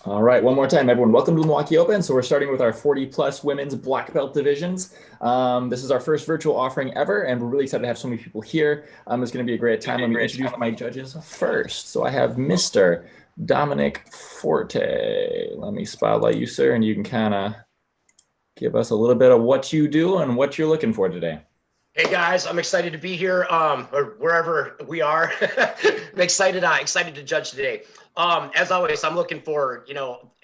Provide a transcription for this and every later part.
All right, one more time, everyone. Welcome to the Milwaukee Open. So we're starting with our 40 plus women's black belt divisions. This is our first virtual offering ever, and we're really excited to have so many people here. It's going to be a great time. Let me introduce my judges first. So I have Mr. Dominic Forte. Let me spotlight you, sir, and you can kind of give us a little bit of what you do and what you're looking for today. Hey guys, I'm excited to be here, or wherever we are. I'm excited to judge today. As always, I'm looking for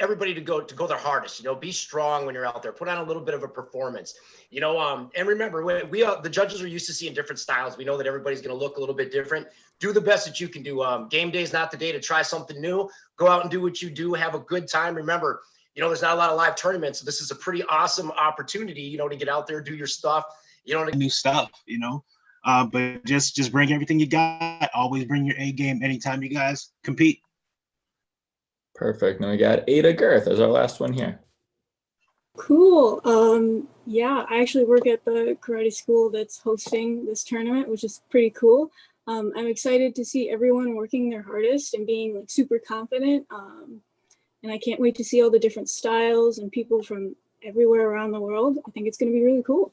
everybody to go their hardest. Be strong when you're out there. Put on a little bit of a performance. And remember, the judges are used to seeing different styles. We know that everybody's going to look a little bit different. Do the best that you can do. Game day is not the day to try something new. Go out and do what you do. Have a good time. Remember, there's not a lot of live tournaments, so this is a pretty awesome opportunity, to get out there, do your stuff. New stuff, but just bring everything you got. Always bring your A game anytime you guys compete. Perfect. Now we got Ada Girth as our last one here. Cool. Yeah, I actually work at the karate school that's hosting this tournament, which is pretty cool. I'm excited to see everyone working their hardest and being like super confident. And I can't wait to see all the different styles and people from everywhere around the world. I think it's going to be really cool.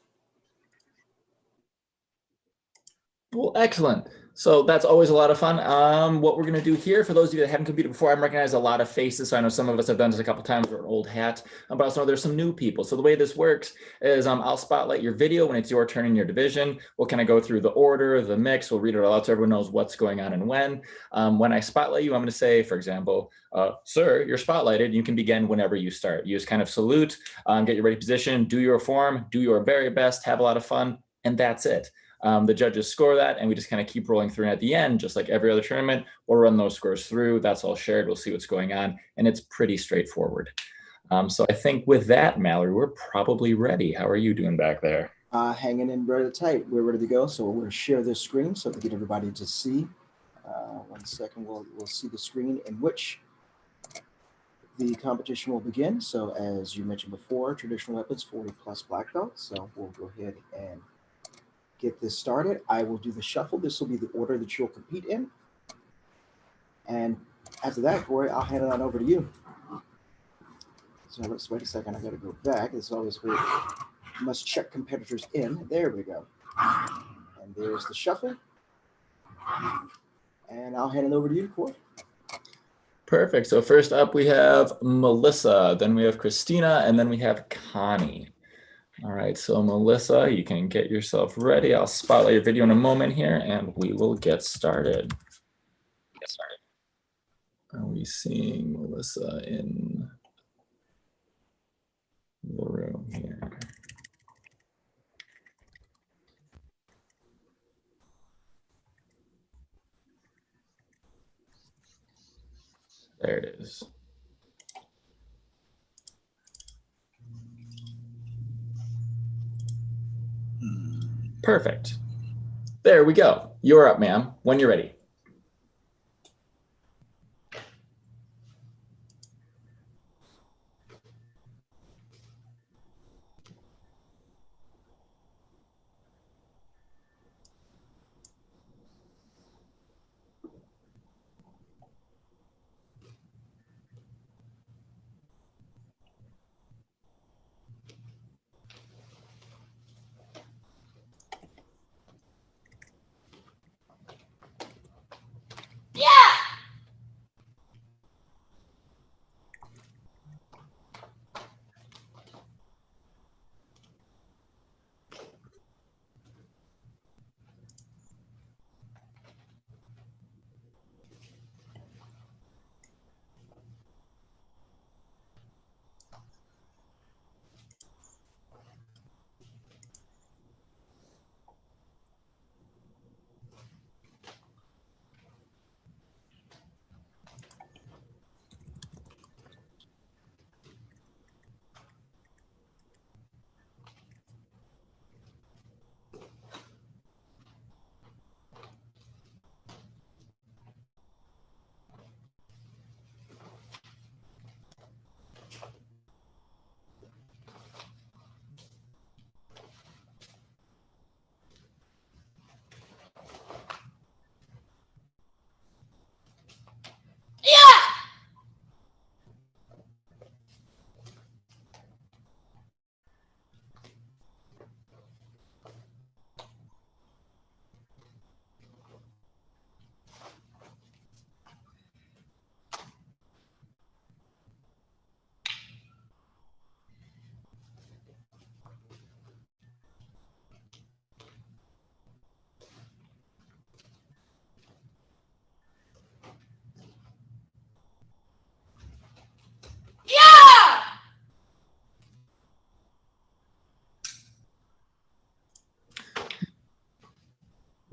Well, excellent. So that's always a lot of fun. What we're going to do here, for those of you that haven't competed before, I'm recognizing a lot of faces. So I know some of us have done this a couple times. We're an old hat, but also know there's some new people. So the way this works is I'll spotlight your video when it's your turn in your division. We'll kind of go through the order, the mix. We'll read it all out so everyone knows what's going on and when. When I spotlight you, I'm going to say, for example, sir, you're spotlighted. You can begin whenever you start. You just kind of salute, get your ready position, do your form, do your very best, have a lot of fun, and that's it. The judges score that, and we just kind of keep rolling through. And at the end, just like every other tournament, we'll run those scores through. That's all shared. We'll see what's going on, and it's pretty straightforward. So I think with that, Mallory, we're probably ready. How are you doing back there? Hanging in very tight. We're ready to go. So we're going to share this screen so we get everybody to see. 1 second, we'll see the screen in which the competition will begin. So as you mentioned before, traditional weapons, 40 plus black belts. So we'll go ahead and get this started. I will do the shuffle. This will be the order that you'll compete in. And after that, Corey, I'll hand it on over to you. So let's wait a second. I got to go back. It's always weird. Must check competitors in. There we go. And there's the shuffle. And I'll hand it over to you, Corey. Perfect. So first up, we have Melissa, then we have Christina, and then we have Connie. All right, so Melissa, you can get yourself ready. I'll spotlight your video in a moment here, and we will get started. Are we seeing Melissa in the room here? There it is. Perfect. There we go. You're up, ma'am, when you're ready.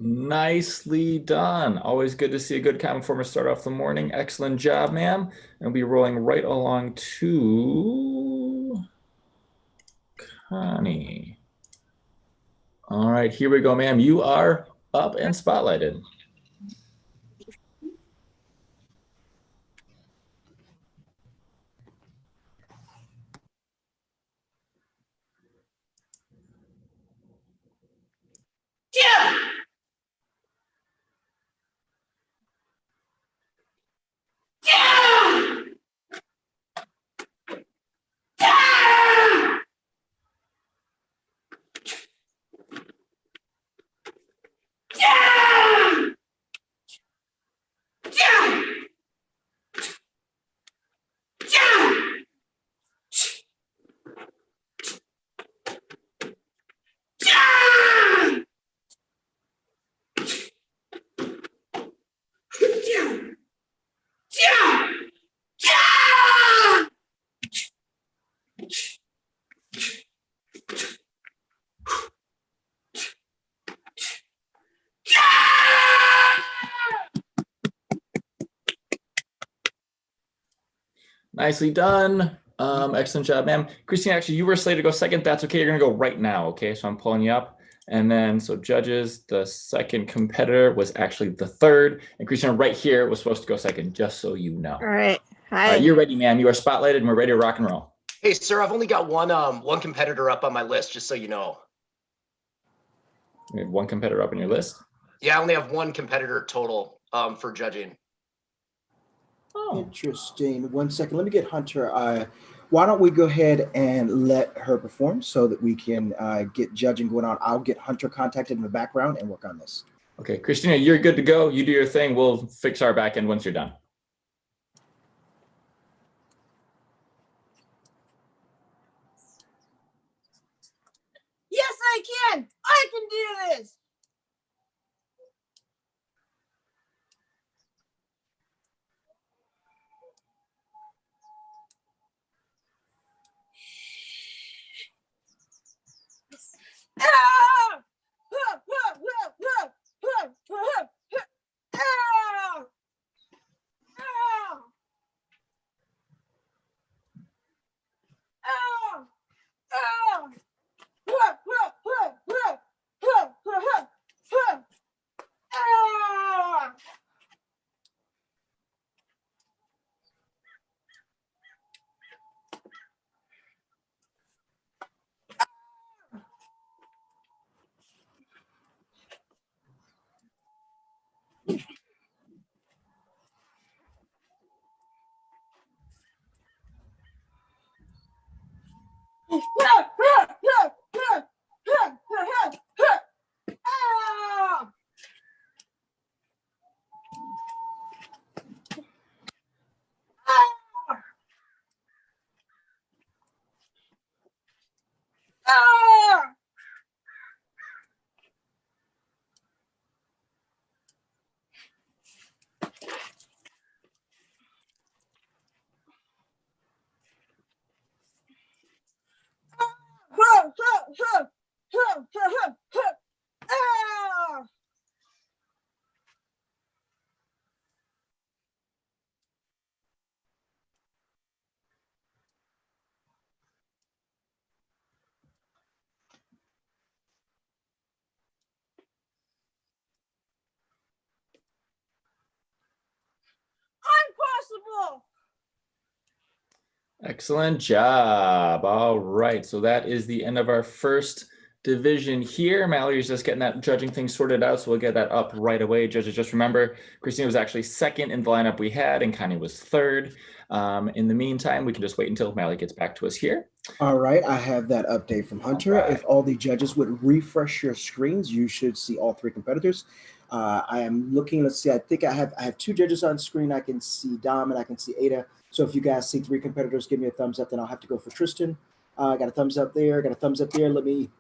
Nicely done. Always good to see a good common performer start off the morning. Excellent job, ma'am. And we'll be rolling right along to Connie. All right, here we go, ma'am. You are up and spotlighted. Nicely done. Excellent job, ma'am. Christine, actually, you were slated to go second. That's okay. You're going to go right now. Okay, so I'm pulling you up. And then, so judges, the second competitor was actually the third. And Christina, right here, was supposed to go second, just so you know. All right. Hi. All right, you're ready, ma'am. You are spotlighted, and we're ready to rock and roll. Hey, sir, I've only got one competitor up on my list, just so you know. We have one competitor up on your list. Yeah, I only have one competitor total for judging. Oh, Interesting. 1 second. Let me get Hunter. Why don't we go ahead and let her perform so that we can get judging going on? I'll get Hunter contacted in the background and work on this. okay. Christina, you're good to go. You do your thing. We'll fix our back end once you're done. Yes, I can. I can do this. Ah! Ah! Ah! Ah! Ah! Ah! Ah! Ah! Ah! Ah! Ah! Ah! Ah! Ah! Ah! Ah! Ah! Ah! Ah! Impossible. Excellent job. All right, so that is the end of our first division here. Mallory's just getting that judging thing sorted out, so we'll get that up right away. Judges, just remember, Christina was actually second in the lineup we had, and Connie was third. In the meantime, we can just wait until Mallory gets back to us here. All right, I have that update from Hunter. All right. If all the judges would refresh your screens, you should see all three competitors. I am looking, let's see, I think I have two judges on screen. I can see Dom and I can see Ada. So if you guys see three competitors, give me a thumbs up, then I'll have to go for Tristan. Got a thumbs up there, got a thumbs up there. Let me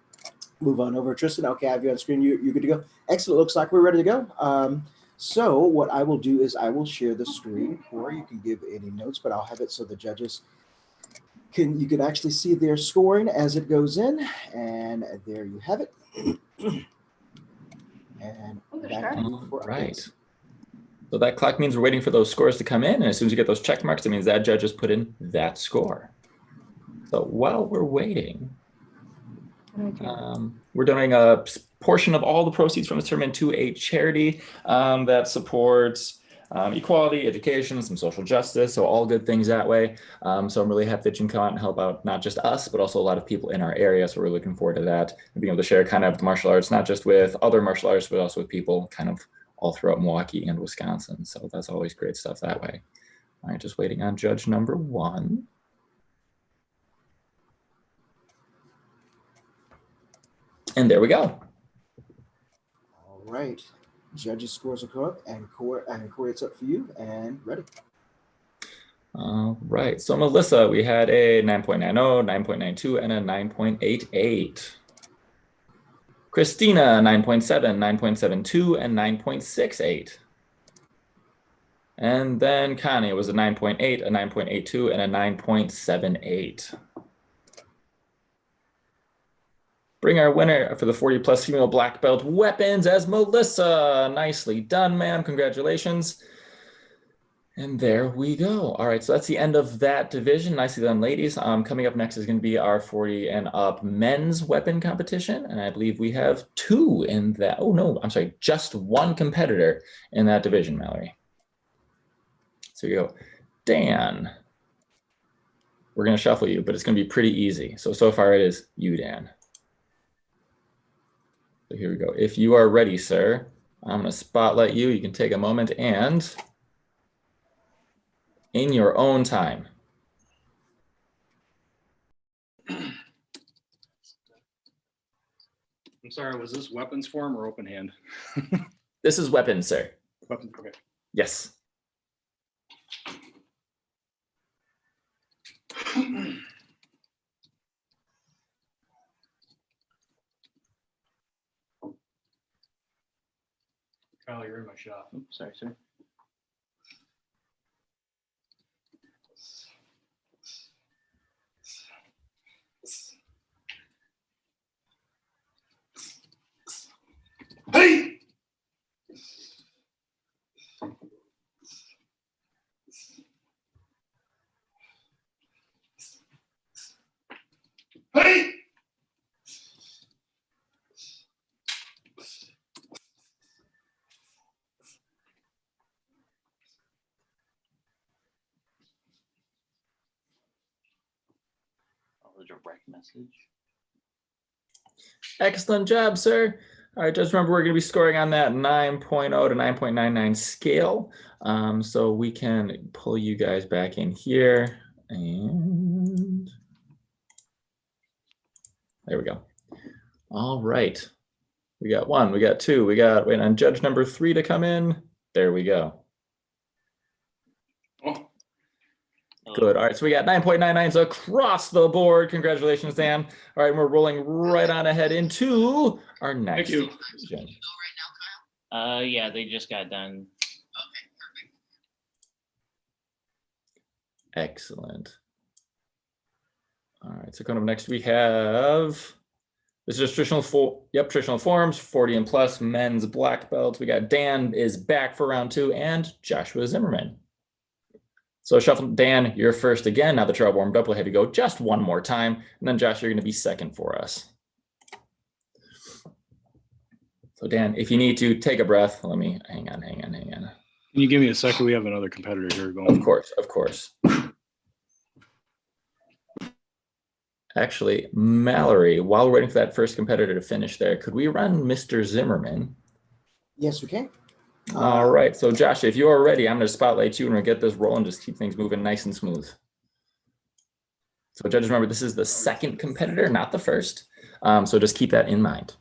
move on over. Tristan, okay, I have you on screen. You're good to go. Excellent, looks like we're ready to go. So what I will do is I will share the screen, or you can give any notes, but I'll have it so the judges you can actually see their scoring as it goes in, and there you have it. And Back to you for Right. updates. So that clock means we're waiting for those scores to come in. And as soon as you get those check marks, it means that judge has put in that score. So while we're waiting, we're donating a portion of all the proceeds from this tournament to a charity that supports equality, education, some social justice. So all good things that way. So I'm really happy that you can come out and help out not just us, but also a lot of people in our area. So we're looking forward to that and being able to share kind of the martial arts, not just with other martial artists, but also with people kind of all throughout Milwaukee and Wisconsin. So that's always great stuff that way. All right, just waiting on judge number 1. And there we go. All right. Judges' scores are correct, and Corey, it's up for you and ready. All right. So Melissa, we had a 9.90, 9.92, and a 9.88. Christina, 9.7, 9.72, and 9.68. And then Connie was a 9.8, a 9.82, and a 9.78. Bring our winner for the 40+ female black belt weapons as Melissa. Nicely done, ma'am. Congratulations. And there we go. All right, so that's the end of that division. Nicely done, ladies. Coming up next is going to be our 40 and up men's weapon competition. And I believe we have 2 in that. Oh, no, I'm sorry, just 1 competitor in that division, Mallory. So you go, Dan. We're going to shuffle you, but it's going to be pretty easy. So far it is you, Dan. So here we go. If you are ready, sir, I'm going to spotlight you. You can take a moment and in your own time. I'm sorry, was this weapons form or open hand? This is weapons, sir. Weapons, okay. Yes. Kyle, you're in my shot. Oops, sorry, sir. Hey! Hey! A direct message. Excellent job, sir. All right, just remember we're going to be scoring on that 9.0 to 9.99 scale. So we can pull you guys back in here. And there we go. All right. We got 1, we got 2, we got, wait on judge number 3 to come in. There we go. Oh. Good. All right, so we got 9.99s across the board. Congratulations, Dan. All right, we're rolling right on ahead into our next Thank you. division. Yeah, they just got done. Excellent. All right, so coming up next we have, this is traditional forms, 40 and plus men's black belts. We got Dan is back for round 2 and Joshua Zimmerman. So shuffle, Dan, you're first again. Now that you're all warmed up, we'll have you go just one more time. And then Josh, you're going to be second for us. So Dan, if you need to take a breath, let me, hang on. Can you give me a second? We have another competitor here going. Of course. Actually, Mallory, while we're waiting for that first competitor to finish there, could we run Mr. Zimmerman? Yes, we can. All right, so Josh, if you are ready, I'm going to spotlight you and we'll get this rolling, just keep things moving nice and smooth. So judges, remember, this is the second competitor, not the first. So just keep that in mind.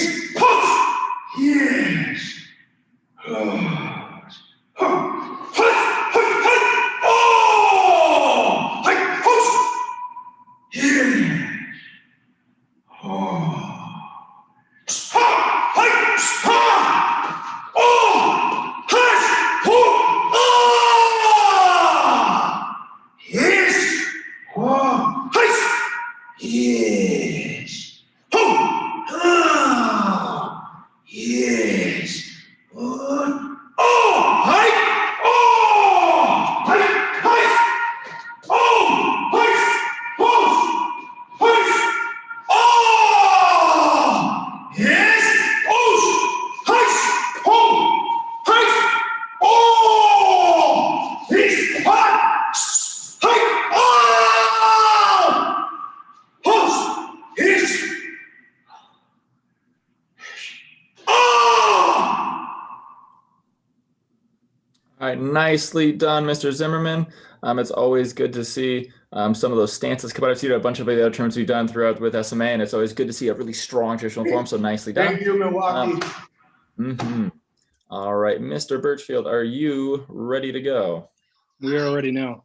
Yes. Pulse. Yes. Pause. Oh! Pulse. Yes. Oh. Yes. Yes. Yes. Oh, hi. Oh, hi. Oh, oh, yes. Oh, oh, yes. Yes. All right, nicely done, Mr. Zimmerman. It's always good to see some of those stances come out. I've seen a bunch of the other tournaments we've done throughout with SMA, and it's always good to see a really strong traditional form. So nicely done. Thank you, Milwaukee. All right, Mr. Birchfield, are you ready to go? We are ready now.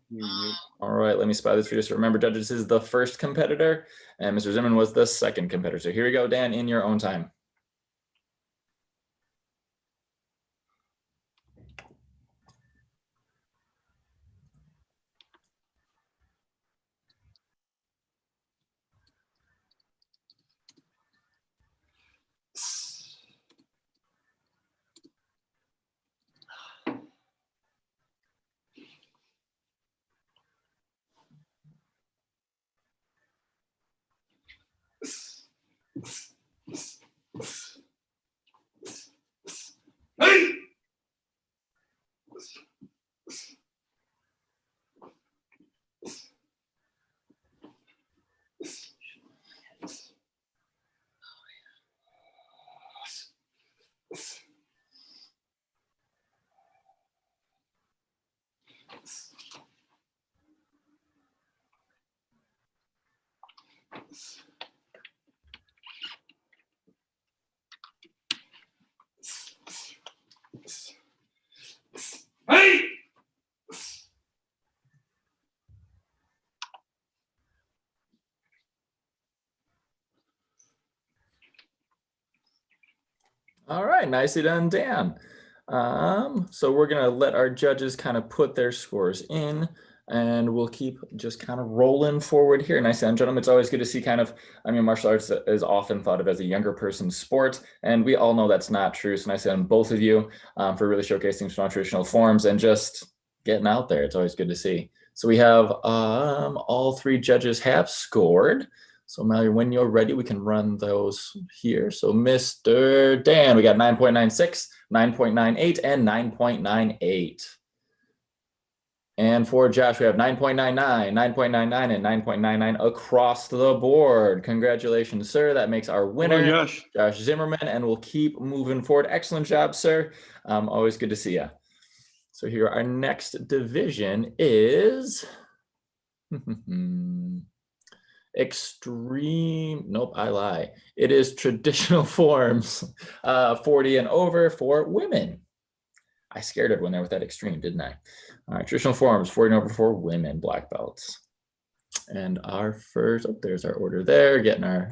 All right, let me spy this for you. So remember, judges, this is the first competitor, and Mr. Zimmerman was the second competitor. So here we go, Dan, in your own time. Hey! Hey! All right, nicely done, Dan. So we're gonna let our judges kind of put their scores in, and we'll keep just kind of rolling forward here. Nicely done, gentlemen. It's always good to see kind of, I mean, martial arts is often thought of as a younger person's sport, and we all know that's not true. So nicely done, both of you, for really showcasing strong traditional forms and just getting out there. It's always good to see. So we have all three judges have scored. So Mallory, when you're ready, we can run those here. So Mr. Dan, we got 9.96, 9.98, and 9.98. And for Josh, we have 9.99, 9.99, and 9.99 across the board. Congratulations, sir. That makes our winner, Josh Zimmerman, and we'll keep moving forward. Excellent job, sir. Always good to see you. So here, our next division is extreme. Nope, I lie. It is traditional forms, 40 and over for women. I scared everyone there with that extreme, didn't I? All right, traditional forms, 40 and over for women, black belts. And our first, oh, there's our order there, getting our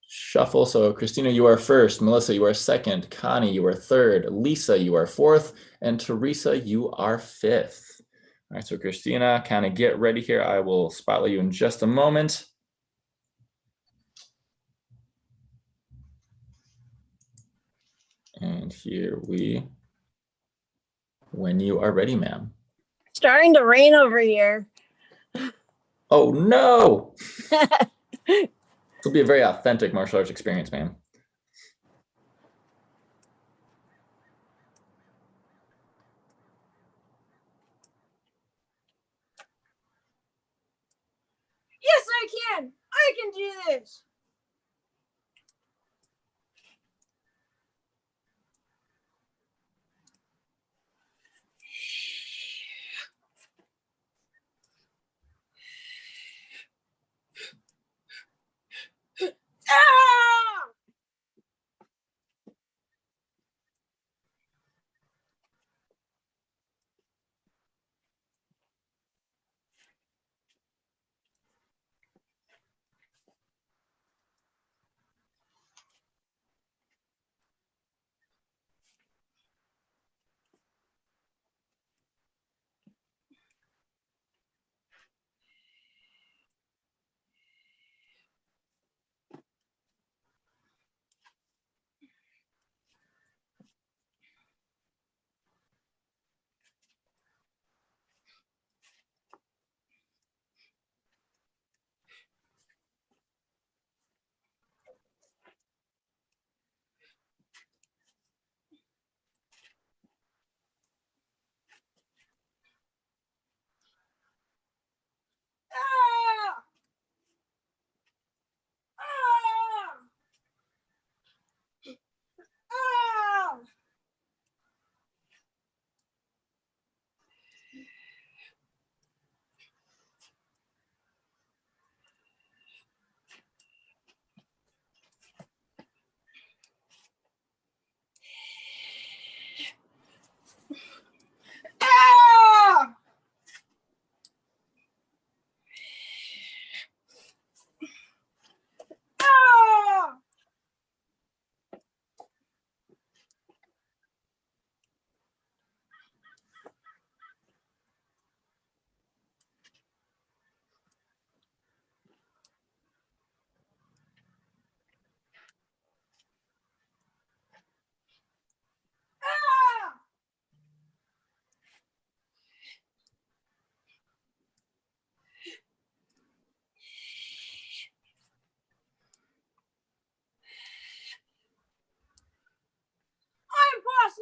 shuffle. So Christina, you are first. Melissa, you are second. Connie, you are third. Lisa, you are fourth. And Teresa, you are fifth. All right, so Christina, kind of get ready here. I will spotlight you in just a moment. And here when you are ready, ma'am. Starting to rain over here. Oh no! This will be a very authentic martial arts experience, ma'am. Yes, I can. I can do this. Ah!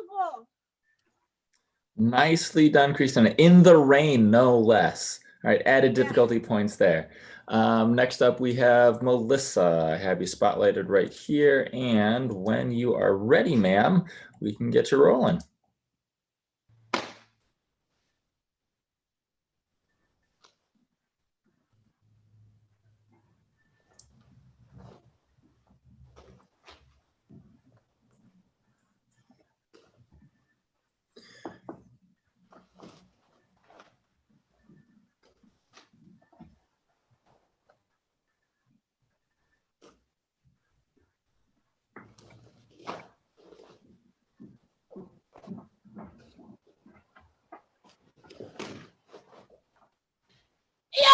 impossible. Nicely done, Christina. In the rain, no less. All right, added Yeah. difficulty points there. Next up, we have Melissa. I have you spotlighted right here. And when you are ready, ma'am, we can get you rolling. Yeah.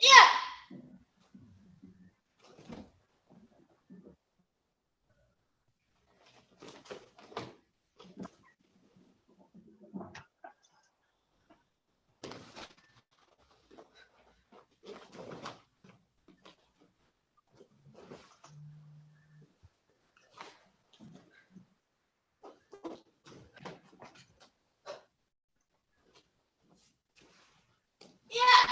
Yeah. Yeah.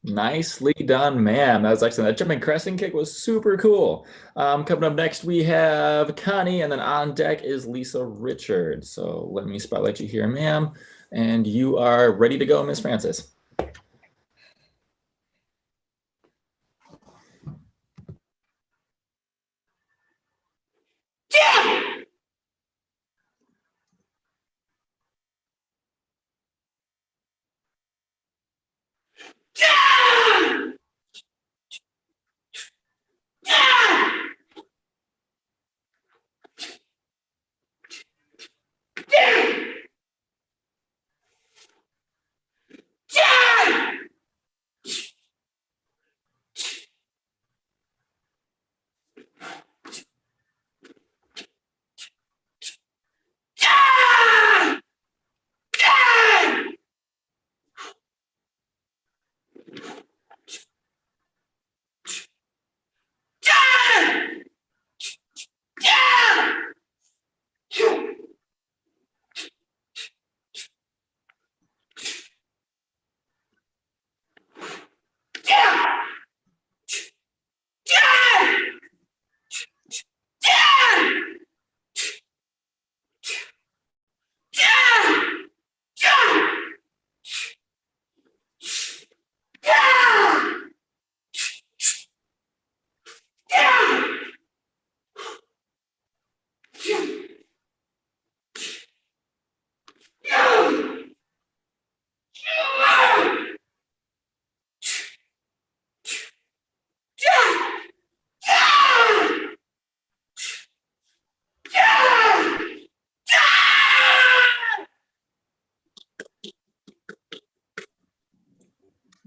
Nicely done, ma'am. That was excellent. That jumping crescent kick was super cool. Coming up next, we have Connie, and then on deck is Lisa Richards. So let me spotlight you here, ma'am. And you are ready to go, Miss Francis.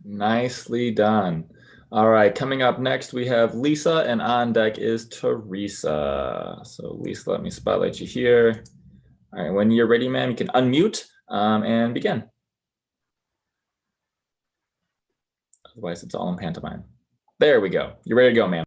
Nicely done. All right, coming up next, we have Lisa, and on deck is Teresa. So Lisa, let me spotlight you here. All right, when you're ready, ma'am, you can unmute and begin. Otherwise, it's all in pantomime. There we go. You're ready to go, ma'am.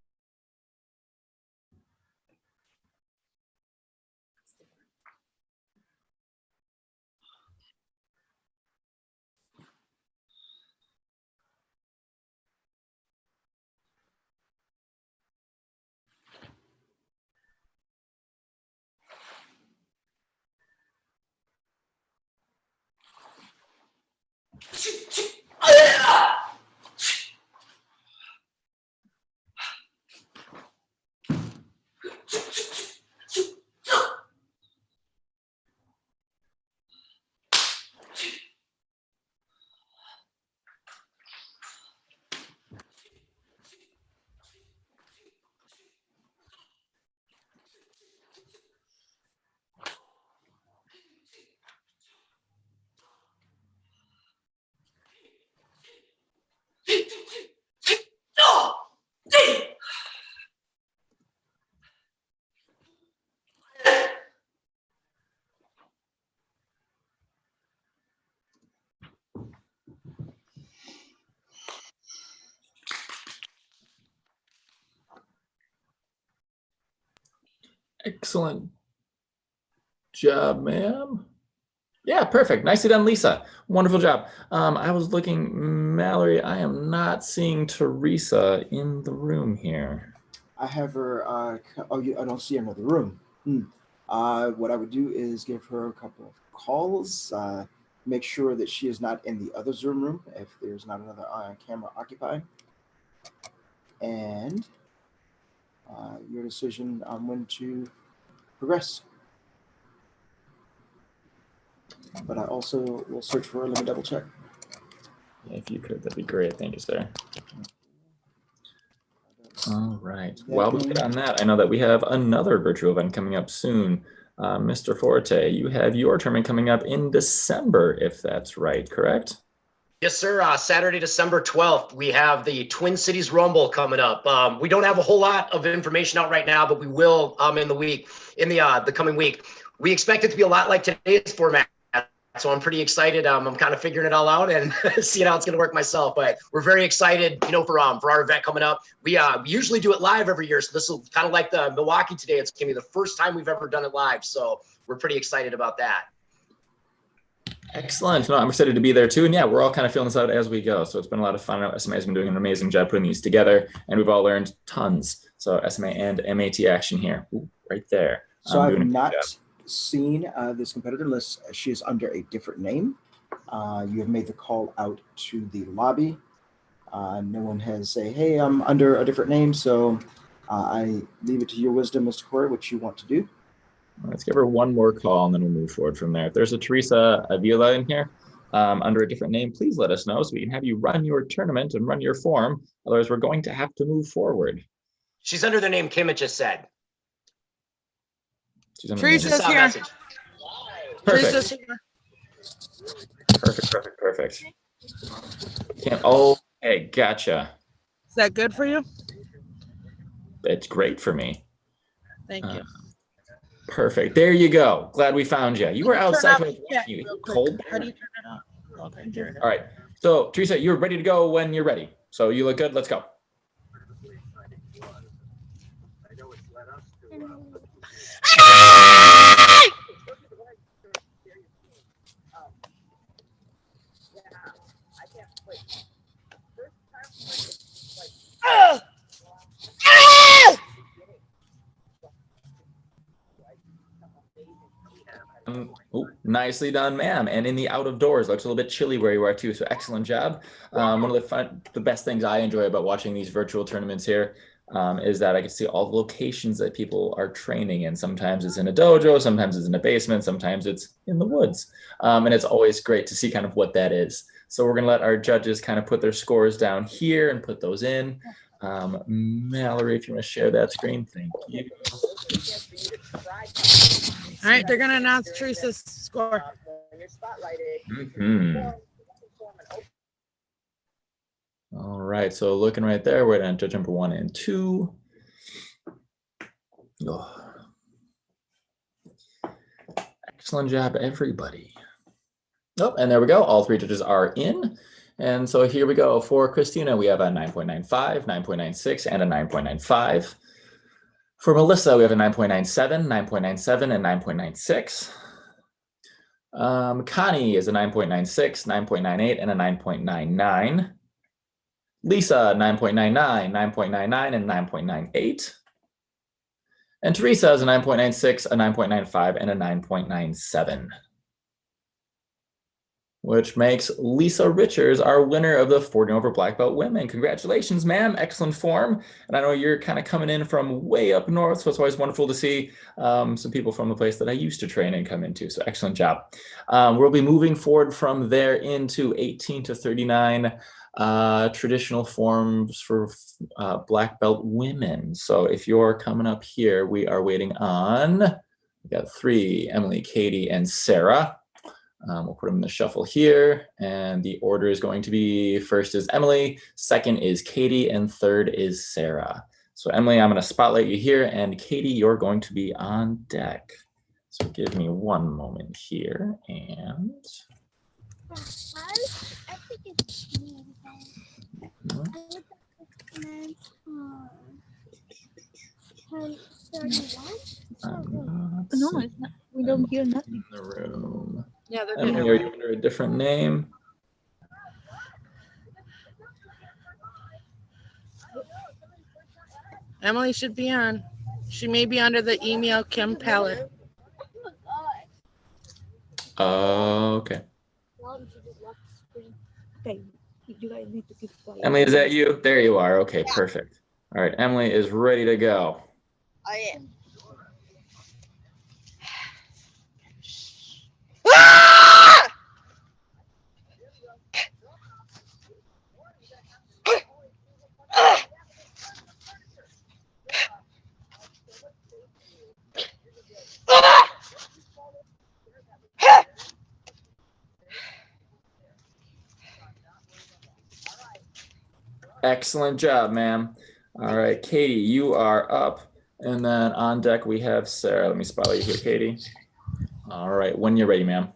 Excellent job, ma'am. Yeah, perfect. Nicely done, Lisa. Wonderful job. I was looking, Mallory, I am not seeing Teresa in the room here. I have her. I don't see her in the room. What I would do is give her a couple of calls. Make sure that she is not in the other Zoom room if there's not another camera occupied. And your decision on when to progress. But I also will search for her. Let me double check. If you could, that'd be great. Thank you, sir. All right. Yeah, While we get on that, I know that we have another virtual event coming up soon. Mr. Forte, you have your tournament coming up in December, if that's right, correct? Yes, sir. Saturday, December 12th, we have the Twin Cities Rumble coming up. We don't have a whole lot of information out right now, but we will in the coming week. We expect it to be a lot like today's format. So I'm pretty excited. I'm kind of figuring it all out and seeing how it's going to work myself. But we're very excited, for our event coming up. We usually do it live every year. So this will kind of like the Milwaukee today. It's going to be the first time we've ever done it live. So we're pretty excited about that. Excellent. No, I'm excited to be there too. And yeah, we're all kind of feeling this out as we go. So it's been a lot of fun. SMA has been doing an amazing job putting these together, and we've all learned tons. So SMA and MAT action here. Ooh, right there. So I've not seen this competitor unless she is under a different name. You have made the call out to the lobby. No one has say, hey, I'm under a different name. So I leave it to your wisdom, Mr. Corey, what you want to do. Let's give her one more call and then we'll move forward from there. If there's a Teresa Avila in here under a different name, please let us know so we can have you run your tournament and run your form. Otherwise, we're going to have to move forward. She's under the name Kim had just said. Teresa's here. Perfect. Here. Perfect. Can't. Oh, hey, gotcha. Is that good for you? It's great for me. Thank you. Perfect. There you go. Glad we found you. You were outside with you. Cold. How do you turn it on? Okay. All right. So, Teresa, you're ready to go when you're ready. So you look good. Let's go. Nicely done, ma'am. And in the out of doors, looks a little bit chilly where you are too. So excellent job. One of the best things I enjoy about watching these virtual tournaments here is that I can see all the locations that people are training in. Sometimes it's in a dojo, sometimes it's in a basement, sometimes it's in the woods. And it's always great to see kind of what that is. So we're going to let our judges kind of put their scores down here and put those in. Mallory, if you want to share that screen, thank you. All right, they're going to announce Teresa's score. All right, so looking right there, we're going to judge number 1 and 2. Oh. Excellent job, everybody. Oh, and there we go. All 3 judges are in. And so here we go. For Christina, we have a 9.95, 9.96, and a 9.95. For Melissa, we have a 9.97, 9.97, and 9.96. Connie is a 9.96, 9.98, and a 9.99. Lisa, 9.99, 9.99, and 9.98. And Teresa is a 9.96, a 9.95, and a 9.97. Which makes Lisa Richards our winner of the 40 over black belt women. Congratulations, ma'am. Excellent form. And I know you're kind of coming in from way up north, so it's always wonderful to see some people from the place that I used to train and come into. So excellent job. We'll be moving forward from there into 18 to 39 traditional forms for black belt women. So if you're coming up here, we are waiting on, we got 3, Emily, Katie, and Sarah. We'll put them in the shuffle here, and the order is going to be first is Emily, second is Katie, and third is Sarah. So Emily, I'm going to spotlight you here, and Katie, you're going to be on deck. So give me one moment here, and all No, it's not. We don't hear nothing. In the room. Yeah, they're Emily, are you under a different name? Emily should be on. She may be under the email Kim Pellet. Okay. Okay, you guys need to keep quiet. Emily, is that you? There you are. Okay, perfect. All right, Emily is ready to go. I am. Excellent job, ma'am. All right, Katie, you are up. And then on deck, we have Sarah. Let me spotlight you here, Katie. All right, when you're ready, ma'am.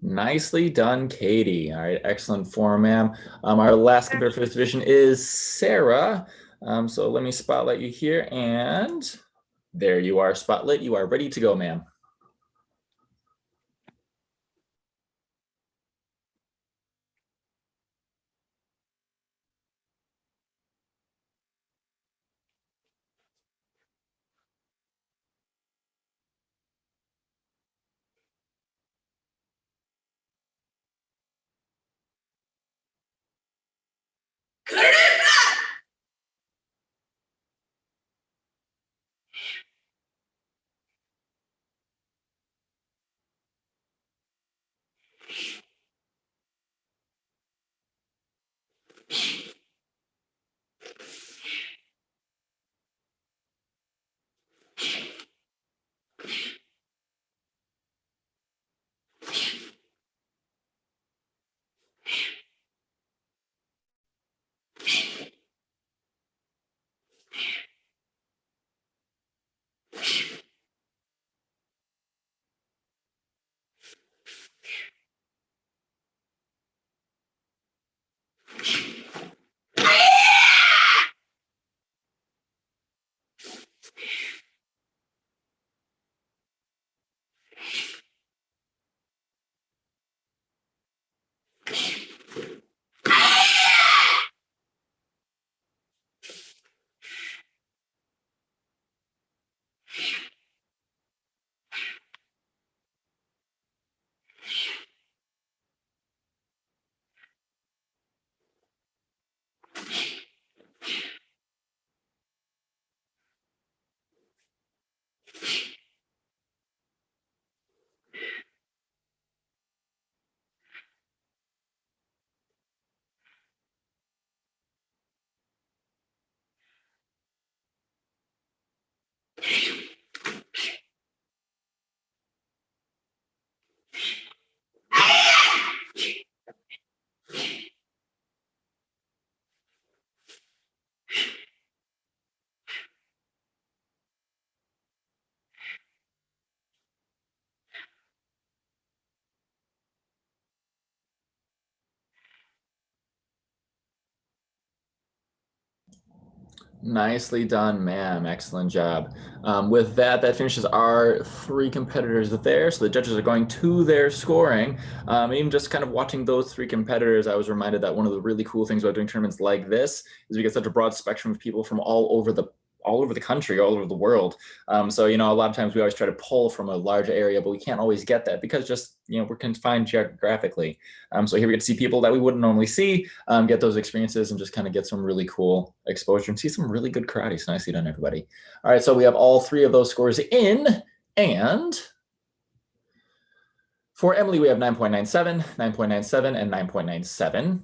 Nicely done, Katie. All right, excellent form, ma'am. Our last competitor for this division is Sarah. So let me spotlight you here, and there you are, spotlight. You are ready to go, ma'am. Nicely done, ma'am. Excellent job. With that, that finishes our 3 competitors there. So the judges are going to their scoring. Even just kind of watching those 3 competitors, I was reminded that one of the really cool things about doing tournaments like this is we get such a broad spectrum of people from all over the country, all over the world. So, a lot of times we always try to pull from a large area, but we can't always get that because just, we're confined geographically. So here we get to see people that we wouldn't normally see, get those experiences and just kind of get some really cool exposure and see some really good karate. So nicely done, everybody. All right, so we have all 3 of those scores in, and for Emily, we have 9.97, 9.97, and 9.97.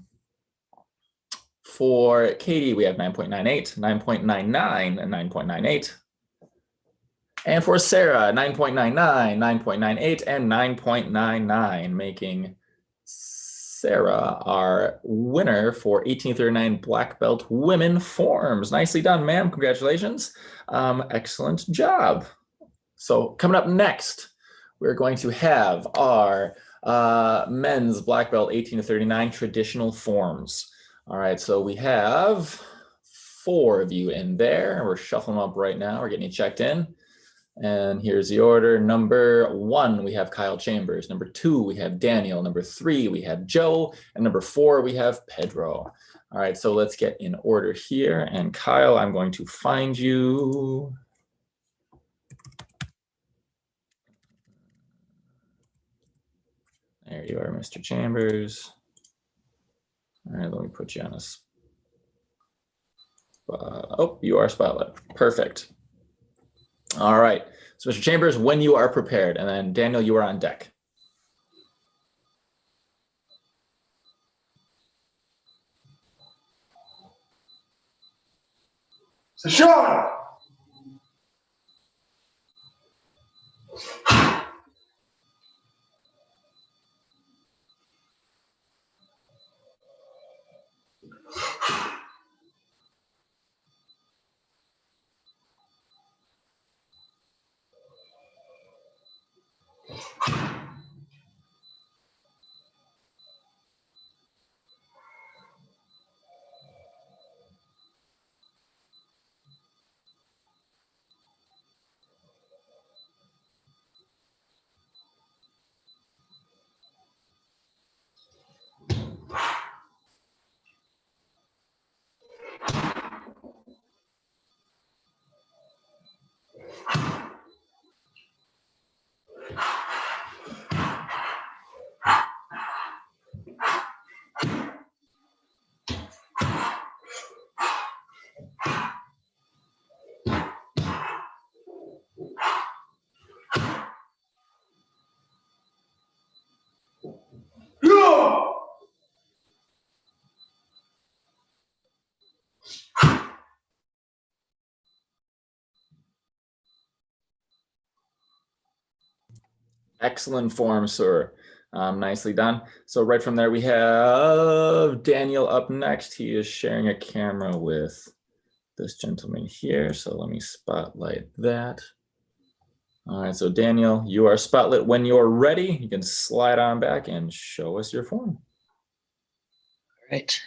For Katie, we have 9.98, 9.99, and 9.98. And for Sarah, 9.99, 9.98, and 9.99, making Sarah our winner for 1839 Black Belt Women Forms. Nicely done, ma'am. Congratulations. Excellent job. So coming up next, we're going to have our men's Black Belt 18 to 39 traditional forms. All right, so we have 4 of you in there. We're shuffling them up right now. We're getting you checked in. And here's the order. Number 1, we have Kyle Chambers. Number 2, we have Daniel. Number 3, we have Joe. And number 4, we have Pedro. All right, so let's get in order here. And Kyle, I'm going to find you. There you are, Mr. Chambers. All right, let me put you on a spot. Oh, you are spotlight. Perfect. All right. So, Mr. Chambers, when you are prepared, and then Daniel, you are on deck. Sean! Excellent form, sir. Nicely done. So right from there, we have Daniel up next. He is sharing a camera with this gentleman here. So let me spotlight that. All right, so Daniel, you are spotlit. When you're ready, you can slide on back and show us your form. All right.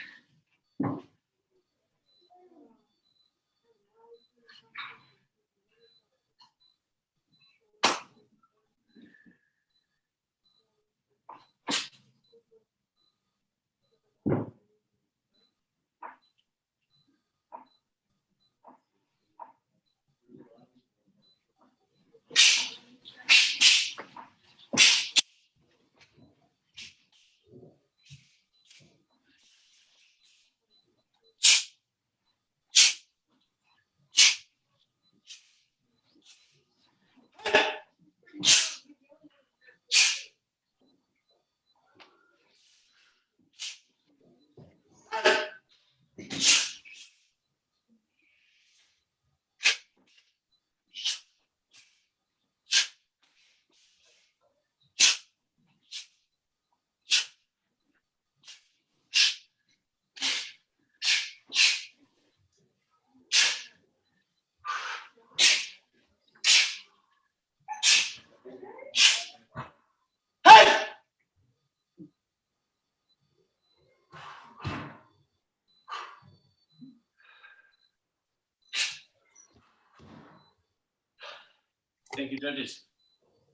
Thank you, judges.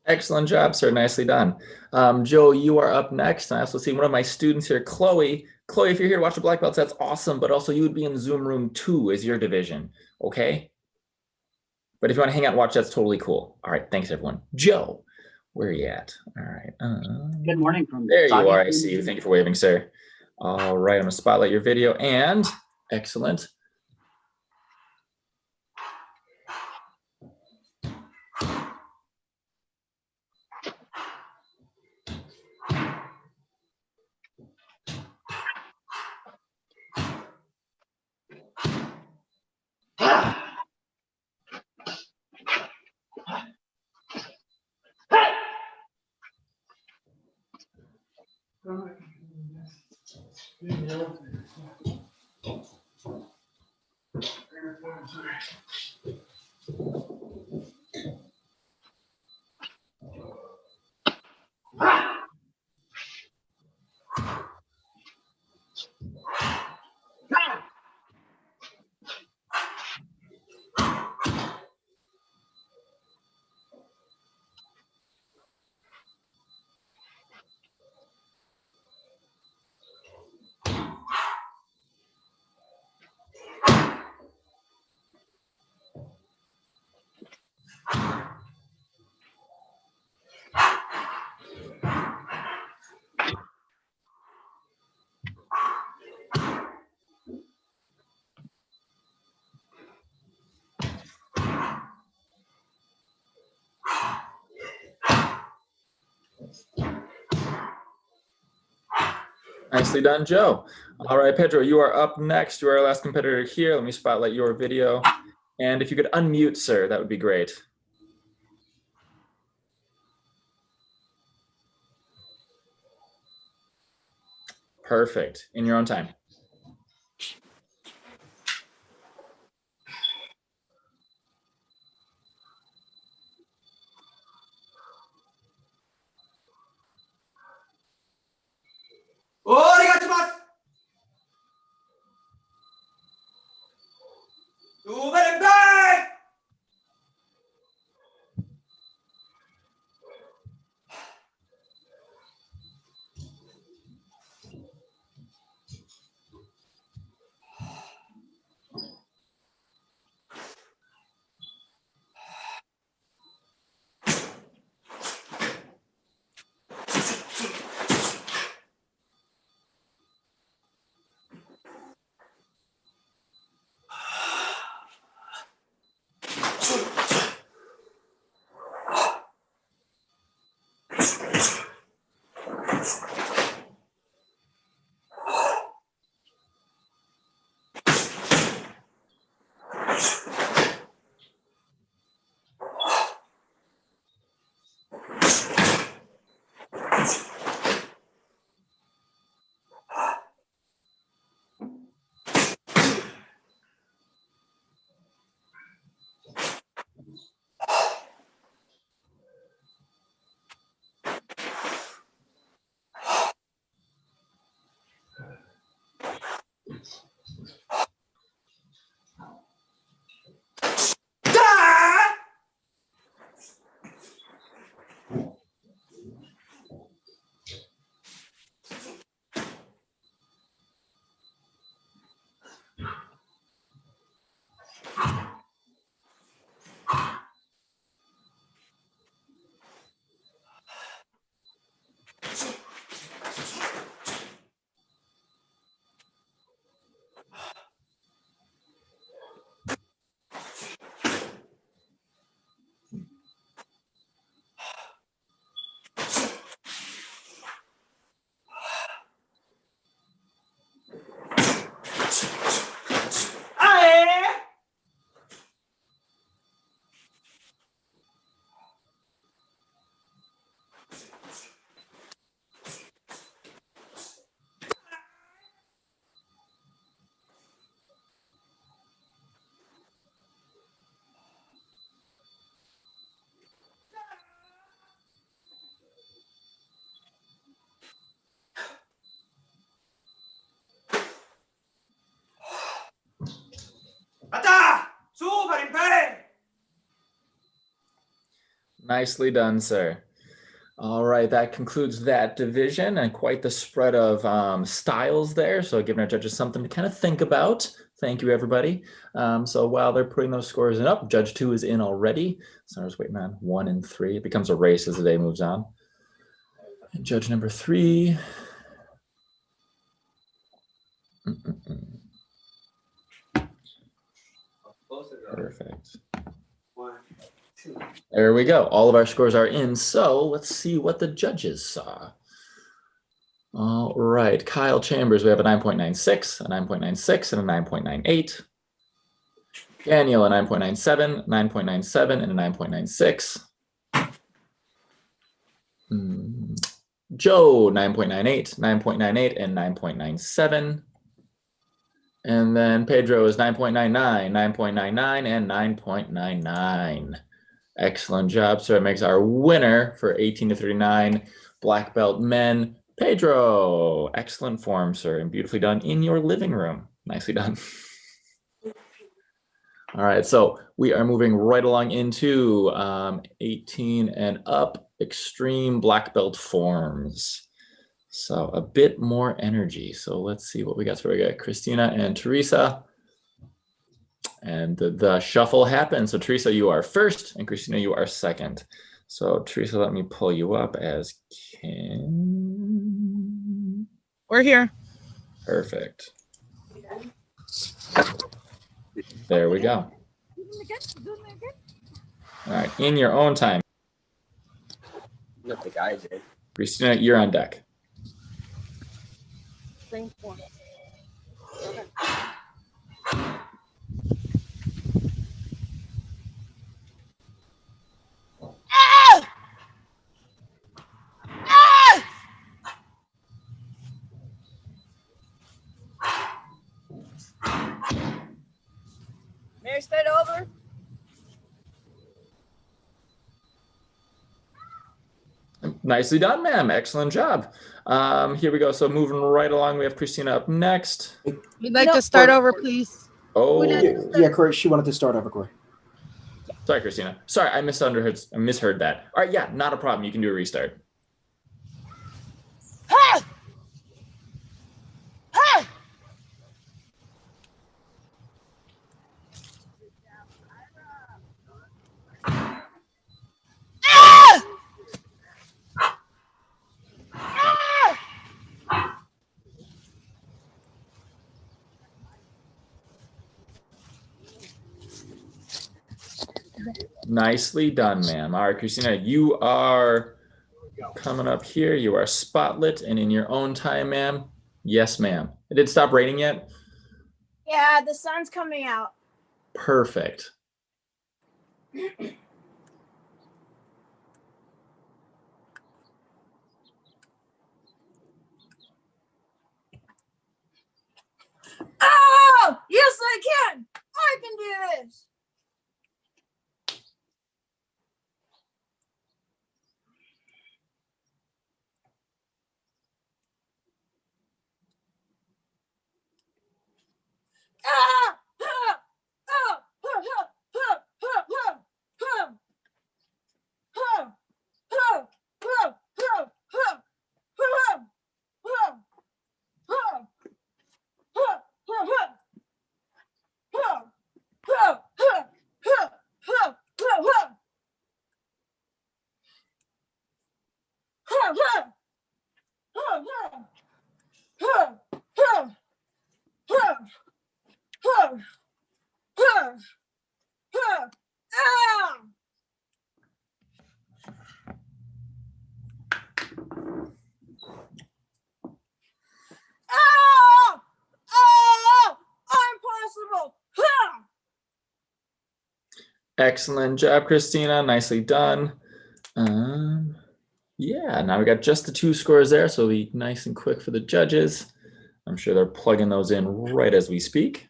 Excellent job, sir. Nicely done. Joe, you are up next. I also see one of my students here, Chloe. Chloe, if you're here to watch the black belts, that's awesome. But also, you would be in Zoom room 2 as your division. Okay. But if you want to hang out and watch, that's totally cool. All right. Thanks, everyone. Joe, where are you at? All right. Good morning from There you Soggy are. I see you. Thank you for waving, sir. All right. I'm going to spotlight your video. And excellent. Nicely done, Joe. All right, Pedro, you are up next. You are our last competitor here. Let me spotlight your video. And if you could unmute, sir, that would be great. Perfect. In your own time. Nicely done, sir. All right, that concludes that division and quite the spread of styles there. So giving our judges something to kind of think about. Thank you, everybody. So while they're putting those scores in up, Judge 2 is in already. So I'm just waiting on 1 and 3. It becomes a race as the day moves on. And Judge number 3. Perfect. There we go. All of our scores are in. So let's see what the judges saw. All right. Kyle Chambers, we have a 9.96, a 9.96, and a 9.98. Daniel, a 9.97, 9.97, and a 9.96. Joe, 9.98, 9.98, and 9.97. And then Pedro is 9.99, 9.99, and 9.99. Excellent job. So it makes our winner for 18 to 39 black belt men, Pedro. Excellent form, sir, and beautifully done in your living room. Nicely done. All right, so we are moving right along into 18 and up extreme black belt forms. So a bit more energy. So let's see what we got. So we got Christina and Teresa. And the shuffle happens. So Teresa, you are first, and Christina, you are second. So Teresa, let me pull you up as Kim. We're here. Perfect. There we go. All right, in your own time. Not the guy did. Christina, you're on deck. Same form. May I start over? Nicely done, ma'am. Excellent job. Here we go. So moving right along, we have Christina up next. We'd like to start over, please. Oh, Yeah, Corey, she wanted to start over, Corey. sorry, Christina. Sorry, I misheard that. All right, yeah, not a problem. You can do a restart. Ha! Ha! Ah! Ah! Nicely done, ma'am. All right, Christina, you are coming up here. You are spotlit and in your own time, ma'am. Yes, ma'am. It did stop raining yet? Yeah, the sun's coming out. Perfect. Oh, yes, I can. I can do this. Ah! Ah! Ah! Ah! Ah! Ah! Ah! Ah! Ah! Ah! Ah! Ah! Ah! Ah! Oh! Oh! Impossible! Ha! Excellent job, Christina. Nicely done. Yeah, now we got just the 2 scores there, so it'll be nice and quick for the judges. I'm sure they're plugging those in right as we speak.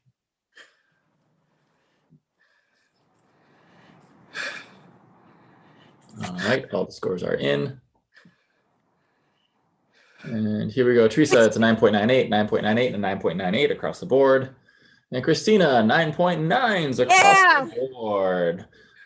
All right, all the scores are in. And here we go. Teresa, it's a 9.98, 9.98, and 9.98 across the board. And Christina, 9.9s across the board.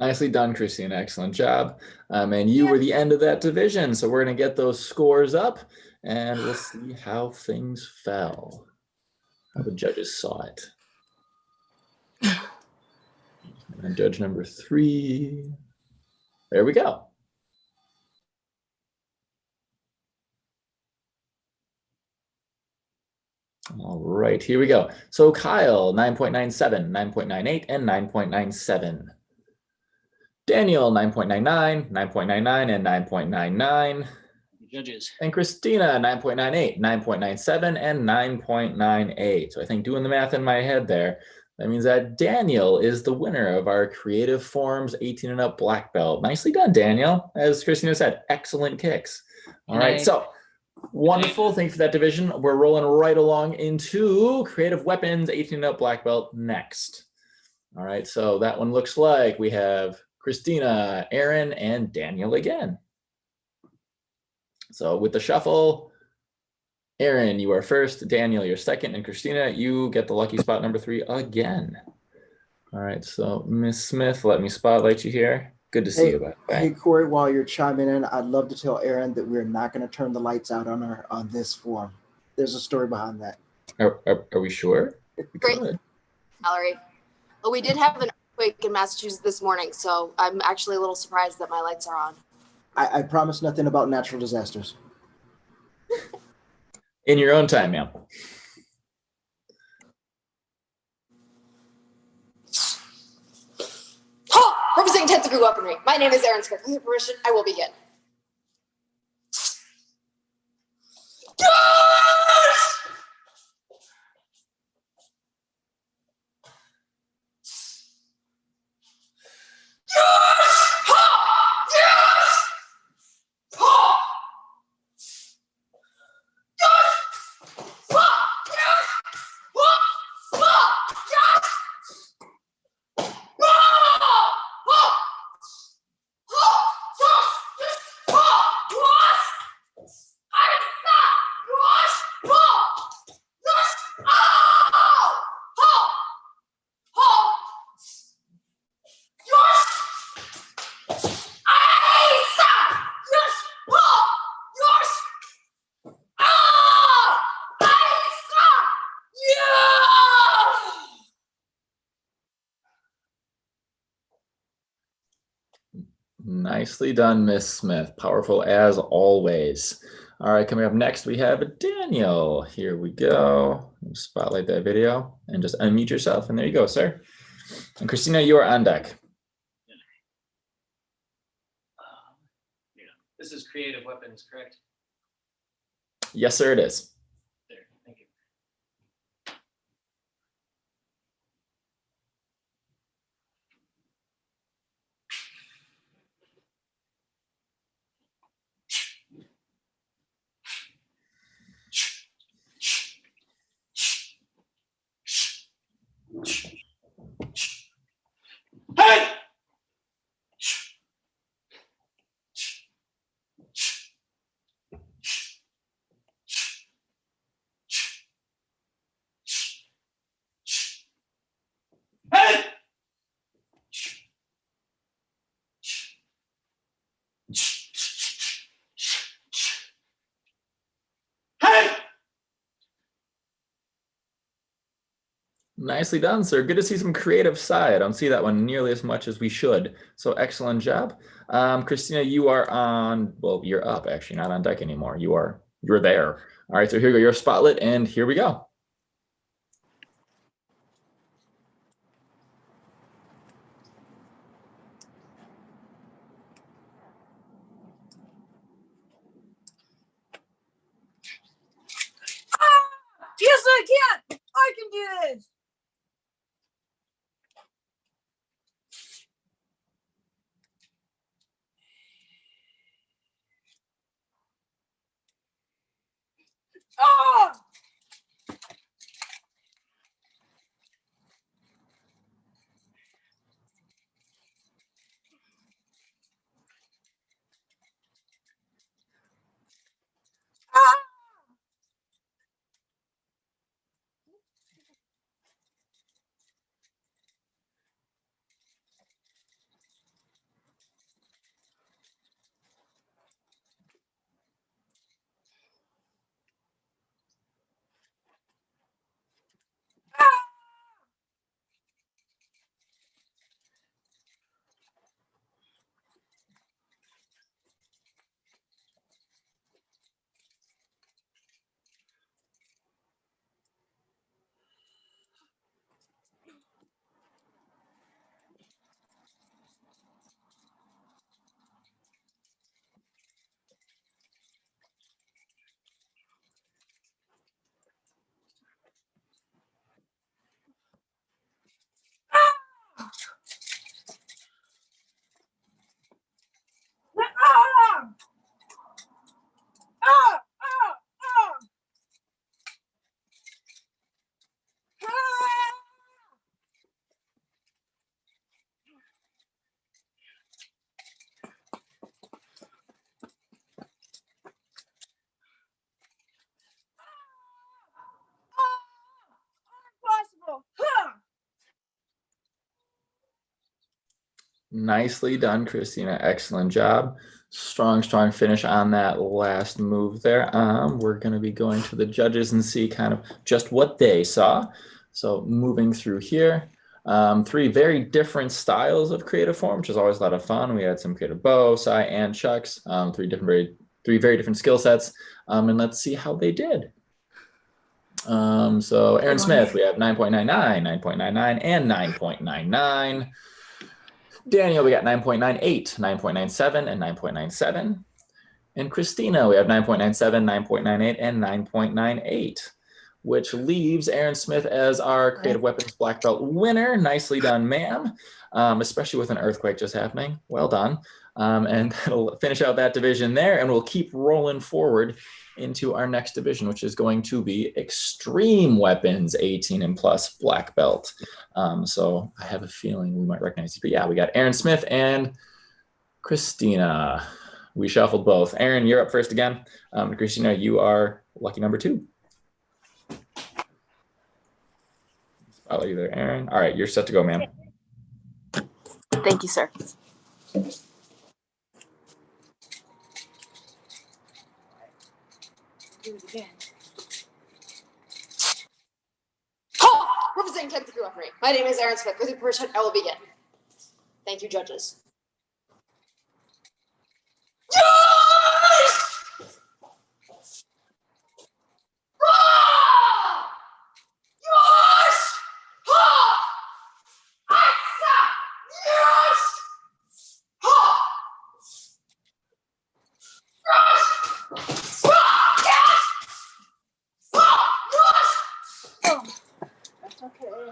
Nicely done, Christine. Excellent job. And you were the end of that division. So we're going to get those scores up and we'll see how things fell, how the judges saw it. And judge number 3. There we go. All right, here we go. So Kyle, 9.97, 9.98, and 9.97. Daniel, 9.99, 9.99, and 9.99. Judges. And Christina, 9.98, 9.97, and 9.98. So I think doing the math in my head there, that means that Daniel is the winner of our Creative Forms 18 and Up Black Belt. Nicely done, Daniel. As Christina said, excellent kicks. All right, so wonderful. Thank you for that division. We're rolling right along into Creative Weapons 18 and Up Black Belt next. All right, so that one looks like we have Christina, Aaron, and Daniel again. So with the shuffle, Aaron, you are first, Daniel, you're second, and Christina, you get the lucky spot number 3 again. All right, so Miss Smith, let me spotlight you here. Good to see you, by the way. Hey, Corey, while you're chiming in, I'd love to tell Aaron that we're not going to turn the lights out on this form. There's a story behind that. Are we sure? Great, Valerie. Well, we did have an earthquake in Massachusetts this morning, so I'm actually a little surprised that my lights are on. I promise nothing about natural disasters. In your own time, ma'am. Representing 10th degree weaponry. My name is Aaron Script. With your permission, I will begin. Nicely done, Miss Smith. Powerful as always. All right, coming up next, we have Daniel. Here we go. Spotlight that video and just unmute yourself. And there you go, sir. And Christina, you are on deck. This is Creative Weapons, correct? Yes, sir, it is. There, thank you. Hey! Hey! Hey! Nicely done, sir. Good to see some creative side. I don't see that one nearly as much as we should. So excellent job. Christina, you are on, well, you're up actually, not on deck anymore. You're there. All right, so here we go, your spotlight, and here we go. Yes, I can. I can do this. Oh! Nicely done, Christina. Excellent job. Strong finish on that last move there. We're going to be going to the judges and see kind of just what they saw. So moving through here, three very different styles of creative form, which is always a lot of fun. We had some creative bow, Cy, and Chucks, three very different skill sets. And let's see how they did. So Aaron Smith, we have 9.99, 9.99, and 9.99. Daniel, we got 9.98, 9.97, and 9.97. And Christina, we have 9.97, 9.98, and 9.98, which leaves Aaron Smith as our Creative Weapons Black Belt winner. Nicely done, ma'am, especially with an earthquake just happening. Well done. And that'll finish out that division there, and we'll keep rolling forward into our next division, which is going to be Extreme Weapons 18 and plus Black Belt. So I have a feeling we might recognize these, but yeah, we got Aaron Smith and Christina. We shuffled both. Aaron, you're up first again. Christina, you are lucky number 2. I'll let you there, Aaron. All right, you're set to go, ma'am. Thank you, sir. Do it again. Halt! Representing 10th degree referee. My name is Aaron Smith. With your permission, I will begin. Thank you, judges. Yes! Yes! Ha! Atsa! Yes! Ha! Yes! That's okay.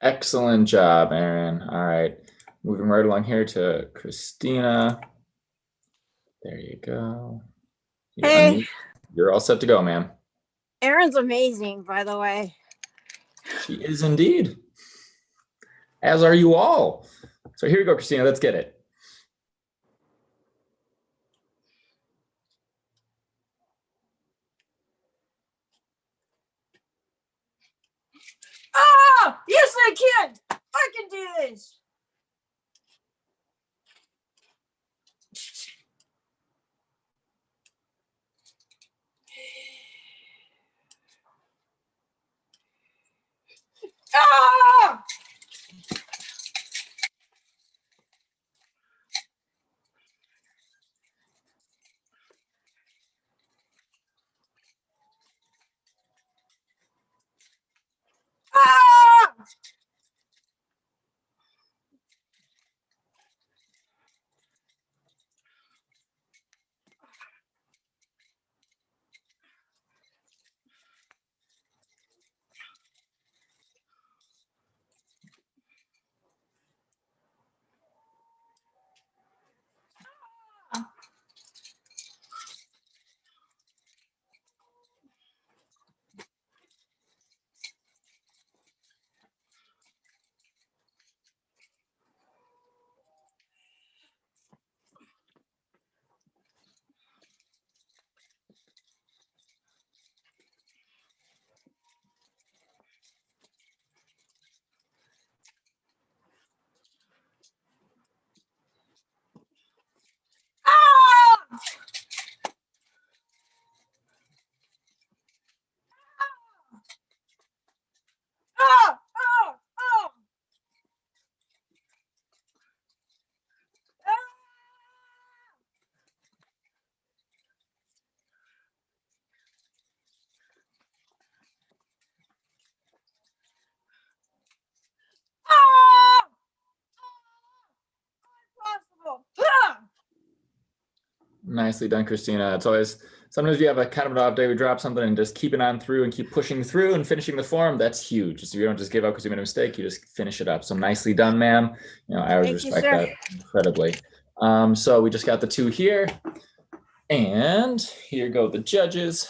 Excellent job, Aaron. All right, moving right along here to Christina. There you go. Hey. You're all set to go, ma'am. Erin's amazing, by the way. She is indeed. As are you all. So here we go, Christina. Let's get it. Ah! Yes, I can! I can do this! Ah! Ah! Ah! Ah! Ah! Ah! Impossible! Ah! Nicely done, Christina. It's always, sometimes you have a kind of an off day, we drop something and just keep it on through and keep pushing through and finishing the form. That's huge. So you don't just give up because you made a mistake, you just finish it up. So nicely done, ma'am. You know, I always Thank you, respect sir. that incredibly. So we just got the 2 here. And here go the judges.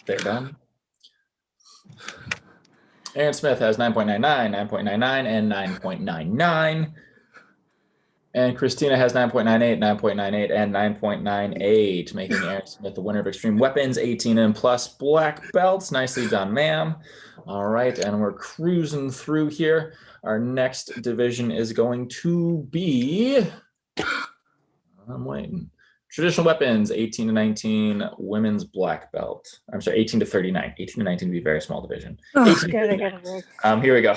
They're done. Aaron Smith has 9.99, 9.99, and 9.99. And Christina has 9.98, 9.98, and 9.98, making Aaron Smith the winner of Extreme Weapons, 18 and plus black belts. Nicely done, ma'am. All right, and we're cruising through here. Our next division is going to be, I'm waiting. Traditional Weapons, 18 to 19, women's black belt. I'm sorry, 18 to 39. 18 to 19 would be a very small division. Oh, good, I got it right. Here we go.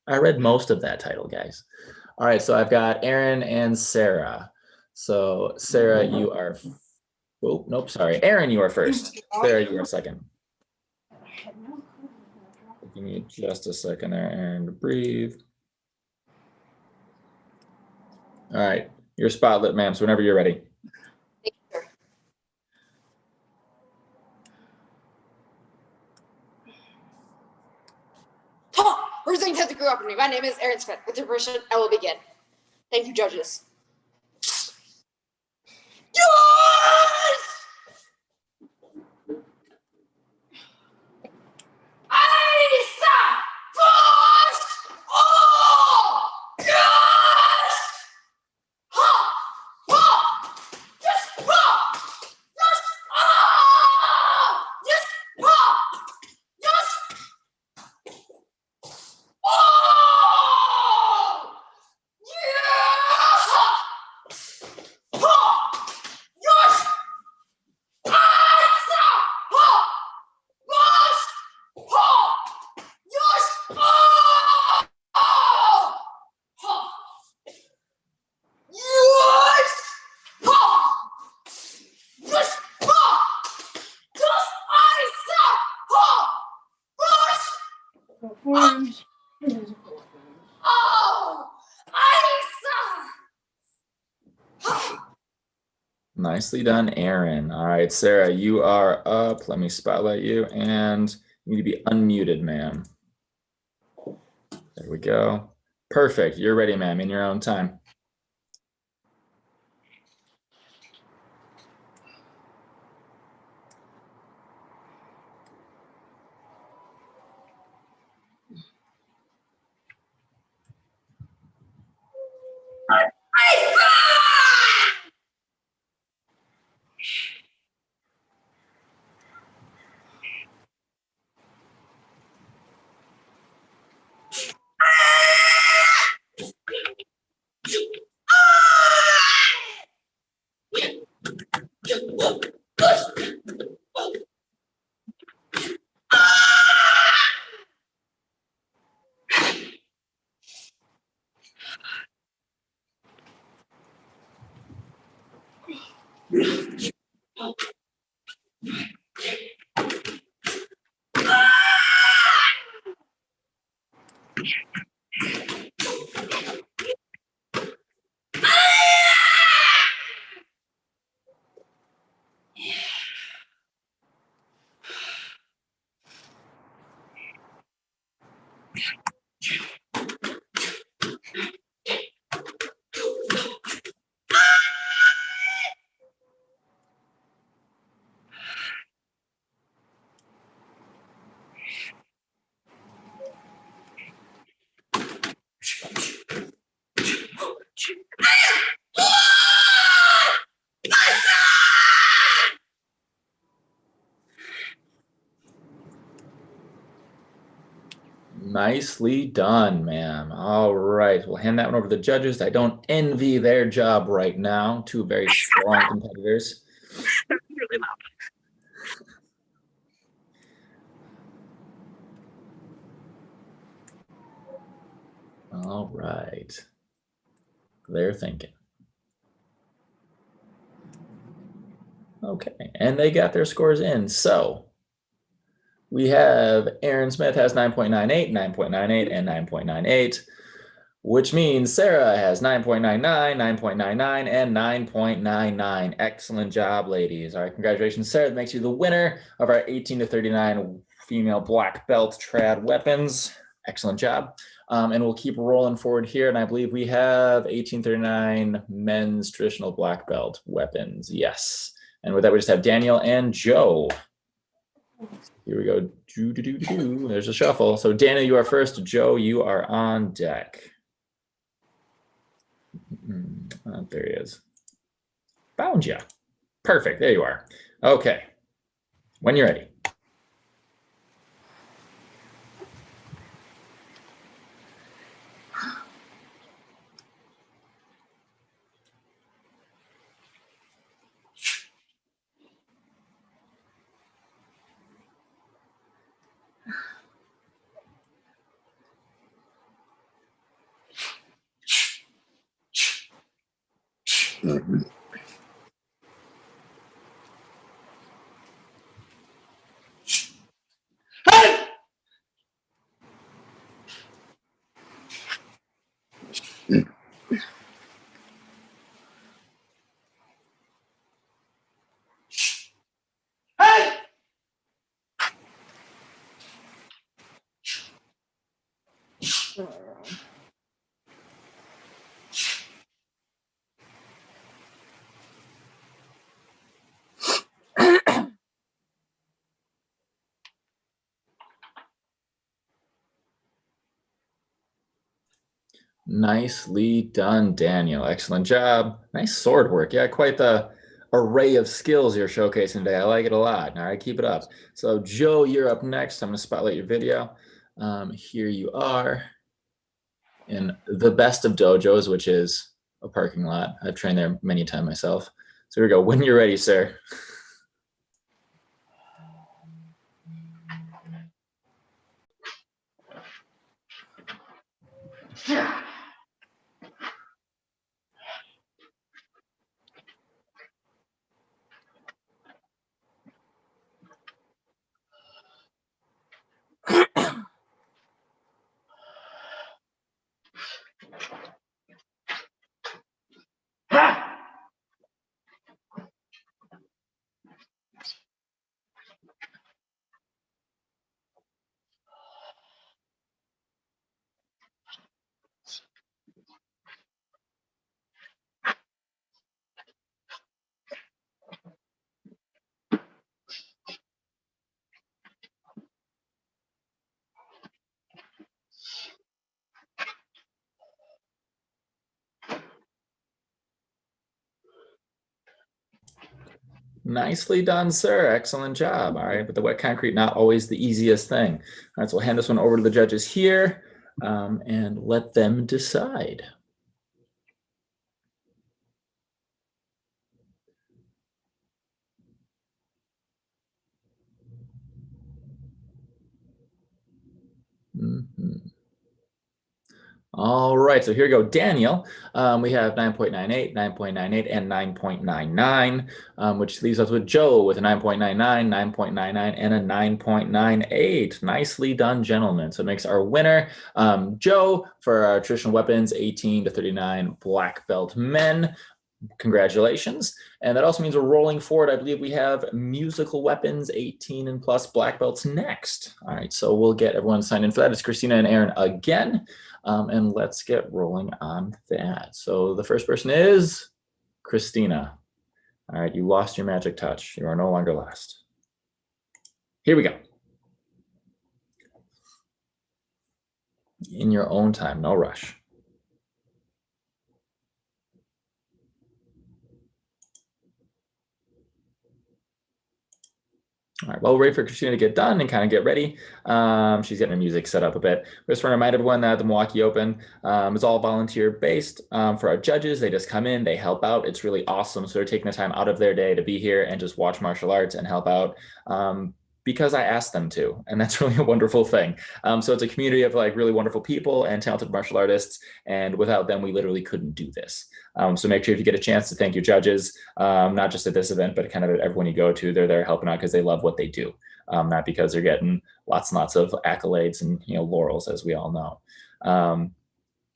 I read most of that title, guys. All right, so I've got Aaron and Sarah. So Sarah, you are, oh, nope, sorry. Aaron, you are first. Sarah, you are second. Give me just a second there, Aaron, to breathe. All right, your spotlight, ma'am, so whenever you're ready. First things have to grow up in me. My name is Aaron Smith. With your permission, I will begin. Thank you, judges. Yes! Isa! Push! Oh! Yes! Ha! Ha! Yes! Ha! Yes! Ah! Yes! Ha! Yes! Oh! Yes! Ha! Yes! Isa! Ha! Yes! Ha! Yes! Ah! Ha! Yes! Ha! Yes! Ha! Yes! Isa! Ha! Yes! Oh! Isa! Nicely done, Aaron. All right, Sarah, you are up. Let me spotlight you, and you need to be unmuted, ma'am. There we go. Perfect. You're ready, ma'am, in your own time. Nicely done, ma'am. All right, we'll hand that one over to the judges. I don't envy their job right now. Two very strong competitors. Really loud. All right. They're thinking. Okay, and they got their scores in. So we have Aaron Smith has 9.98, 9.98, and 9.98, which means Sarah has 9.99, 9.99, and 9.99. Excellent job, ladies. All right, congratulations, Sarah. That makes you the winner of our 18 to 39 female black belt trad weapons. Excellent job. And we'll keep rolling forward here. And I believe we have 1839 men's traditional black belt weapons. Yes. And with that, we just have Daniel and Joe. Here we go. There's a shuffle. So Daniel, you are first. Joe, you are on deck. There he is. Found you. Perfect. There you are. Okay. When you're ready. Nicely done, Daniel. Excellent job. Nice sword work. Yeah, quite the array of skills you're showcasing today. I like it a lot. All right, keep it up. So Joe, you're up next. I'm going to spotlight your video. Here you are in the best of dojos, which is a parking lot. I've trained there many times myself. So here we go. When you're ready, sir. Nicely done, sir. Excellent job. All right, but the wet concrete, not always the easiest thing. All right, so we'll hand this one over to the judges here and let them decide. All right, so here we go. Daniel, we have 9.98, 9.98, and 9.99, which leaves us with Joe with a 9.99, 9.99, and a 9.98. Nicely done, gentlemen. So it makes our winner, Joe, for our traditional weapons, 18 to 39 black belt men. Congratulations. And that also means we're rolling forward. I believe we have musical weapons, 18 and plus black belts next. All right, so we'll get everyone signed in for that. It's Christina and Aaron again. And let's get rolling on that. So the first person is Christina. All right, you lost your magic touch. You are no longer last. Here we go. In your own time, no rush. All right, well, we're ready for Christina to get done and kind of get ready. She's getting her music set up a bit. We just want to remind everyone that the Milwaukee Open is all volunteer based. For our judges, they just come in, they help out. It's really awesome. So they're taking the time out of their day to be here and just watch martial arts and help out because I asked them to, and that's really a wonderful thing. So it's a community of like really wonderful people and talented martial artists, and without them, we literally couldn't do this. So make sure if you get a chance to thank your judges, not just at this event, but kind of at everyone you go to, they're there helping out because they love what they do, not because they're getting lots and lots of accolades and laurels, as we all know.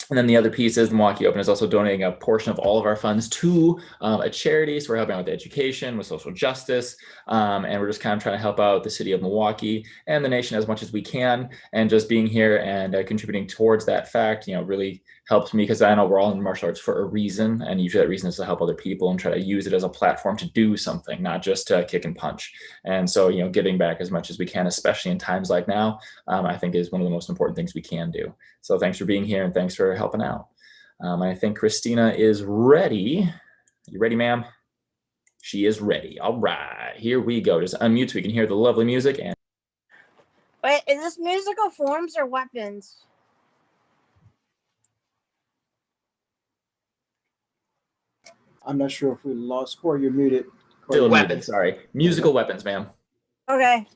And then the other piece is the Milwaukee Open is also donating a portion of all of our funds to a charity. So we're helping out with education, with social justice, and we're just kind of trying to help out the city of Milwaukee and the nation as much as we can. And just being here and contributing towards that fact, really helps me because I know we're all in martial arts for a reason, and usually that reason is to help other people and try to use it as a platform to do something, not just to kick and punch. And so, you know, giving back as much as we can, especially in times like now, I think is one of the most important things we can do. So thanks for being here and thanks for helping out. I think Christina is ready. You ready, ma'am? She is ready. All right, here we go. Just unmute so we can hear the lovely music. And Wait, is this musical forms or weapons? I'm not sure if we lost Corey. You're muted. Corey, still you're muted, Weapons. sorry. Musical weapons, ma'am. Okay.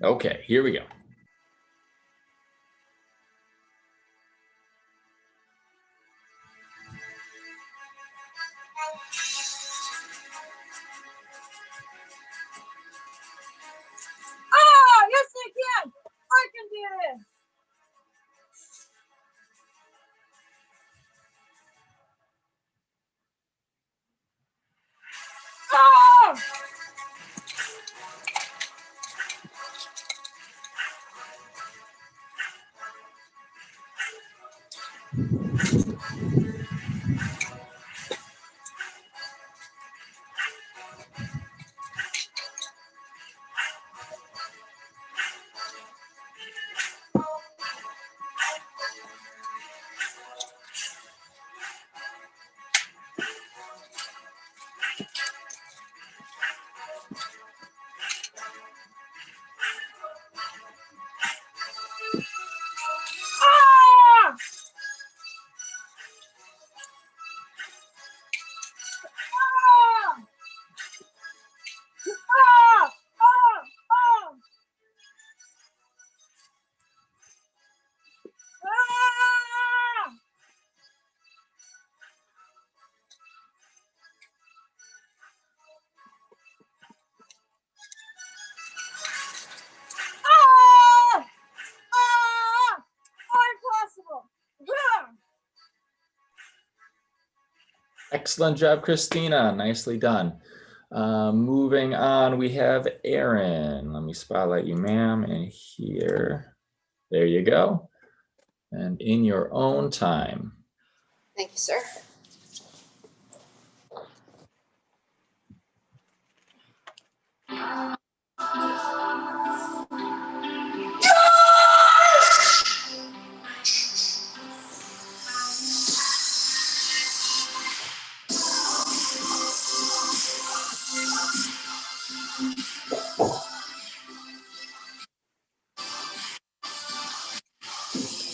Okay, here we go. Ah, yes, I can. I can do this. Ah! Ah! Ah! Ah! Ah! Ah! Ah! Ah! Ah! Impossible. Ah! Excellent job, Christina. Nicely done. Moving on, we have Erin. Let me spotlight you, ma'am, and here. There you go. And in your own time. Thank you, sir.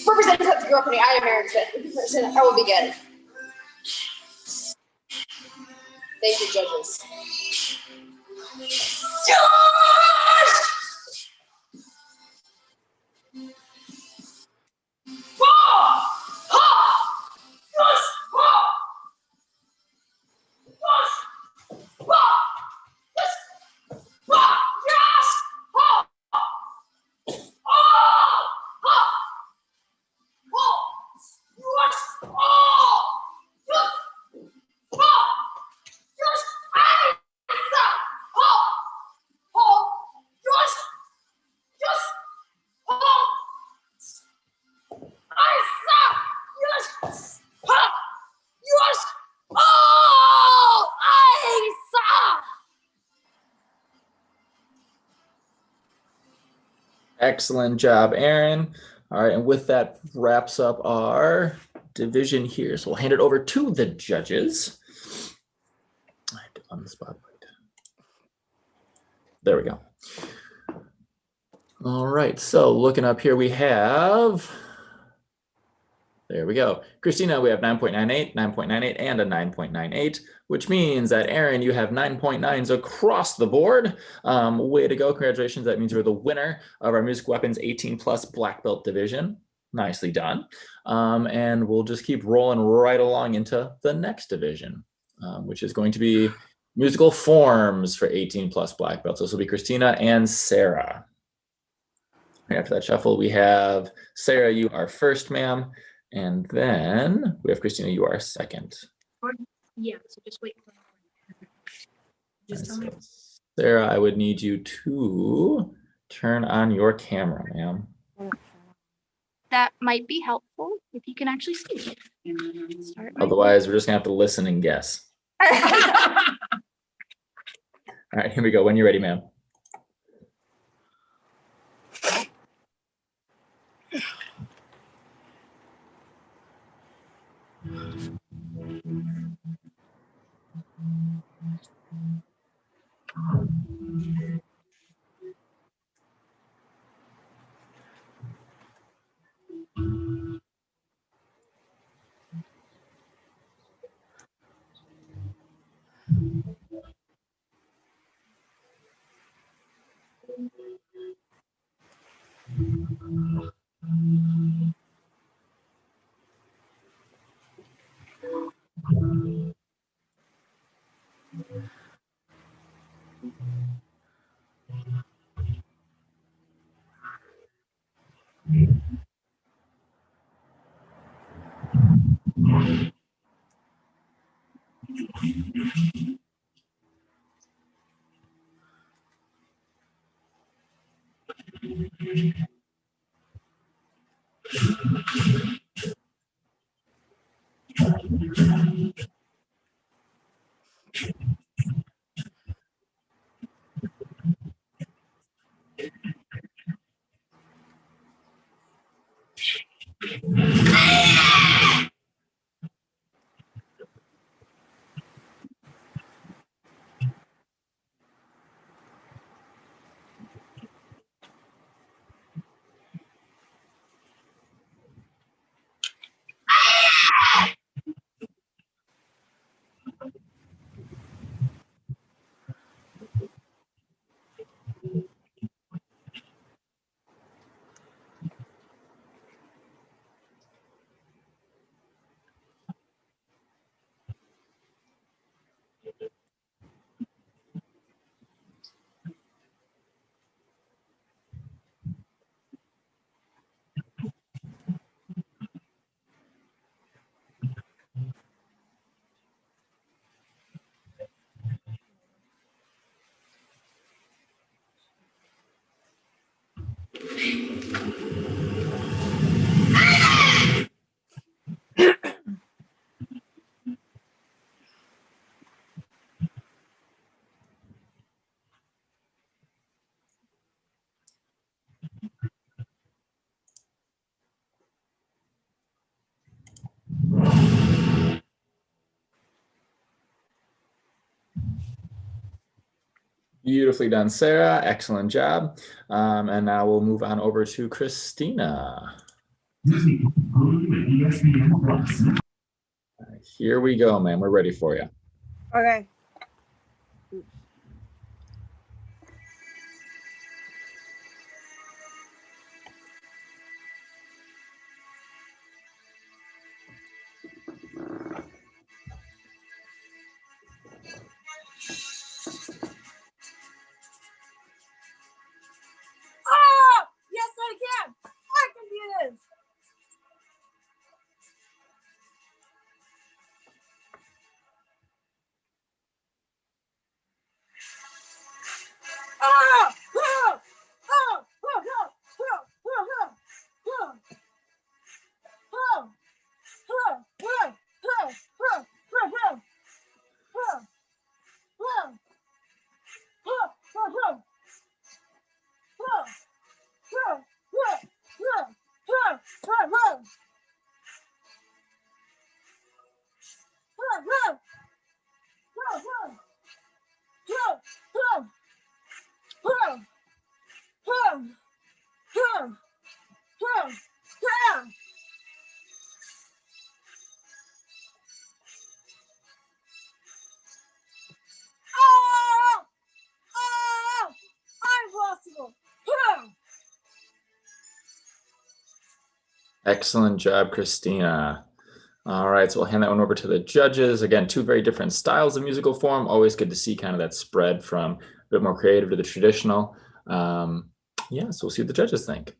Representative of the company, I am Aaron Smith. I will begin. Thank you, judges. Excellent job, Erin. All right, and with that wraps up our division here. So we'll hand it over to the judges. I have to unspotlight. There we go. All right, so looking up here, we have, there we go. Christina, we have 9.98, 9.98, and a 9.98, which means that Erin, you have 9.9s across the board. Way to go, congratulations. That means you're the winner of our Music Weapons 18 plus black belt division. Nicely done. And we'll just keep rolling right along into the next division, which is going to be musical forms for 18 plus black belts. This will be Christina and Sarah. Right after that shuffle, we have Sarah, you are first, ma'am. And then we have Christina, you are second. Yeah, so just wait. Just tell me. Sarah, I would need you to turn on your camera, ma'am. That might be helpful if you can actually see. Start my- Otherwise, we're just gonna have to listen and guess. All right, here we go. When you're ready, ma'am. Beautifully done, Sarah. Excellent job. And now we'll move on over to Christina. Here we go, ma'am. We're ready for you. Okay. Oh, yes, I can. I can do this. Oh, oh, oh, oh, oh, oh, oh, oh, oh, oh, oh, oh, oh, oh, Excellent job, Christina. All right, so we'll hand that one over to the judges. Again, two very different styles of musical form. Always good to see kind of that spread from a bit more creative to the traditional. Yeah, so we'll see what the judges think.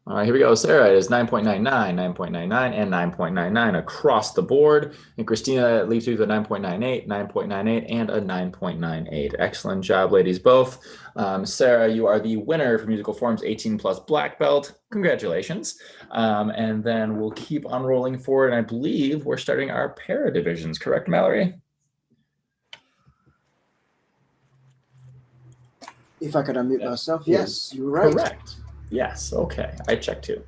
All right, here we go. Sarah is 9.99, 9.99, and 9.99 across the board. And Christina leaves you with a 9.98, 9.98, and a 9.98. Excellent job, ladies, both. Sarah, you are the winner for Musical Forms 18 plus black belt. Congratulations. And then we'll keep on rolling forward. And I believe we're starting our para divisions, correct, Mallory? If I could unmute myself, yes, you're right. Correct. Yes. Okay. I checked too.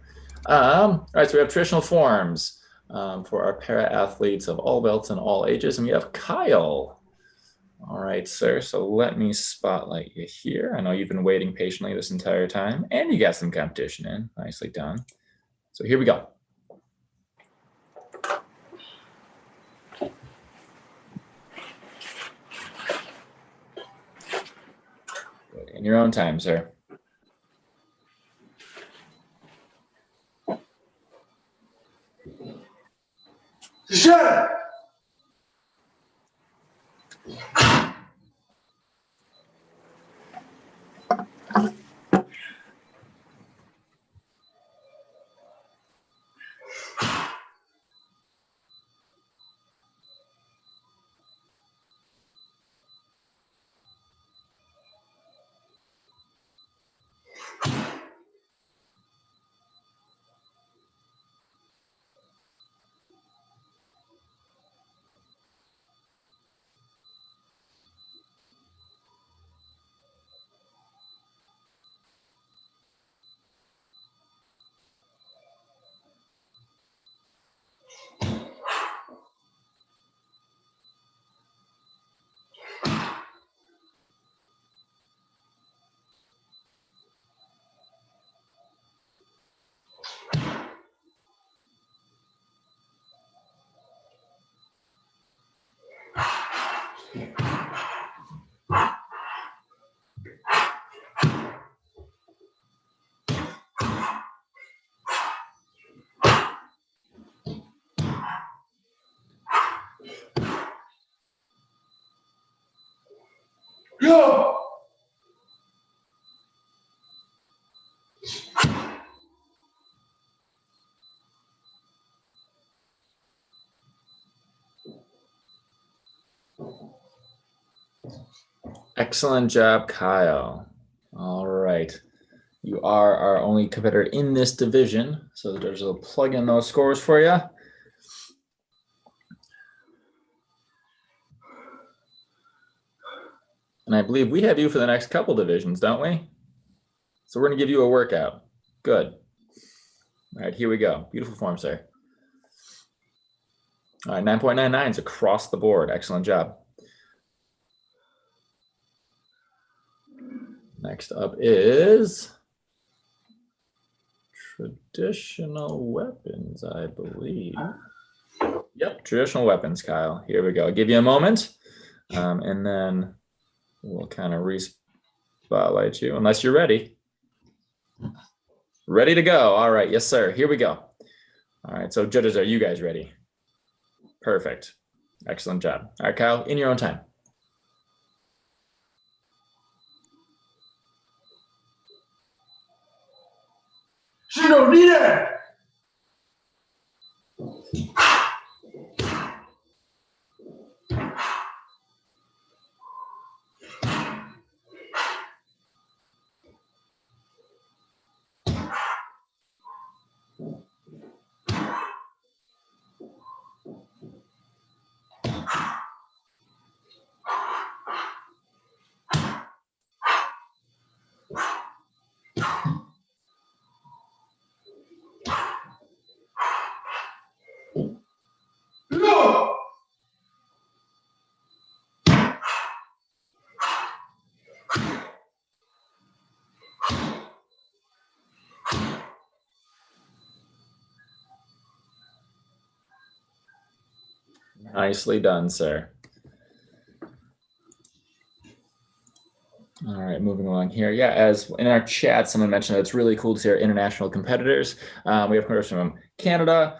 All right. So we have traditional forms for our para athletes of all belts and all ages, and we have Kyle. All right, sir. So let me spotlight you here. I know you've been waiting patiently this entire time, and you got some competition in. Nicely done. So here we go. In your own time, sir. Shut. Go. Excellent job, Kyle. All right. You are our only competitor in this division, so the judges will plug in those scores for you. And I believe we have you for the next couple divisions, don't we? So we're going to give you a workout. Good. All right, here we go. Beautiful form, sir. All right, 9.99 is across the board. Excellent job. Next up is traditional weapons, I believe. Yep, traditional weapons, Kyle. Here we go. I'll give you a moment, and then we'll kind of re-spotlight you, unless you're ready. Ready to go. All right. Yes, sir. Here we go. All right. So judges, are you guys ready? Perfect. Excellent job. All right, Kyle, in your own time. She don't need it. Go. Nicely done, sir. All right. right, moving along here. Yeah, as in our chat, someone mentioned that it's really cool to see our international competitors. We have competitors from Canada,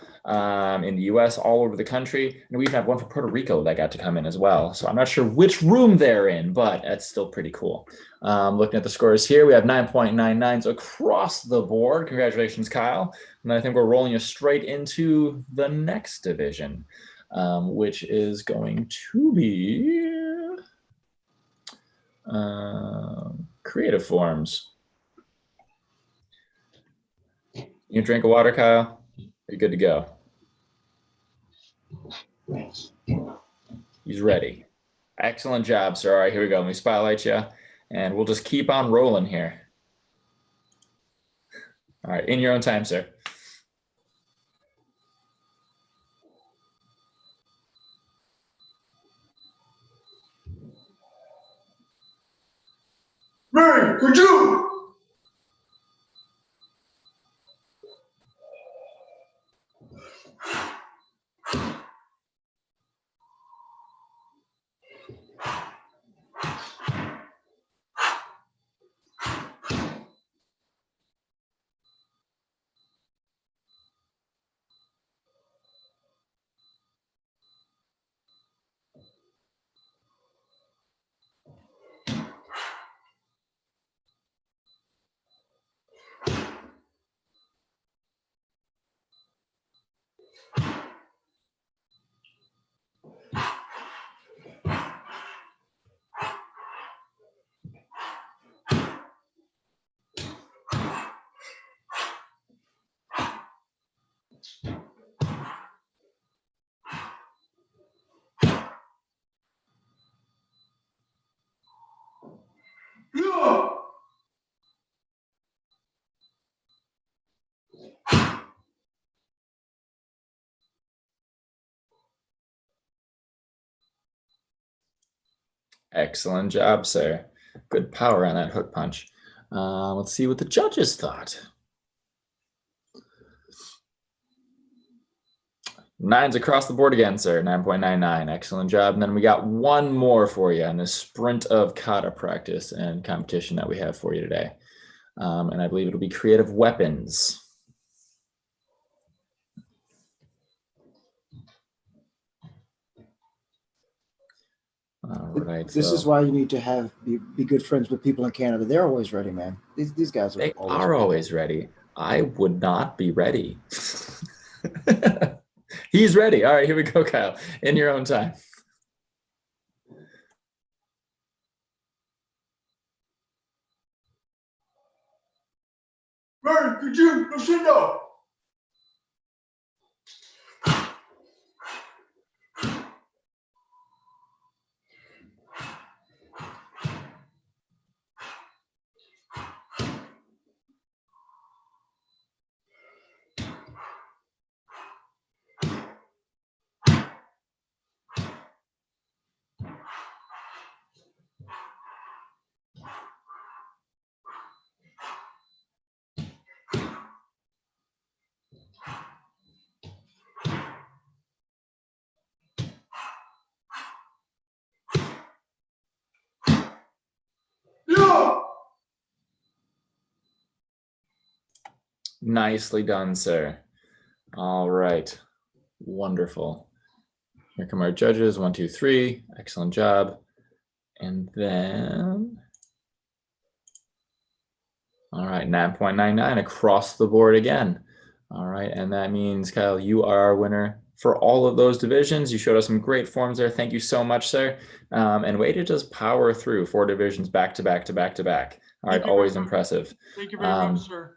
in the US, all over the country. And we even have one from Puerto Rico that got to come in as well. So I'm not sure which room they're in, but that's still pretty cool. Looking at the scores here, we have 9.99s across the board. Congratulations, Kyle. And I think we're rolling you straight into the next division, which is going to be creative forms. You drink of water, Kyle? You're good to go. He's ready. Excellent job, sir. All right, here we go. Let me spotlight you, and we'll just keep on rolling here. All right, in your own time, sir. Mary, could you? Yeah. Excellent job, sir. Good power on that hook punch. Let's see what the judges thought. 9s across the board again, sir. 9.99. Excellent job. And then we got one more for you on this sprint of kata practice and competition that we have for you today. And I believe it'll be creative weapons. All right. This is why you need to be good friends with people in Canada. They're always ready, man. These guys are always ready. I would not be ready. He's ready. All right, here we go, Kyle. In your own time. Mary, could you? No, sit down. Yeah. Nicely done, sir. All right. Wonderful. Here come our judges. 1, 2, 3. Excellent job. And then, all right, 9.99 across the board again. All right, and that means, Kyle, you are our winner for all of those divisions. You showed us some great forms there. Thank you so much, sir. And way to just power through 4 divisions back to back to back to back. All right, always impressive. Thank you very much, sir.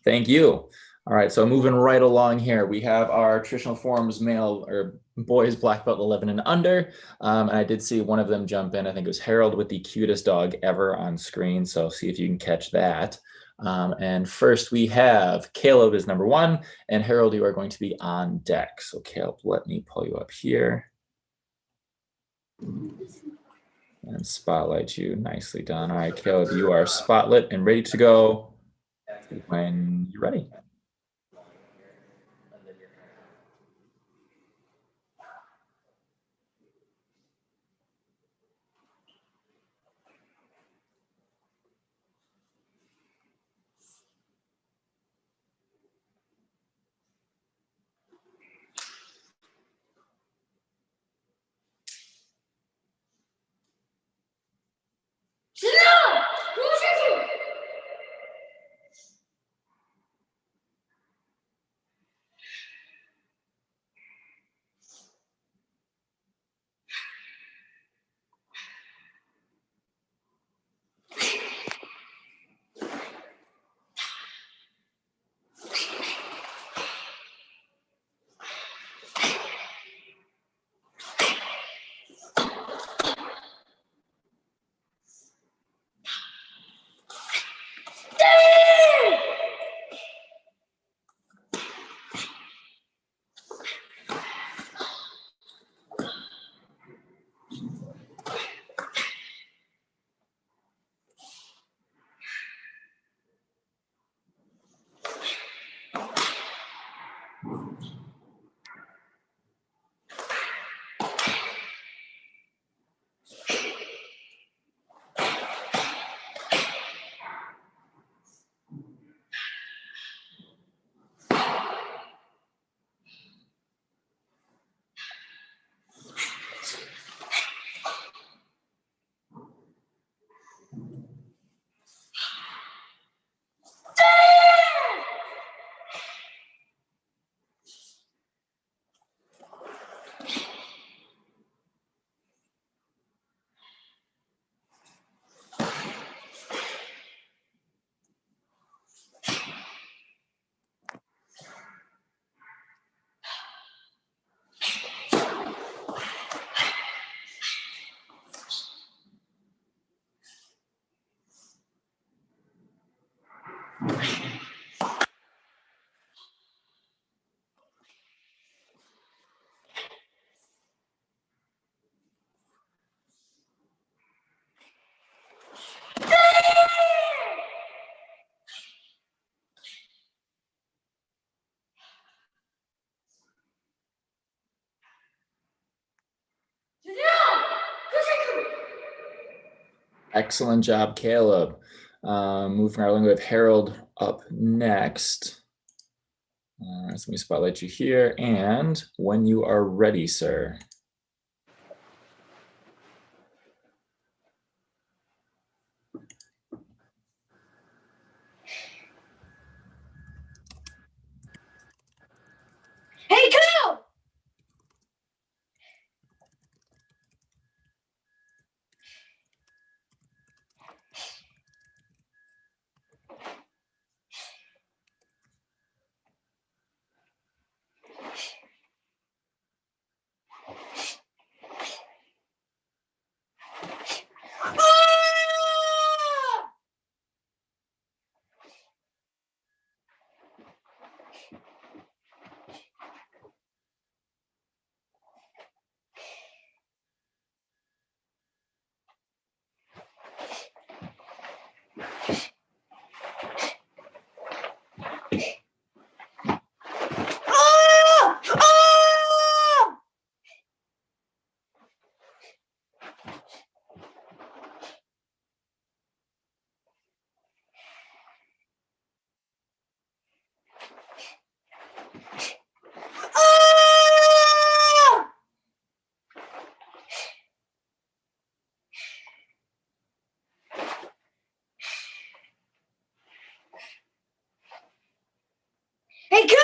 Thank you. All right, so moving right along here, we have our traditional forms male or boys black belt 11 and under. And I did see one of them jump in. I think it was Harold with the cutest dog ever on screen. So see if you can catch that. And first we have Caleb is number 1, and Harold, you are going to be on deck. So Caleb, let me pull you up here and spotlight you. Nicely done. All right, Caleb, you are spotlit and ready to go when you're ready. Excellent job, Caleb. Moving right along with Harold up next. So let me spotlight you here. And when you are ready, sir. Hey, go! Hey, go!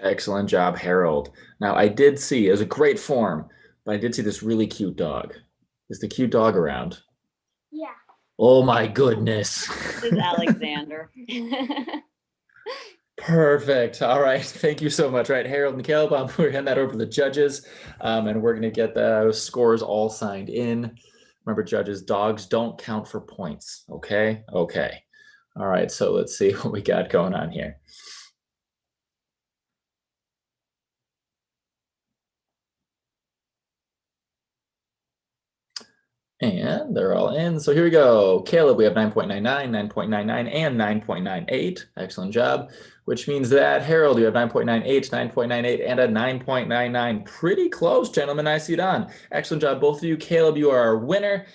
Excellent job, Harold. Now, I did see, it was a great form, but I did see this really cute dog. Is the cute dog around? Yeah. Oh my goodness. This is Alexander. Perfect. All right. Thank you so much. Right, Harold and Caleb, we're handing that over to the judges, and we're going to get those scores all signed in. Remember, judges, dogs don't count for points. Okay? Okay. All right. So let's see what we got going on here. And they're all in. So here we go. Caleb, we have 9.99, 9.99, and 9.98. Excellent job. Which means that Harold, you have 9.98, 9.98, and a 9.99. Pretty close, gentlemen. Nicely done. Excellent job, both of you. Caleb, you are our winner.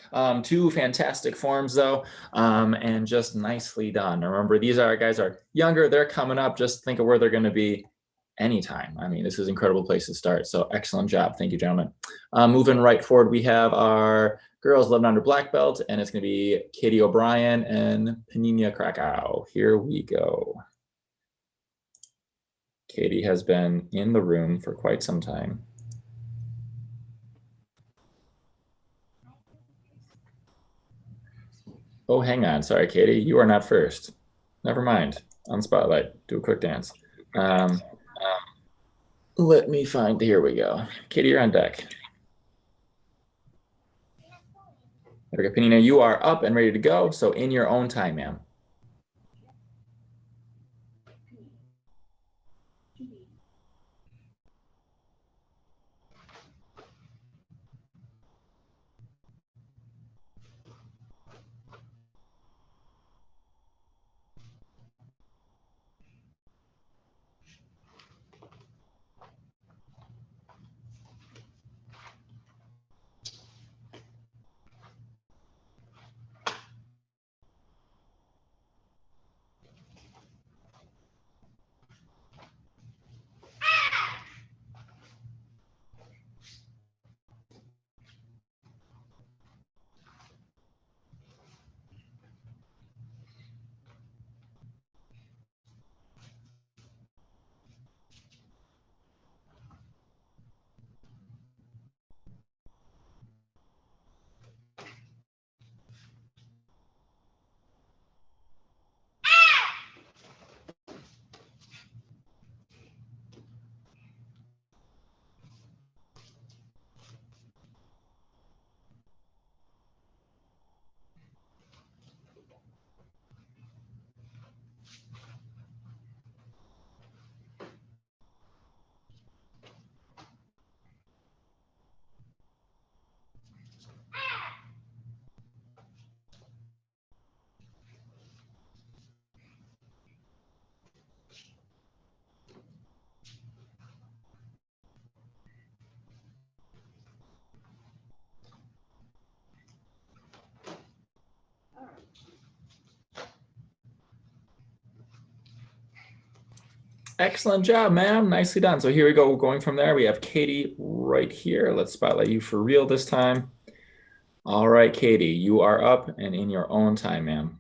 Two fantastic forms, though, and just nicely done. Remember, these are guys are younger. They're coming up. Just think of where they're going to be anytime. I mean, this is an incredible place to start. So excellent job. Thank you, gentlemen. Moving right forward, we have our girls 11 under black belt, and it's going to be Katie O'Brien and Panina Krakow. Here we go. Katie has been in the room for quite some time. Oh, hang on. Sorry, Katie. You are not first. Never mind. On Spotlight. Do a quick dance. Let me find. Here we go. Katie, you're on deck. There we go. Panina, you are up and ready to go. So in your own time, ma'am. Excellent job, ma'am. Nicely done. So here we go. Going from there, we have Katie right here. Let's spotlight you for real this time. All right, Katie, you are up and in your own time, ma'am.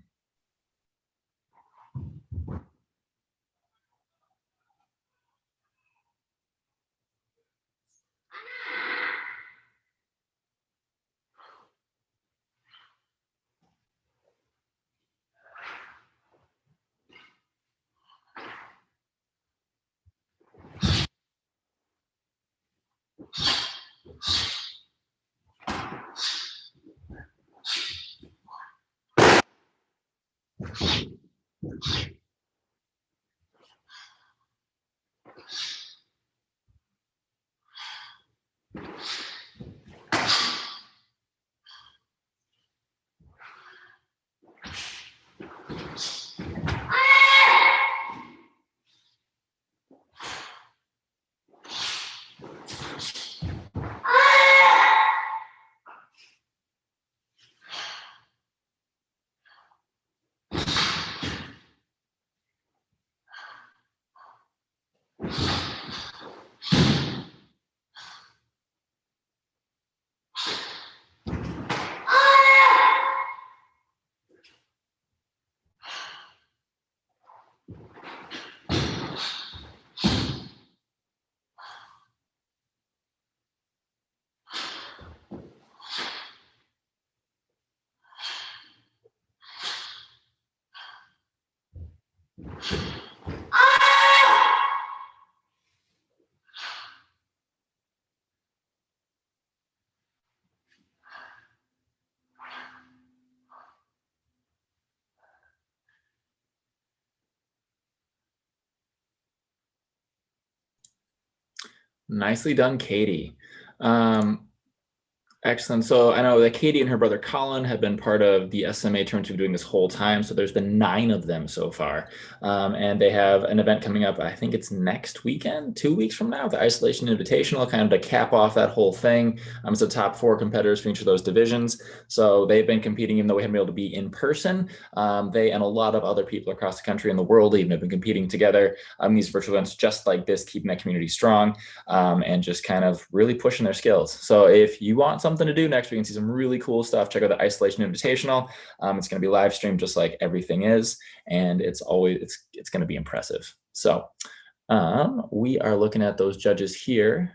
Nicely done, Katie. Excellent. So I know that Katie and her brother Colin have been part of the SMA tournament we've been doing this whole time. So there's been 9 of them so far. And they have an event coming up, I think it's next weekend, 2 weeks from now, the Isolation Invitational, kind of to cap off that whole thing. It's the top 4 competitors for each of those divisions. So they've been competing, even though we haven't been able to be in person. They and a lot of other people across the country and the world even have been competing together on these virtual events just like this, keeping that community strong and just kind of really pushing their skills. So if you want something to do next week and see some really cool stuff, check out the Isolation Invitational. It's going to be live streamed just like everything is, and it's going to be impressive. So we are looking at those judges here,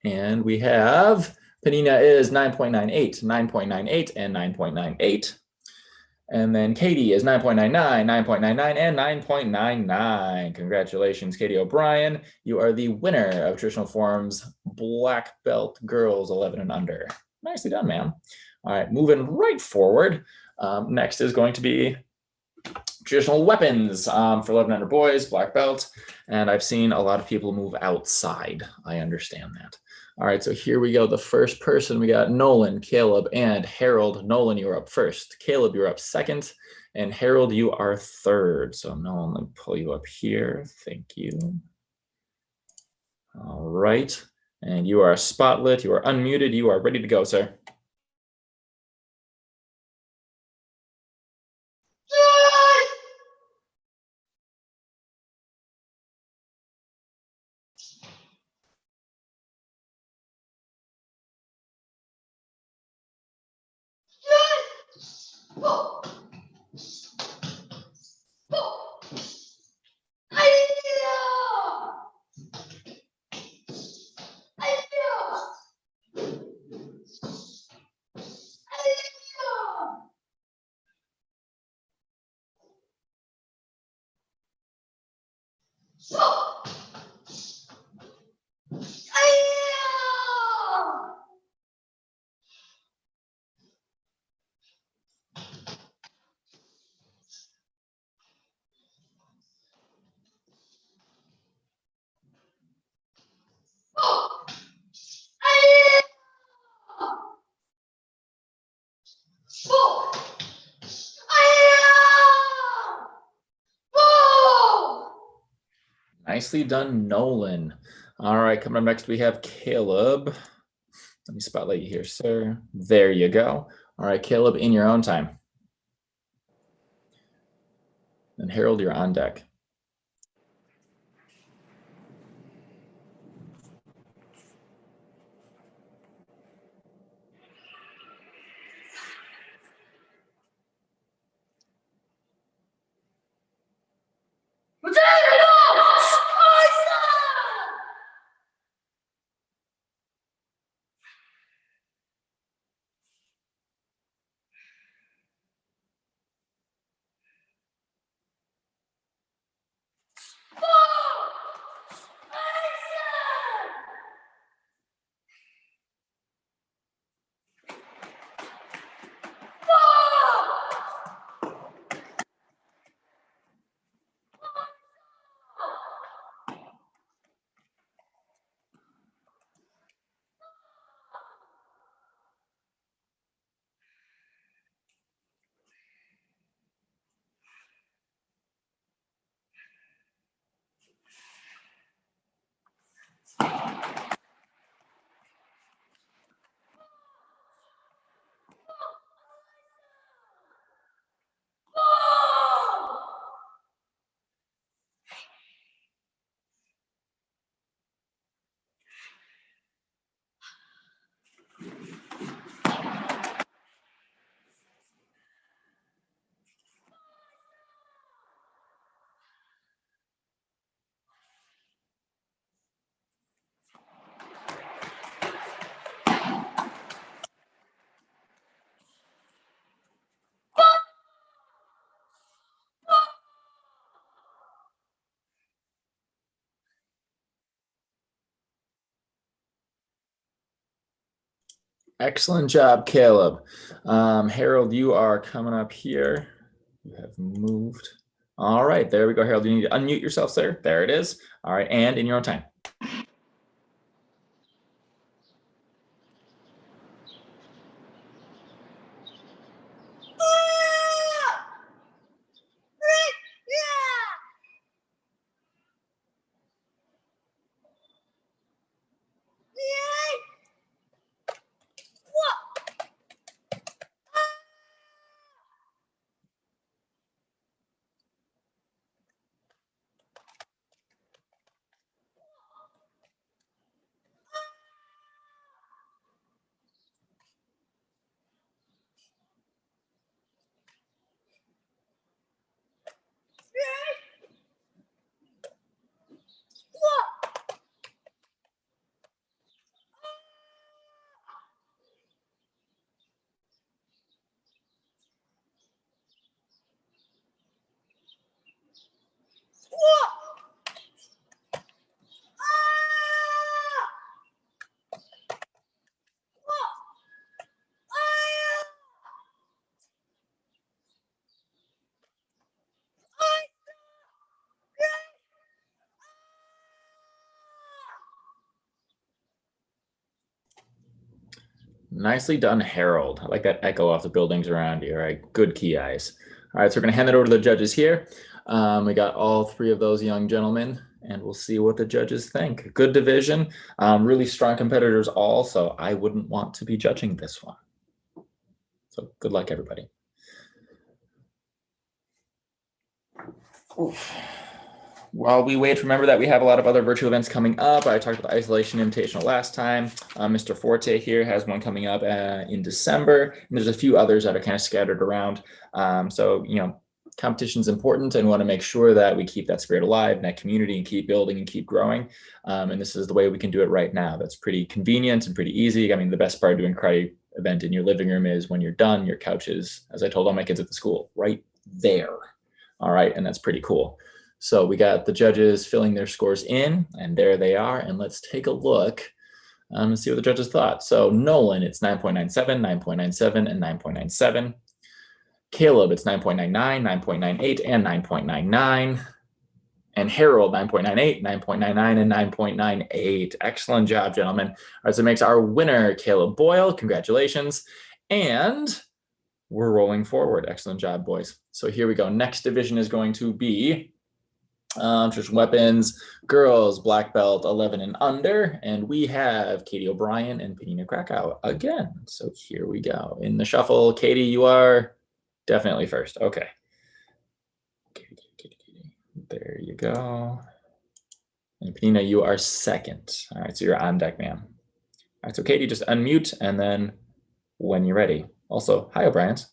and we have Panina is 9.98, 9.98, and 9.98. And then Katie is 9.99, 9.99, and 9.99. Congratulations, Katie O'Brien. You are the winner of Traditional Forums Black Belt Girls 11 and under. Nicely done, ma'am. All right, moving right forward. Next is going to be Traditional Weapons for 11 under boys, Black Belt. And I've seen a lot of people move outside. I understand that. All right, so here we go. The first person, we got Nolan, Caleb, and Harold. Nolan, you're up first. Caleb, you're up second. And Harold, you are third. So Nolan, let me pull you up here. Thank you. All right. And you are spotlit. You are unmuted. You are ready to go, sir. Nicely done, Nolan. All right, coming up next, we have Caleb. Let me spotlight you here, sir. There you go. All right, Caleb, in your own time. And Harold, you're on deck. Excellent job, Caleb. Harold, you are coming up here. You have moved. All right, there we go, Harold. You need to unmute yourself, sir. There it is. All right, and in your own time. Nicely done, Harold. I like that echo off the buildings around you. All right, good key eyes. All right, so we're going to hand it over to the judges here. We got all three of those young gentlemen, and we'll see what the judges think. Good division, really strong competitors all, so I wouldn't want to be judging this one. So good luck, everybody. Oof. While we wait, remember that we have a lot of other virtual events coming up. I talked about the Isolation Invitational last time. Mr. Forte here has one coming up in December. And there's a few others that are kind of scattered around. So, you know, competition is important, and we want to make sure that we keep that spirit alive in that community and keep building and keep growing. And this is the way we can do it right now. That's pretty convenient and pretty easy. I mean, the best part of doing a karate event in your living room is when you're done, your couch is, as I told all my kids at the school, right there. All right, and that's pretty cool. So we got the judges filling their scores in, and there they are. And let's take a look and see what the judges thought. So Nolan, it's 9.97, 9.97, and 9.97. Caleb, it's 9.99, 9.98, and 9.99. And Harold, 9.98, 9.99, and 9.98. Excellent job, gentlemen. All right, so it makes our winner, Caleb Boyle. Congratulations. And we're rolling forward. Excellent job, boys. So here we go. Next division is going to be just weapons, girls, black belt 11 and under. And we have Katie O'Brien and Penina Krakow again. So here we go. In the shuffle, Katie, you are definitely first. Okay. Katie. There you go. And Penina, you are second. All right, so you're on deck, ma'am. All right, so Katie, just unmute, and then when you're ready. Also, hi, O'Briens.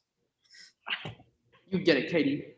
You get it, Katie.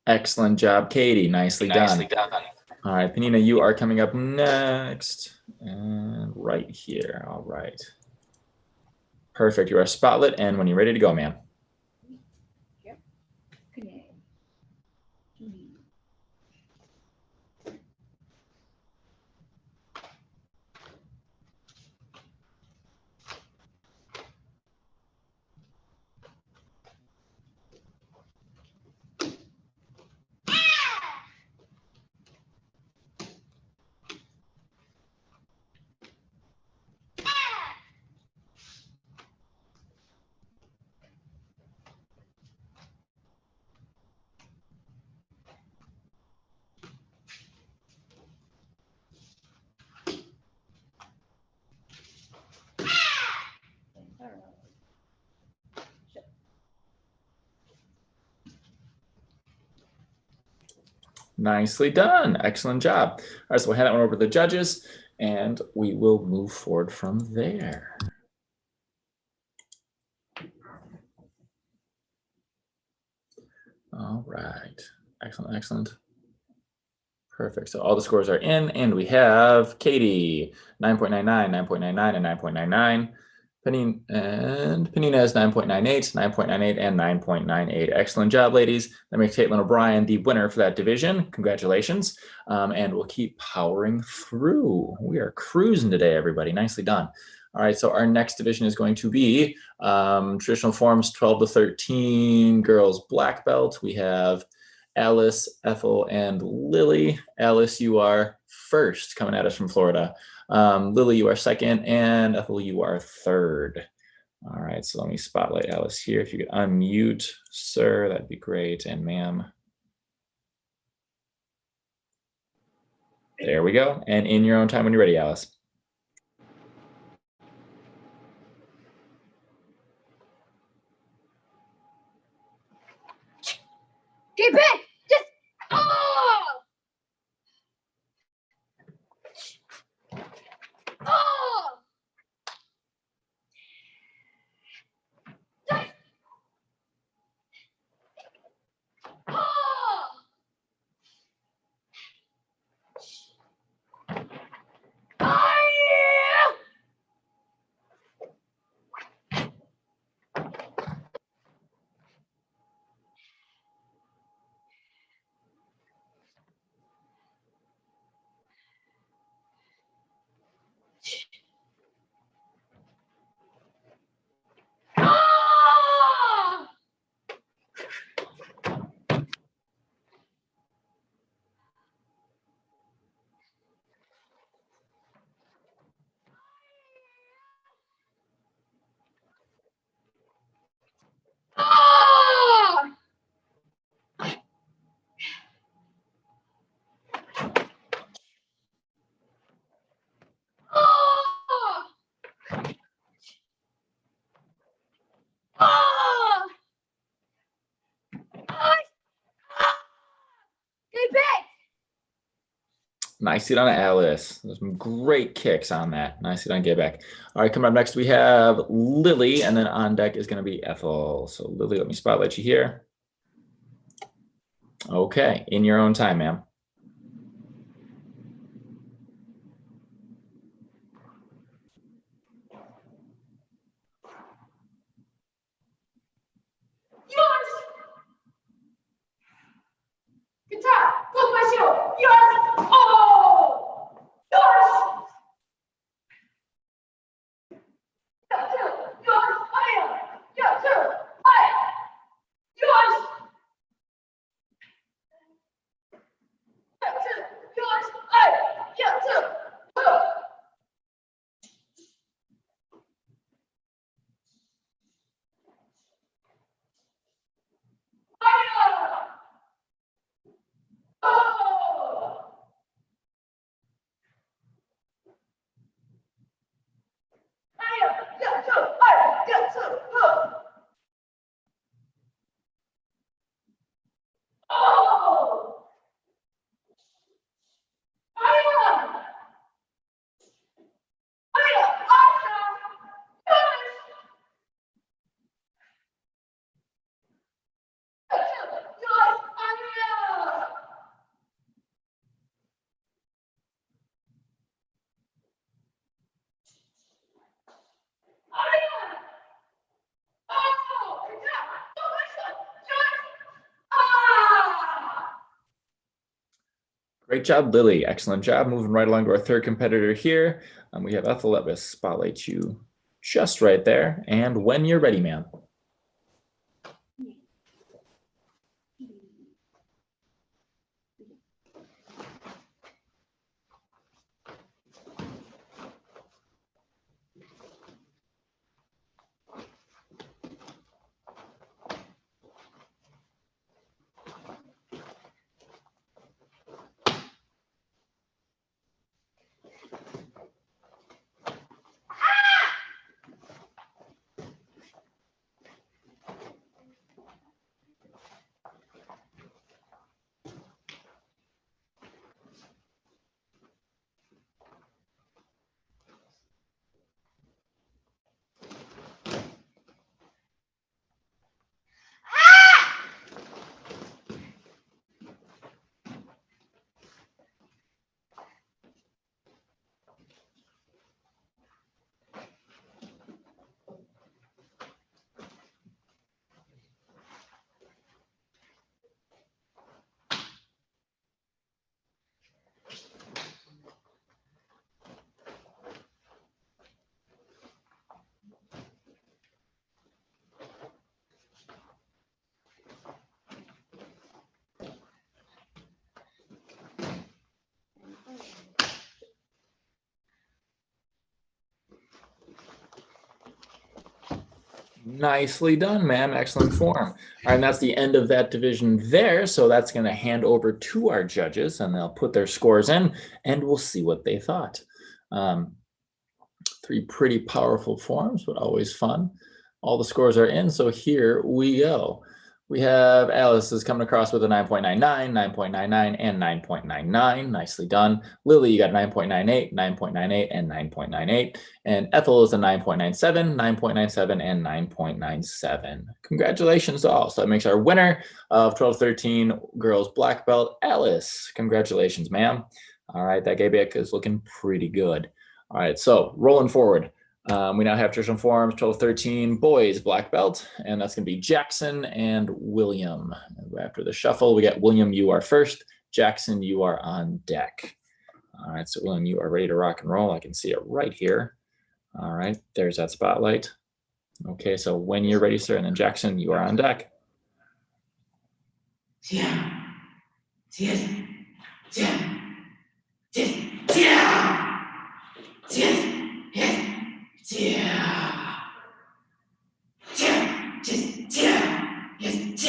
Excellent job, Katie. Nicely done. All right, Penina, you are coming up next. And right here. All right. Perfect. You are spotlit, and when you're ready to go, ma'am. Nicely done. Excellent job. All right, so we'll hand that one over to the judges, and we will move forward from there. All right. Excellent, excellent. Perfect. So all the scores are in, and we have Katie, 9.99, 9.99, and 9.99. Panina is 9.98, 9.98, and 9.98. Excellent job, ladies. That makes Caitlin O'Brien the winner for that division. Congratulations. And we'll keep powering through. We are cruising today, everybody. Nicely done. All right, so our next division is going to be traditional forms 12 to 13, girls black belt. We have Alice, Ethel, and Lily. Alice, you are first, coming at us from Florida. Lily, you are second, and Ethel, you are third. All right, so let me spotlight Alice here. If you could unmute, sir, that'd be great, and ma'am. There we go. And in your own time when you're ready, Alice. Get back! Just oh! Oh! Oh! Get back! Nicely done, Alice. There's some great kicks on that. Nicely done, get back. All right, coming up next, we have Lily, and then on deck is going to be Ethel. So Lily, let me spotlight you here. Okay, in your own time, ma'am. Guitar, go my show. Yours. Oh! Yours. Yours. I am. Yes, sir. I. Yours. Yes, sir. Yours. I. Yes, sir. Great job, Lily. Excellent job. Moving right along to our third competitor here. We have Ethel. Let me spotlight you just right there. And when you're ready, ma'am. Nicely done, ma'am. Excellent form. All right, and that's the end of that division there. So that's going to hand over to our judges, and they'll put their scores in, and we'll see what they thought. Three pretty powerful forms, but always fun. All the scores are in, so here we go. We have Alice is coming across with a 9.99, 9.99, and 9.99. Nicely done. Lily, you got 9.98, 9.98, and 9.98. And Ethel is a 9.97, 9.97, and 9.97. Congratulations to all. So that makes our winner of 12-13 girls black belt, Alice. Congratulations, ma'am. All right, that Gabeck is looking pretty good. All right, so rolling forward. We now have traditional forms, 12-13 boys black belt, and that's going to be Jackson and William. After the shuffle, we got William, you are first. Jackson, you are on deck. All right, so William, you are ready to rock and roll. I can see it right here. All right, there's that spotlight. Okay, so when you're ready, sir, and then Jackson, you are on deck. Yeah. Yeah. Yeah. Yeah. Yeah. Yeah. Yeah. Yeah. Just yeah. Yes. Yeah. Yeah.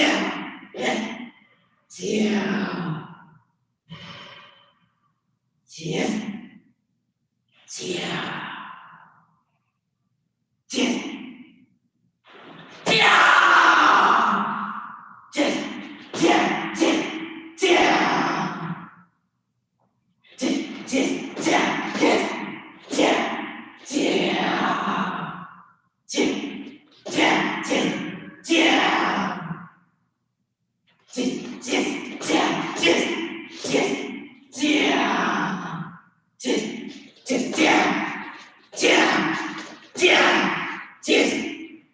Yeah.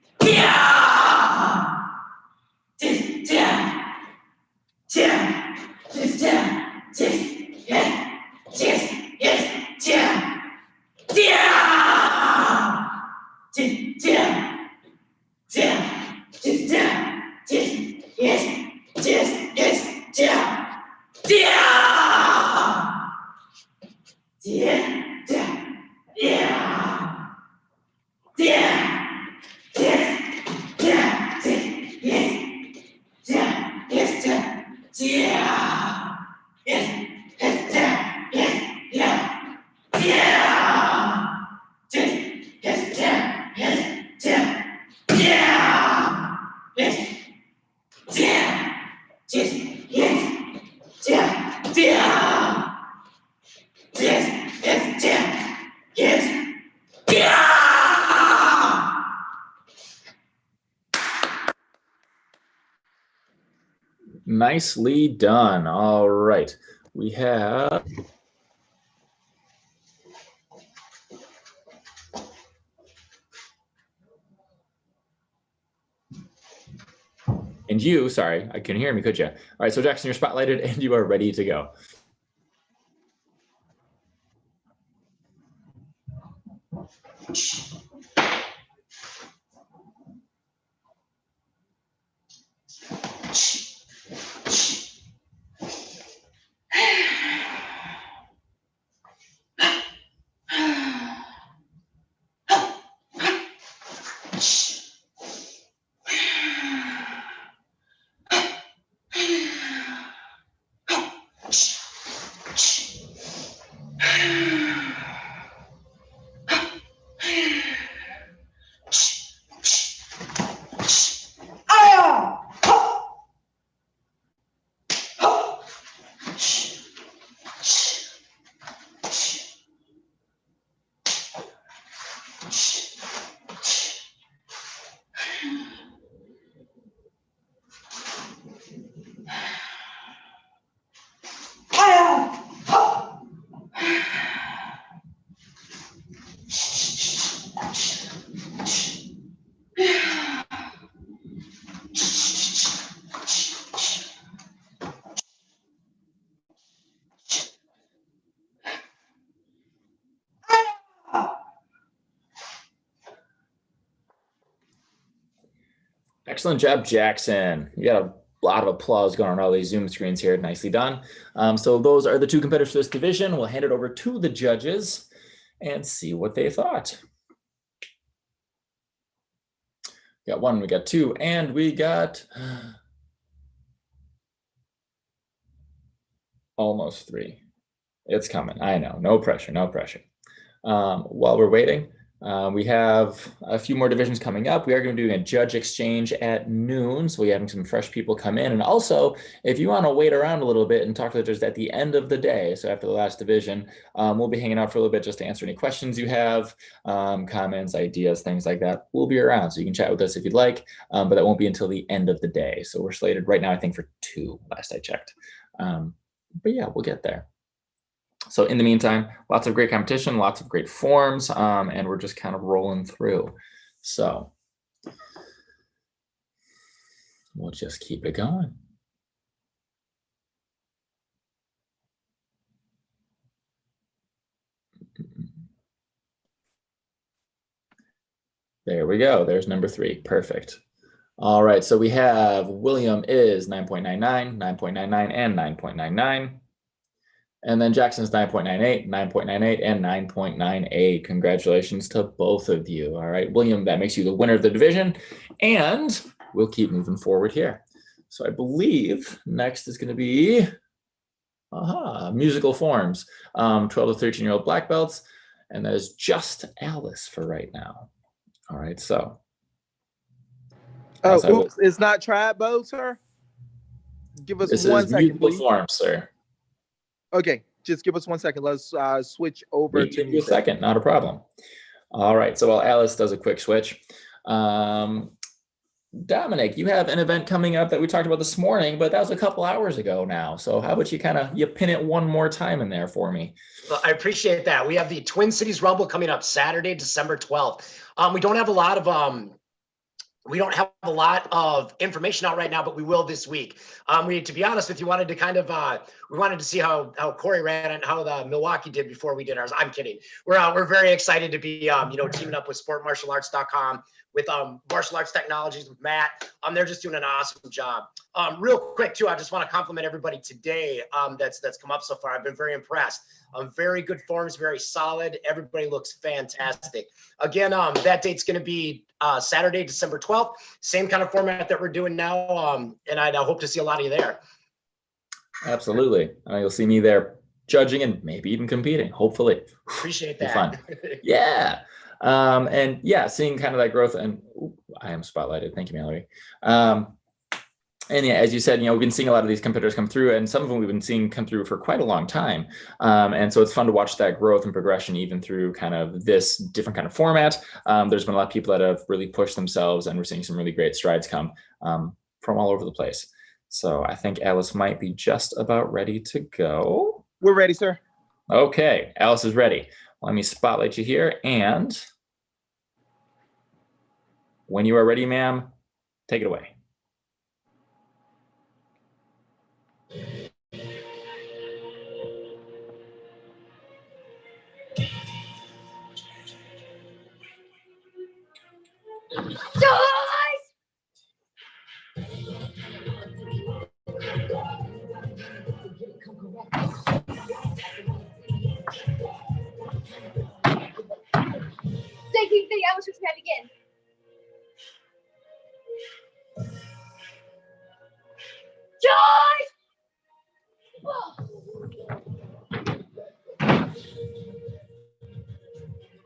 Yeah. Yeah. Nicely done. All right. We have and you, sorry, I couldn't hear me, could you? All right, so Jackson, you're spotlighted and you are ready to go. Excellent job, Jackson. You got a lot of applause going on all these Zoom screens here. Nicely done. So those are the two competitors for this division. We'll hand it over to the judges and see what they thought. We got 1, we got 2, and we got almost 3. It's coming. I know. No pressure. No pressure. While we're waiting, we have a few more divisions coming up. We are going to be doing a judge exchange at noon. So we're having some fresh people come in. And also, if you want to wait around a little bit and talk to the judges at the end of the day, so after the last division, we'll be hanging out for a little bit just to answer any questions you have, comments, ideas, things like that. We'll be around. So you can chat with us if you'd like, but that won't be until the end of the day. So we're slated right now, I think, for 2, last I checked. But yeah, we'll get there. So in the meantime, lots of great competition, lots of great forms, and we're just kind of rolling through. So we'll just keep it going. There we go. There's number 3. Perfect. All right. So we have William is 9.99, 9.99, and 9.99. And then Jackson's 9.98, 9.98, and 9.98. Congratulations to both of you. All right, William, that makes you the winner of the division. And we'll keep moving forward here. So I believe next is going to be musical forms, 12 to 13-year-old black belts. And that is just Alice for right now. All right, so. Oh, oops, it's not trad bow, sir? Give us 1 second, musical please. forms, sir. Okay, just give us 1 second. Let's switch over to give you a second, not a problem. All right, so while Alice does a quick switch, Dominic, you have an event coming up that we talked about this morning, but that was a couple hours ago now. So how about you pin it one more time in there for me? Well, I appreciate that. We have the Twin Cities Rumble coming up Saturday, December 12th. We don't have a lot of information out right now, but we will this week. To be honest with you, wanted to kind of we wanted to see how Corey ran and how the Milwaukee did before we did ours. I'm kidding. We're very excited to be teaming up with sportmartialarts.com with martial arts technologies with Matt. They're just doing an awesome job. Real quick too, I just want to compliment everybody today that's come up so far. I've been very impressed. Very good forms, very solid. Everybody looks fantastic. Again, that date's going to be Saturday, December 12th. Same kind of format that we're doing now, and I hope to see a lot of you there. Absolutely. You'll see me there judging and maybe even competing, hopefully. Appreciate that. Fun. Yeah. And yeah, seeing kind of that growth, and I am spotlighted. Thank you, Mallory. And yeah, as you said, we've been seeing a lot of these competitors come through, and some of them we've been seeing come through for quite a long time. And so it's fun to watch that growth and progression even through kind of this different kind of format. There's been a lot of people that have really pushed themselves, and we're seeing some really great strides come from all over the place. So I think Alice might be just about ready to go. We're ready, sir. Okay, Alice is ready. Let me spotlight you here, and when you are ready, ma'am, take it away. Taking the hours to begin. George!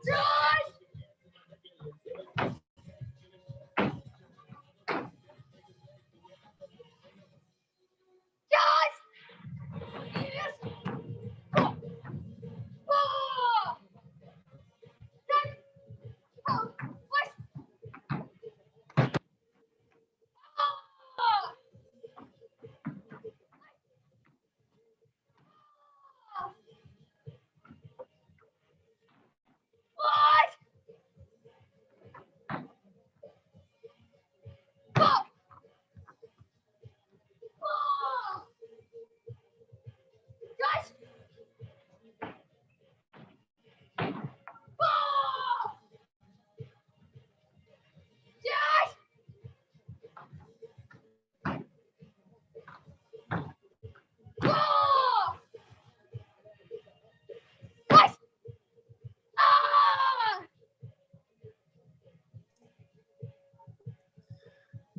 George!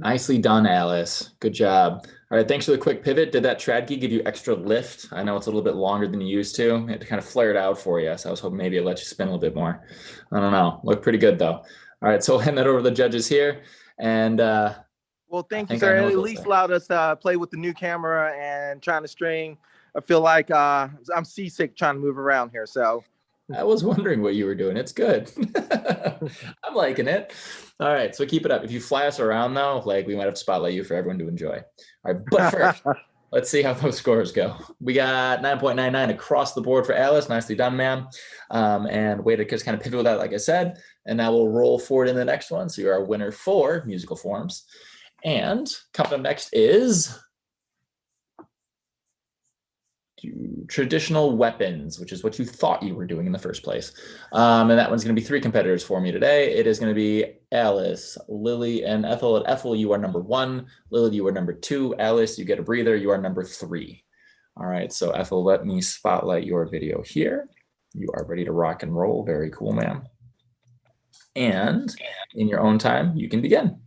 Nicely done, Alice. Good job. All right, thanks for the quick pivot. Did that trad gi give you extra lift? I know it's a little bit longer than you used to. It had to kind of flare it out for you. So I was hoping maybe it let you spin a little bit more. I don't know. Looked pretty good though. All right, so we'll hand that over to the judges here. And well, thank you, think I sir. know what At they'll least say. allowed us to play with the new camera and trying to stream. I feel like I'm seasick trying to move around here. So I was wondering what you were doing. It's good. I'm liking it. All right, so keep it up. If you fly us around though, like we might have to spotlight you for everyone to enjoy. All right, but first, let's see how those scores go. We got 9.99 across the board for Alice. Nicely done, ma'am. And way to just kind of pivot with that, like I said. And now we'll roll forward in the next one. So you're our winner for musical forms. And coming up next is traditional weapons, which is what you thought you were doing in the first place. And that one's going to be 3 competitors for me today. It is going to be Alice, Lily, and Ethel. At Ethel, you are number 1. Lily, you are number 2. Alice, you get a breather. You are number 3. All right, so Ethel, let me spotlight your video here. You are ready to rock and roll. Very cool, ma'am. And in your own time, you can begin.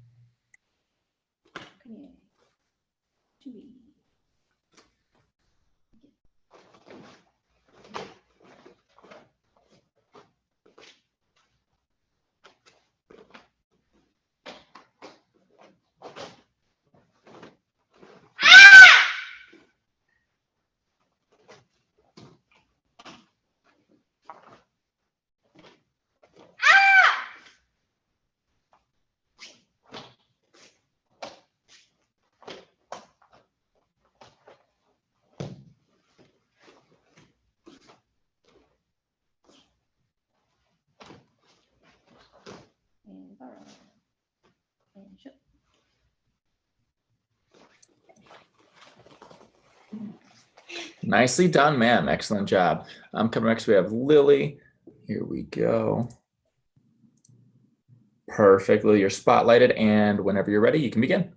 And borrow. And show. Nicely done, ma'am. Excellent job. Coming next, we have Lily. Here we go. Perfect. Lily, you're spotlighted. And whenever you're ready, you can begin.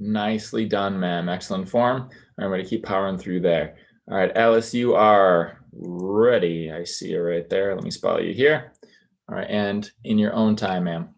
Nicely done, ma'am. Excellent form. I'm going to keep powering through there. All right, Alice, you are ready. I see you right there. Let me spotlight you here. All right, and in your own time, ma'am.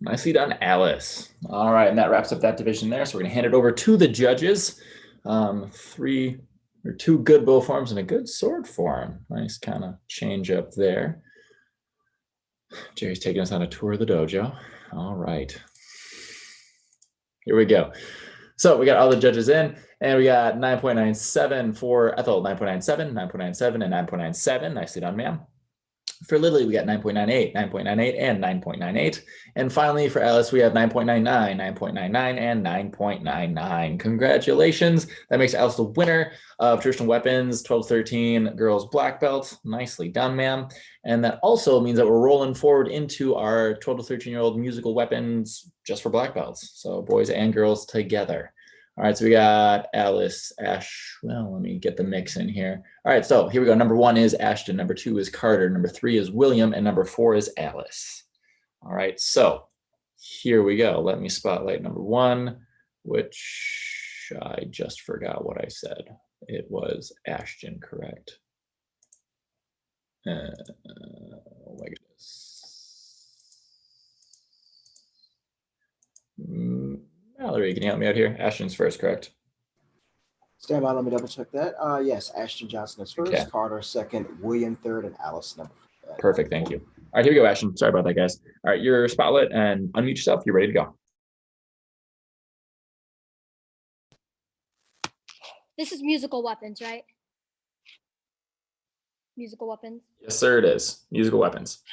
Nicely done, Alice. All right, and that wraps up that division there. So we're going to hand it over to the judges. 2 good bow forms and a good sword form. Nice kind of change up there. Jerry's taking us on a tour of the dojo. All right. Here we go. So we got all the judges in, and we got 9.97 for Ethel, 9.97, 9.97, and 9.97. Nicely done, ma'am. For Lily, we got 9.98, 9.98, and 9.98. And finally, for Alice, we have 9.99, 9.99, and 9.99. Congratulations. That makes Alice the winner of traditional weapons, 12-13 girls black belt. Nicely done, ma'am. And that also means that we're rolling forward into our 12 to 13-year-old musical weapons just for black belts. So boys and girls together. All right, so we got Alice, Ash. Well, let me get the mix in here. All right, so here we go. Number 1 is Ashton. Number 2 is Carter. Number 3 is William. And number 4 is Alice. All right, so here we go. Let me spotlight number 1, which I just forgot what I said. It was Ashton, correct? Oh my goodness. Mallory, can you help me out here? Ashton's first, correct? Stand by, let me double check that. Yes, Ashton Johnson is first, Okay. Carter second, William third, and Alice number. Perfect, thank you. All right, here we go, Ashton. Sorry about that, guys. All right, your spotlight and unmute yourself. You're ready to go. This is musical weapons, right? Musical weapons. Yes, sir, it is. Musical weapons.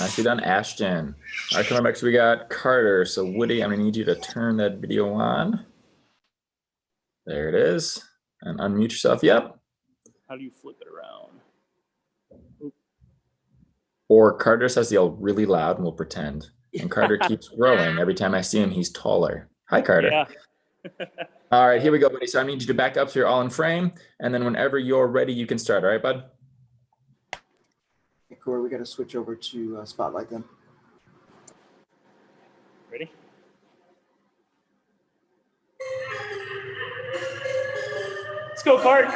Nicely done, Ashton. All right, coming back, so we got Carter. So Woody, I'm gonna need you to turn that video on. There it is. And unmute yourself. Yep. How do you flip it around? Or Carter says the old really loud and we'll pretend. And Carter keeps growing. Every time I see him, he's taller. Hi, Carter. Yeah. All right, here we go, buddy. So I need you to back up so you're all in frame. And then whenever you're ready, you can start. All right, bud? Hey, Corey, we got to switch over to Spotlight then. Ready? Let's go, Cart.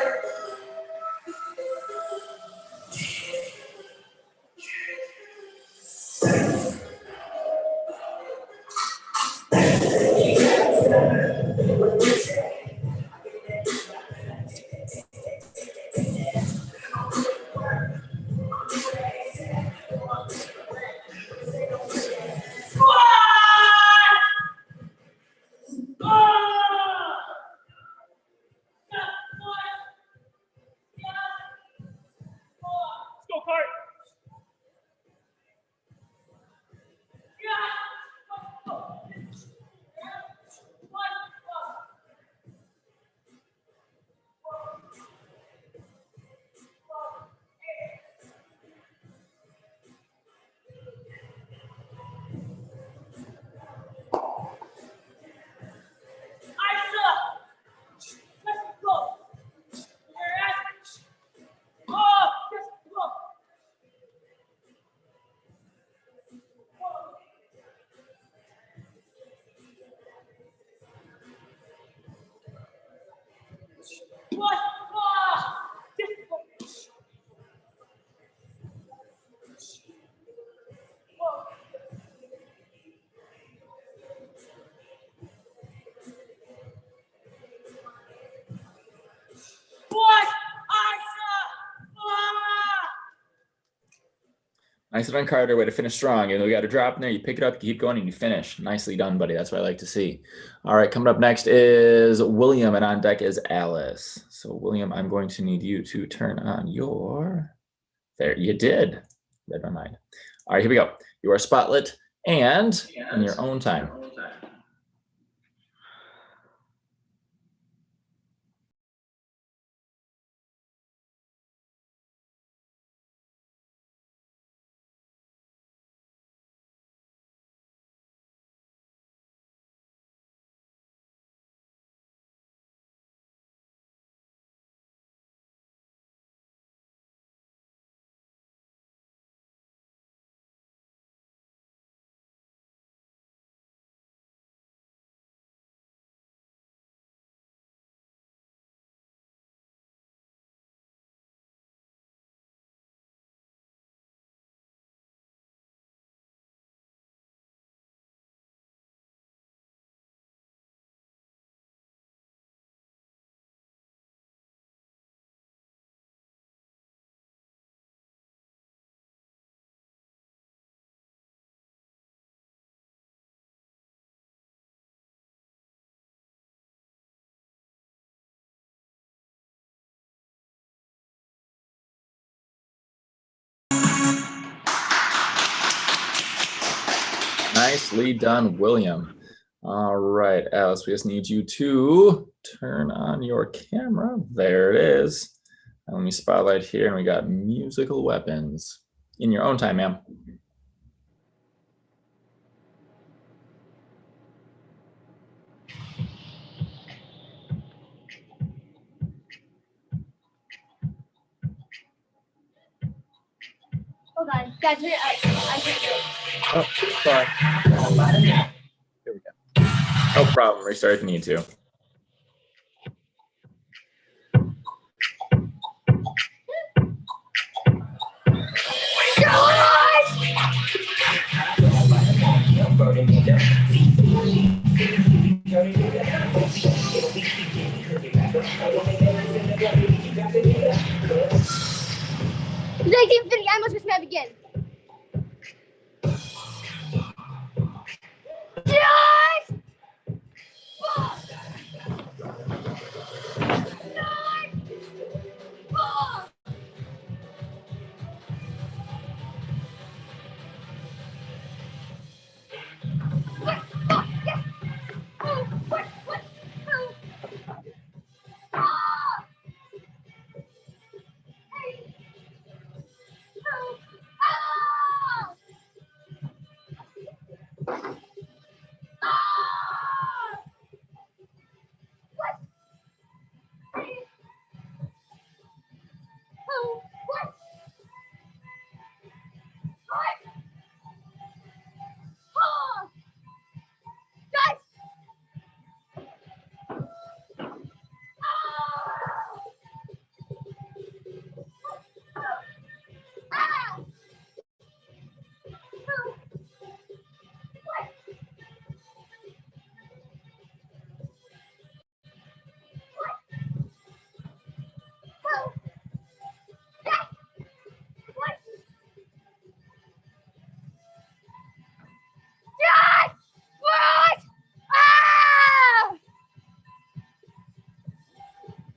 Nicely done, Carter. Way to finish strong. You know, you got a drop in there, you pick it up, you keep going, and you finish. Nicely done, buddy. That's what I like to see. All right, coming up next is William, and on deck is Alice. So, William, I'm going to need you to turn on your... There, you did. Read my mind. All right, here we go. You are spotlit and in your own time. Nicely done, William. All right, Alice, we just need you to turn on your camera. There it is. And let me spotlight here, and we got musical weapons. In your own time, ma'am. Hold on, guys. Oh, sorry. Here we go. No problem. Restart if you need to. Infinity, I must now begin. Yes!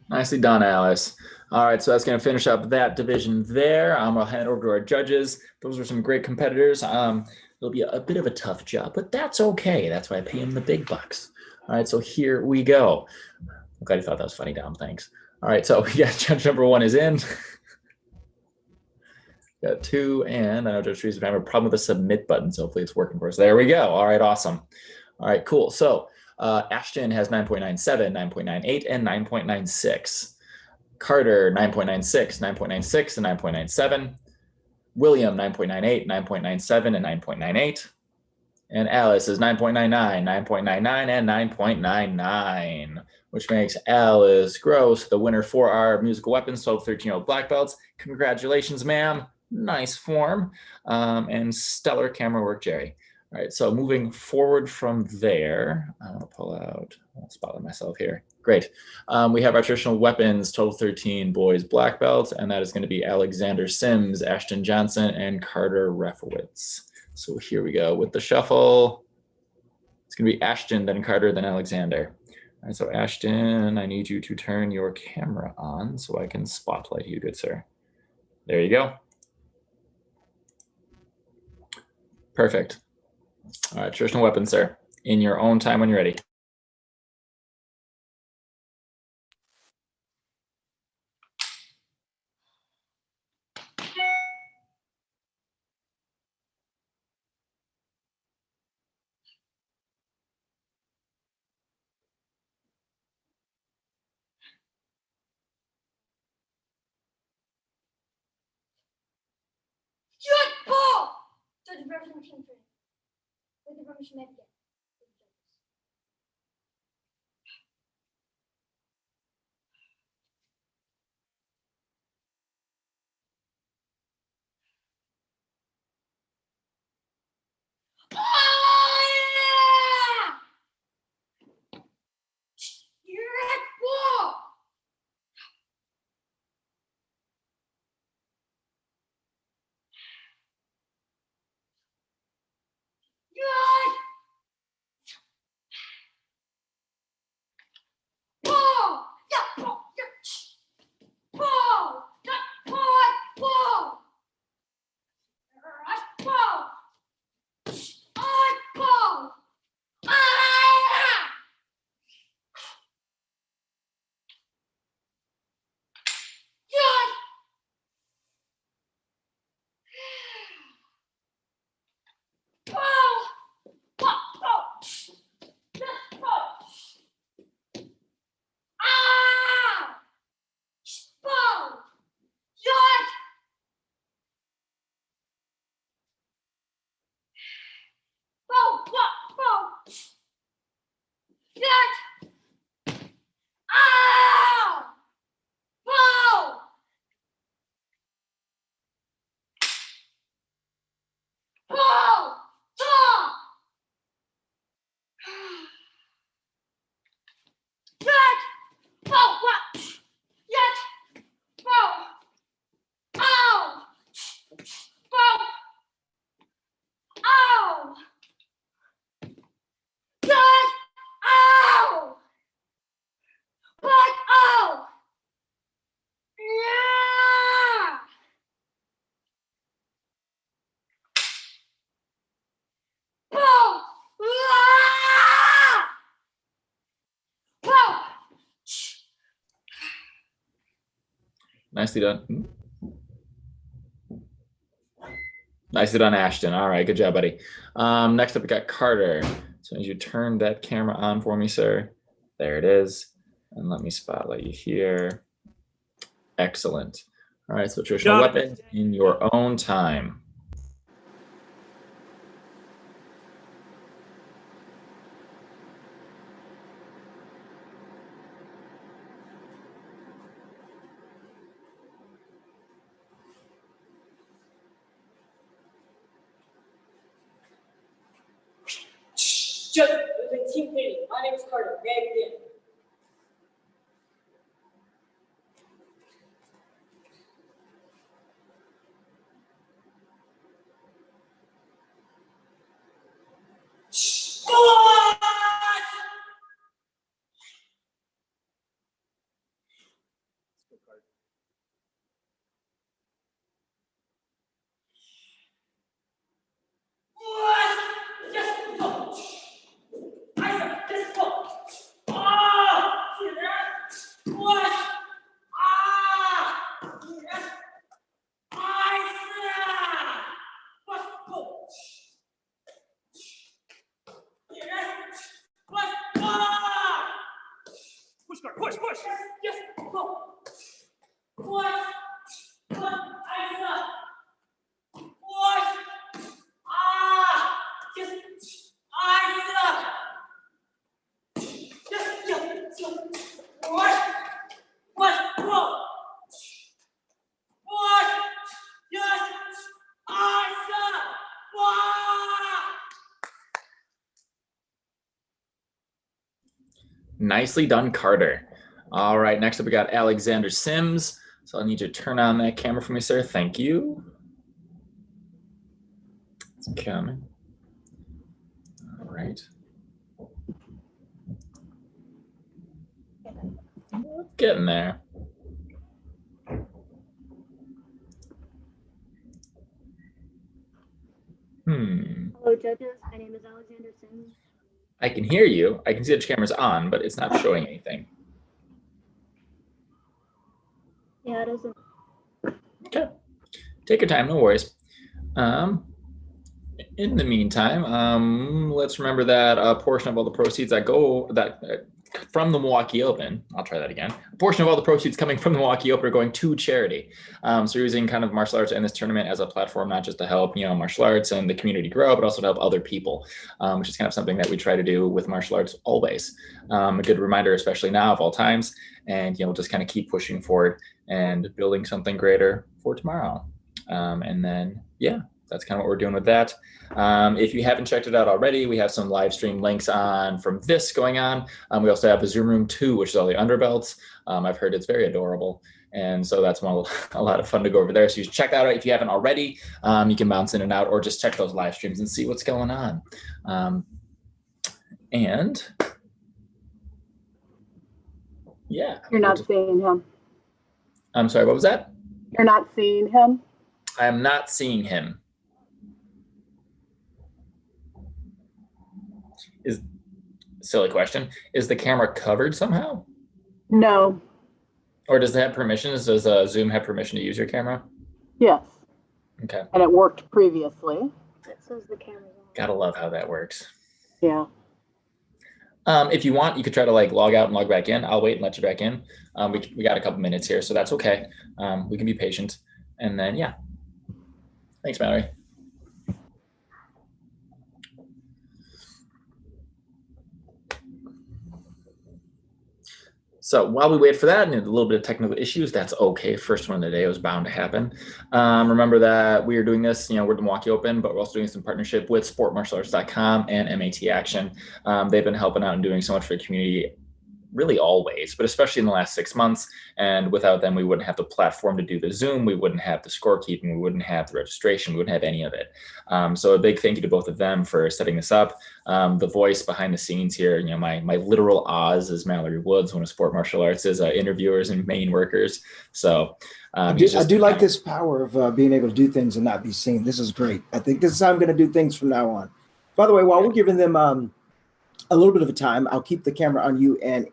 Nicely done, Alice. All right, so that's going to finish up that division there. I'll hand it over to our judges. Those were some great competitors. It'll be a bit of a tough job, but that's okay. That's why I pay them the big bucks. All right, so here we go. I'm glad you thought that was funny, Dom. Thanks. All right, so yeah, judge number 1 is in. Got 2, and I know Judge Teresa, I have a problem with the submit button, so hopefully it's working for us. There we go. All right, awesome. All right, cool. So Ashton has 9.97, 9.98, and 9.96. Carter, 9.96, 9.96, and 9.97. William, 9.98, 9.97, and 9.98. And Alice is 9.99, 9.99, and 9.99, which makes Alice Gross the winner for our musical weapons 12 to 13-year-old black belts. Congratulations, ma'am. Nice form. And stellar camera work, Jerry. All right, so moving forward from there, I'll pull out, I'll spotlight myself here. Great. We have our traditional weapons 12 to 13 boys black belts, and that is going to be Alexander Sims, Ashton Johnson, and Carter Refowitz. So here we go with the shuffle. It's going to be Ashton, then Carter, then Alexander. All right, so Ashton, I need you to turn your camera on so I can spotlight you, good sir. There you go. Perfect. All right, traditional weapons, sir. In your own time when you're ready. Shut up! So the version came through. With the version made again. Nicely done. Nicely done, Ashton. All right, good job, buddy. Next up, we got Carter. So as you turn that camera on for me, sir. There it is. And let me spotlight you here. Excellent. All right, so traditional weapons in your own time. Gentlemen, within team meeting, my name is Carter. May I begin? Push, push. Yes, go. Push. Push. Eyes up. Push. Yes. Nicely done, Carter. All right, next up we got Alexander Sims. So I'll need you to turn on that camera for me, sir. Thank you. It's coming. All right. Getting there. Hello, judges. My name is Alexander Sims. I can hear you. I can see that your camera's on, but it's not showing anything. Yeah, it isn't. Okay. Take your time, no worries. In the meantime, let's remember that a portion of all the proceeds that go from the Milwaukee Open, I'll try that again. A portion of all the proceeds coming from the Milwaukee Open are going to charity. So we're using kind of martial arts and this tournament as a platform, not just to help, martial arts and the community grow, but also to help other people, which is kind of something that we try to do with martial arts always. A good reminder, especially now of all times, and just kind of keep pushing forward and building something greater for tomorrow. And then, yeah, that's kind of what we're doing with that. If you haven't checked it out already, we have some live stream links on from this going on. We also have the Zoom Room 2, which is all the underbelts. I've heard it's very adorable. And so that's a lot of fun to go over there. So you should check that out if you haven't already. You can bounce in and out or just check those live streams and see what's going on. And yeah. You're not seeing him. I'm sorry, what was that? You're not seeing him? I'm not seeing him. Silly question. Is the camera covered somehow? No. Or does it have permissions? Does Zoom have permission to use your camera? Yes. Okay. And it worked previously. It says the camera's on. Gotta love how that works. Yeah. If you want, you could try to log out and log back in. I'll wait and let you back in. We got a couple minutes here, so that's okay. We can be patient. And then, yeah. Thanks, Mallory. So while we wait for that and a little bit of technical issues, that's okay. First one of the day, was bound to happen. Remember that we are doing this, we're the Milwaukee Open, but we're also doing this in partnership with sportmartialarts.com and MAT Action. They've been helping out and doing so much for the community really always, but especially in the last 6 months. And without them, we wouldn't have the platform to do the Zoom. We wouldn't have the scorekeeping. We wouldn't have the registration. We wouldn't have any of it. So a big thank you to both of them for setting this up. The voice behind the scenes here, my literal Oz is Mallory Woods, one of Sport Martial Arts' interviewers and main workers. So I do like this power of being able to do things and not be seen. This is great. I think this is how I'm going to do things from now on. By the way, while we're giving them a little bit of a time, I'll keep the camera on you and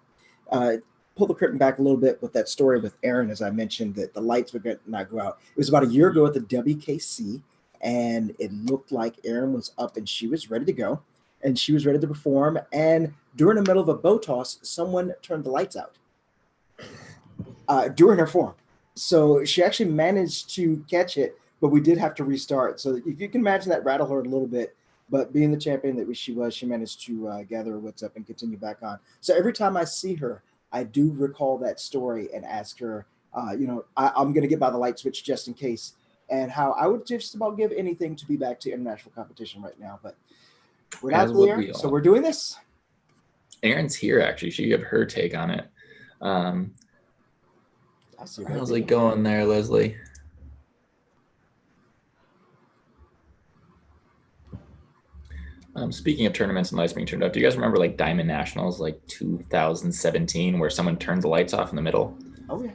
pull the curtain back a little bit with that story with Aaron, as I mentioned, that the lights would not go out. It was about a year ago at the WKC, and it looked like Aaron was up and she was ready to go, and she was ready to perform. And during the middle of a bow toss, someone turned the lights out during her form. So she actually managed to catch it, but we did have to restart. So if you can imagine, that rattled her a little bit. But being the champion that she was, she managed to gather her wits up and continue back on. So every time I see her, I do recall that story and ask her, I'm going to get by the light switch just in case, and how I would just about give anything to be back to international competition right now. But we're not there, so we're doing this. Aaron's here, actually. She gave her take on it. How's it going there, Leslie? Speaking of tournaments and lights being turned off, do you guys remember Diamond Nationals 2017 where someone turned the lights off in the middle? Oh yeah.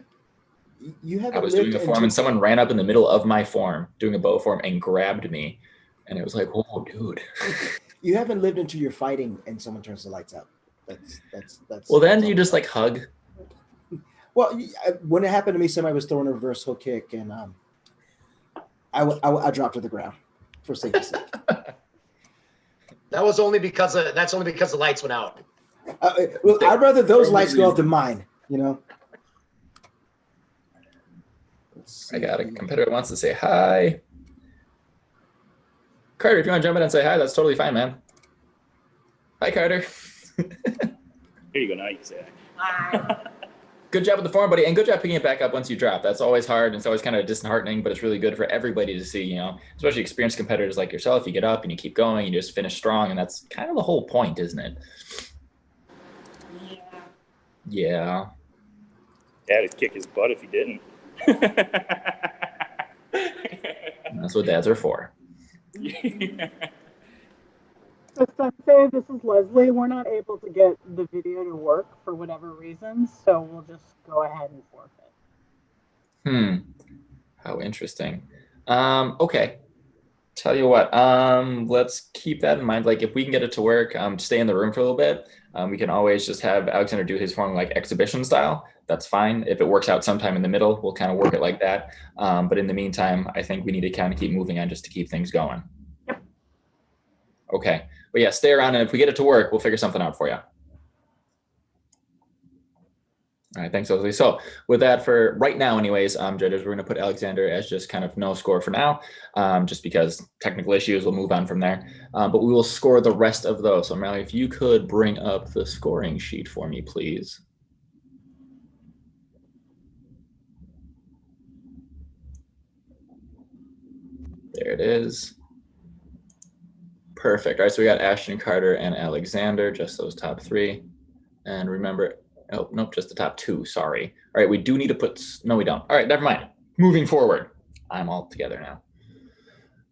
You haven't. I was doing a form and someone ran up in the middle of my form doing a bow form and grabbed me, and it was like, "Whoa, dude!" You haven't lived into your fighting and someone turns the lights out. That's. Well, then you just hug. Well, when it happened to me, somebody was throwing a reverse hook kick, and I dropped to the ground for safety's sake. That's only because the lights went out. Well, I'd rather those lights go out than mine, I got a competitor that wants to say hi. Carter, if you want to jump in and say hi, that's totally fine, man. Hi, Carter. Here you go. Now you can say hi. Good job with the form, buddy, and good job picking it back up once you drop. That's always hard, and it's always kind of disheartening, but it's really good for everybody to see, especially experienced competitors like yourself. You get up and you keep going, you just finish strong, and that's kind of the whole point, isn't it? Yeah. Yeah. Dad would kick his butt if he didn't. That's what dads are for. So Sensei, this is Leslie. We're not able to get the video to work for whatever reasons, so we'll just go ahead and forfeit. How interesting. Okay. Tell you what, let's keep that in mind. Like if we can get it to work, stay in the room for a little bit. We can always just have Alexander do his form like exhibition style. That's fine. If it works out sometime in the middle, we'll kind of work it like that. But in the meantime, I think we need to kind of keep moving on just to keep things going. Yep. Okay. But yeah, stay around, and if we get it to work, we'll figure something out for you. All right, thanks, Leslie. So with that, for right now anyways, judges, we're going to put Alexander as just kind of no score for now, just because technical issues, we'll move on from there. But we will score the rest of those. So Mally, if you could bring up the scoring sheet for me, please. There it is. Perfect. All right, so we got Ashton, Carter, and Alexander, just those top three. And remember, oh, nope, just the top two, sorry. All right, we do need to put, no, we don't. All right, never mind. Moving forward. I'm all together now.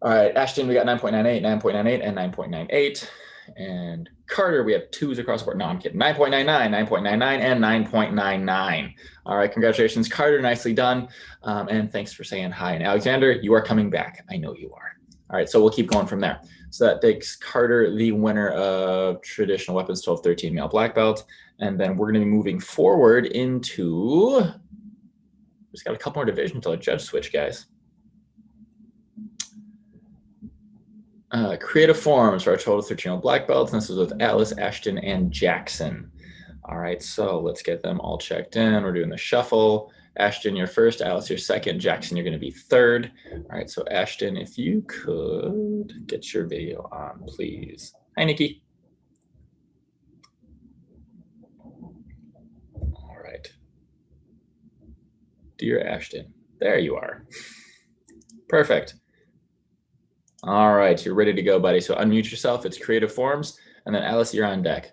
All right, Ashton, we got 9.98, 9.98, and 9.98. And Carter, we have twos across the board. No, I'm kidding. 9.99, 9.99, and 9.99. All right, congratulations, Carter. Nicely done. And thanks for saying hi. And Alexander, you are coming back. I know you are. All right, so we'll keep going from there. So that makes Carter the winner of traditional weapons 12-13 male black belt. And then we're going to be moving forward into, just got a couple more divisions until a judge switch, guys. Creative forms for our total 13 male black belts. And this is with Alice, Ashton, and Jackson. All right, so let's get them all checked in. We're doing the shuffle. Ashton, you're first. Alice, you're second. Jackson, you're going to be third. All right, so Ashton, if you could get your video on, please. Hi, Nikki. All right. Dear Ashton, there you are. Perfect. All right, you're ready to go, buddy. So unmute yourself. It's creative forms. And then Alice, you're on deck.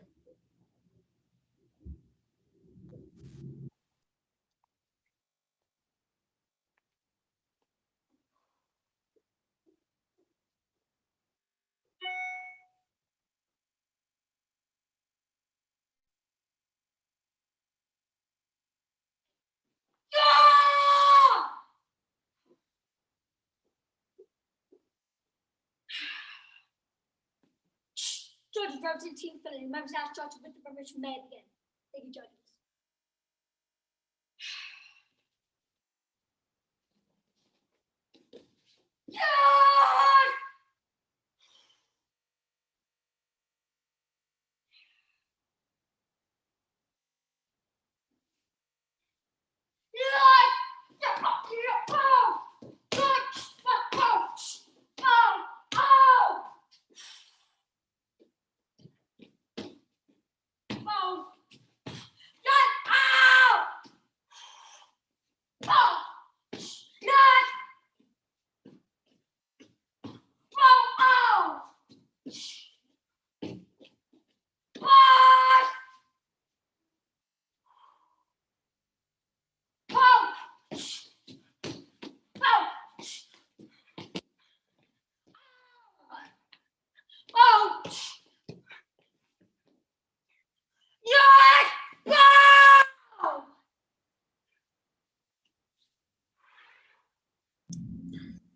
Judges represent team Finland. Members ask judges with the permission may begin. Thank you, judges.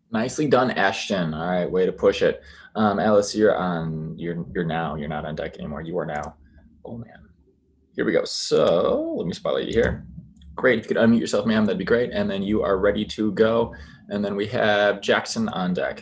Nicely done, Ashton. All right, way to push it. Alice, you're on. You're now. You're not on deck anymore. You are now. Oh man. Here we go. So let me spotlight you here. Great. If you could unmute yourself, ma'am, that'd be great. And then you are ready to go. And then we have Jackson on deck.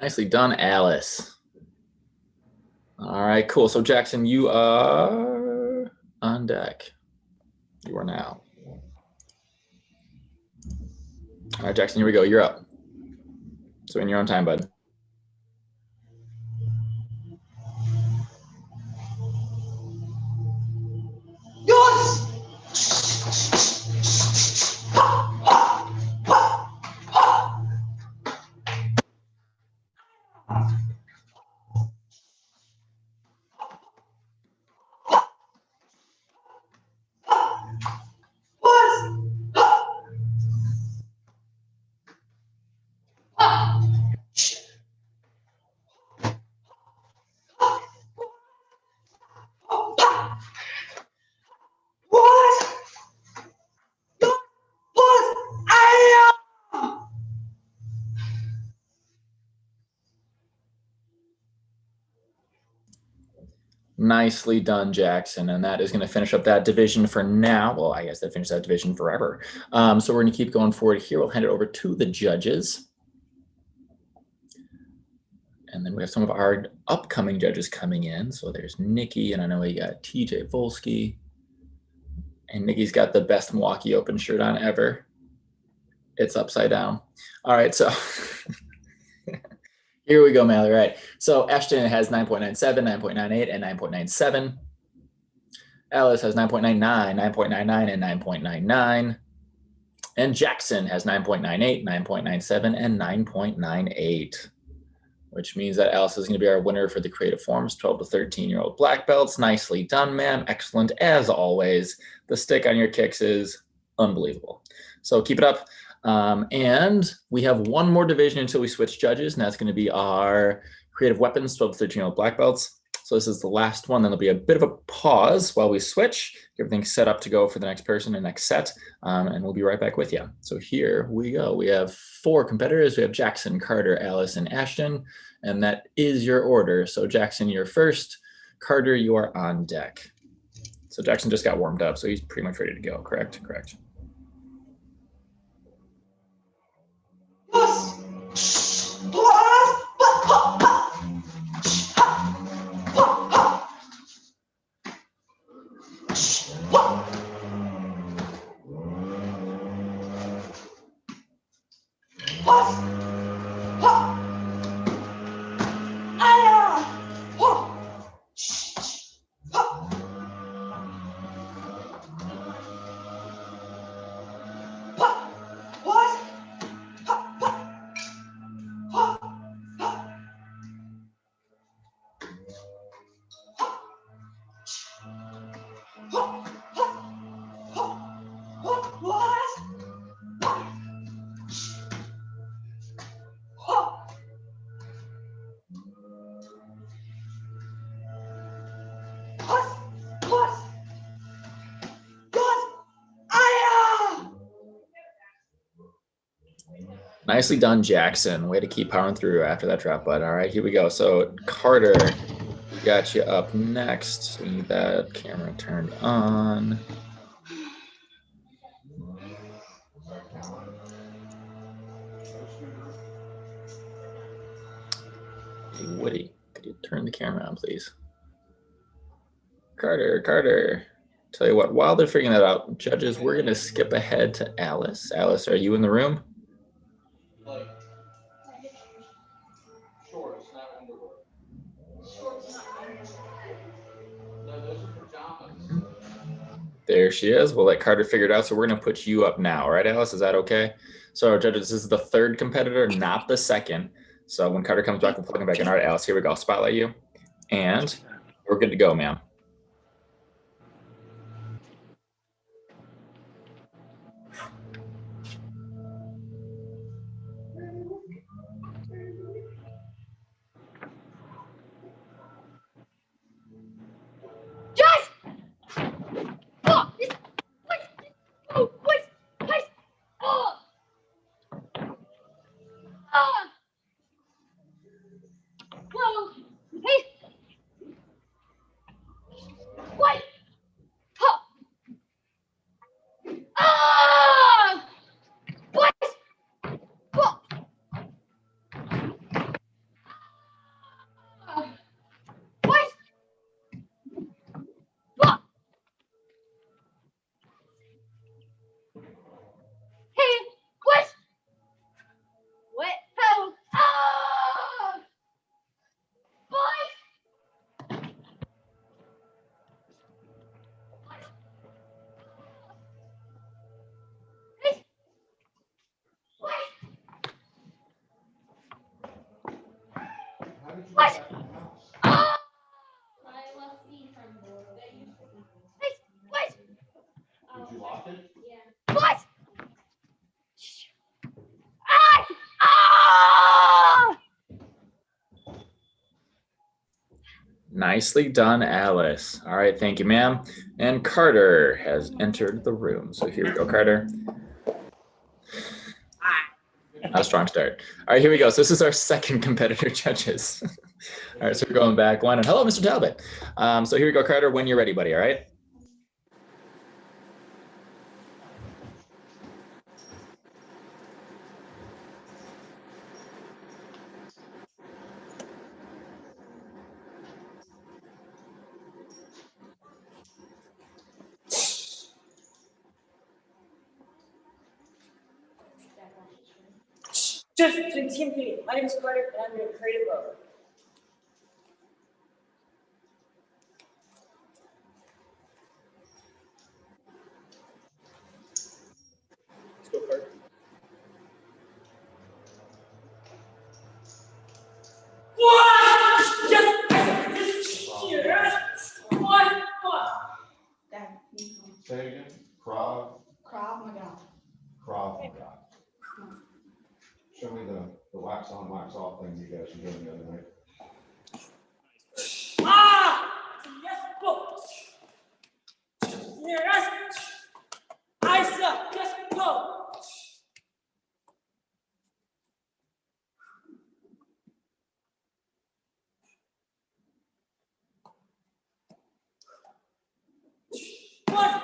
Nicely done, Alice. All right, cool. So Jackson, you are on deck. You are now. All right, Jackson, here we go. You're up. So in your own time, bud. Yes! Nicely done, Jackson. And that is going to finish up that division for now. Well, I guess that finished that division forever. So we're going to keep going forward here. We'll hand it over to the judges. And then we have some of our upcoming judges coming in. So there's Nikki, and I know we got TJ Volsky. And Nikki's got the best Milwaukee Open shirt on ever. It's upside down. All right, so here we go, Mallory. Right. So Ashton has 9.97, 9.98, and 9.97. Alice has 9.99, 9.99, and 9.99. And Jackson has 9.98, 9.97, and 9.98. Which means that Alice is going to be our winner for the Creative Forms 12 to 13-year-old black belts. Nicely done, ma'am. Excellent as always. The stick on your kicks is unbelievable. So keep it up. And we have one more division until we switch judges, and that's going to be our Creative Weapons 12 to 13-year-old black belts. So this is the last one. Then there'll be a bit of a pause while we switch, get everything set up to go for the next person and next set, and we'll be right back with you. So here we go. We have 4 competitors. We have Jackson, Carter, Alice, and Ashton, and that is your order. So Jackson, you're first. Carter, you are on deck. So Jackson just got warmed up, so he's pretty much ready to go, correct? Correct. Nicely done, Jackson. Way to keep powering through after that drop, bud. All right, here we go. So Carter, we got you up next. We need that camera turned on. Hey, Woody, could you turn the camera on, please? Carter. Tell you what, while they're figuring that out, judges, we're going to skip ahead to Alice. Alice, are you in the room? There she is. We'll let Carter figure it out. So we're going to put you up now, right, Alice? Is that okay? So judges, this is the 3rd competitor, not the 2nd. So when Carter comes back, we'll plug him back in. All right, Alice, here we go. I'll spotlight you. And we're good to go, ma'am. What? Ah! What? Did you lock it? What? Ah! Ah! Nicely done, Alice. All right, thank you, ma'am. And Carter has entered the room. So here we go, Carter. A strong start. All right, here we go. So this is our second competitor judges. All right, so we're going back one. And hello, Mr. Talbot. So here we go, Carter, when you're ready, buddy, all right? Just to the team meeting. My name is Carter, and I'm your creative mode. Let's go, Carter. What? Yes. What? Say it again. Krav Maga. Maga. Show me the wax on, wax off thing you guys were doing the other night. Ah! Yes, go. Yes. I said, yes, go. What?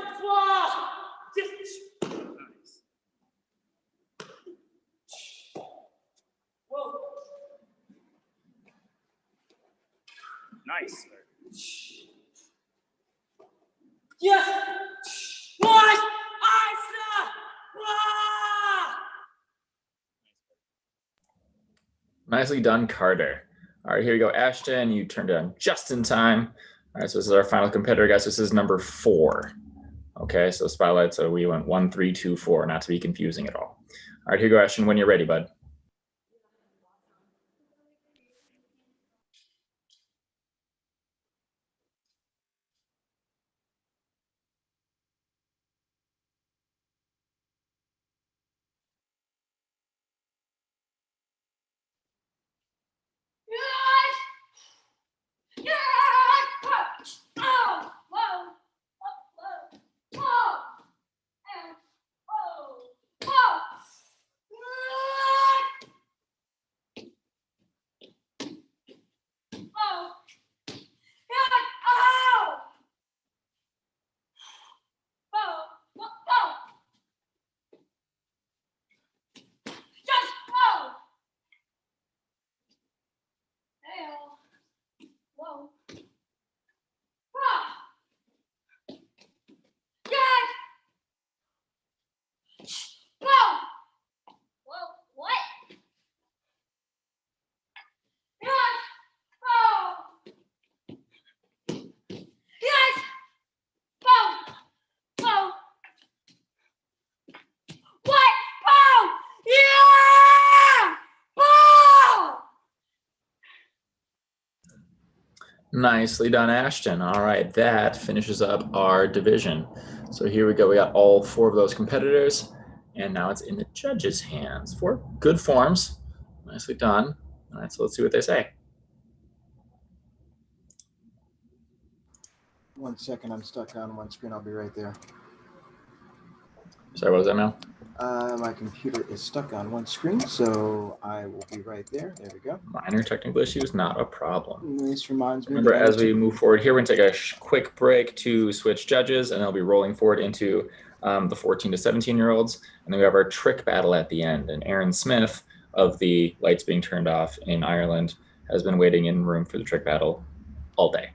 Whoa. Nice. Yes. What? I said. Ah! Nicely done, Carter. All right, here we go, Ashton. You turned it on just in time. All right, so this is our final competitor, guys. This is number 4. Okay, so spotlight. So we went 1, 3, 2, 4, not to be confusing at all. All right, here you go, Ashton, when you're ready, bud. Nicely done, Ashton. All right, that finishes up our division. So here we go. We got all 4 of those competitors, and now it's in the judges' hands. 4 good forms. Nicely done. All right, so let's see what they say. 1 second, I'm stuck on one screen. I'll be right there. Sorry, what was that, Mel? My computer is stuck on one screen, so I will be right there. There we go. Minor technical issues, not a problem. This reminds me. Remember, as we move forward here, we're going to take a quick break to switch judges, and then we'll be rolling forward into the 14 to 17-year-olds. And then we have our trick battle at the end. And Aaron Smith of the Lights Being Turned Off in Ireland has been waiting in room for the trick battle all day.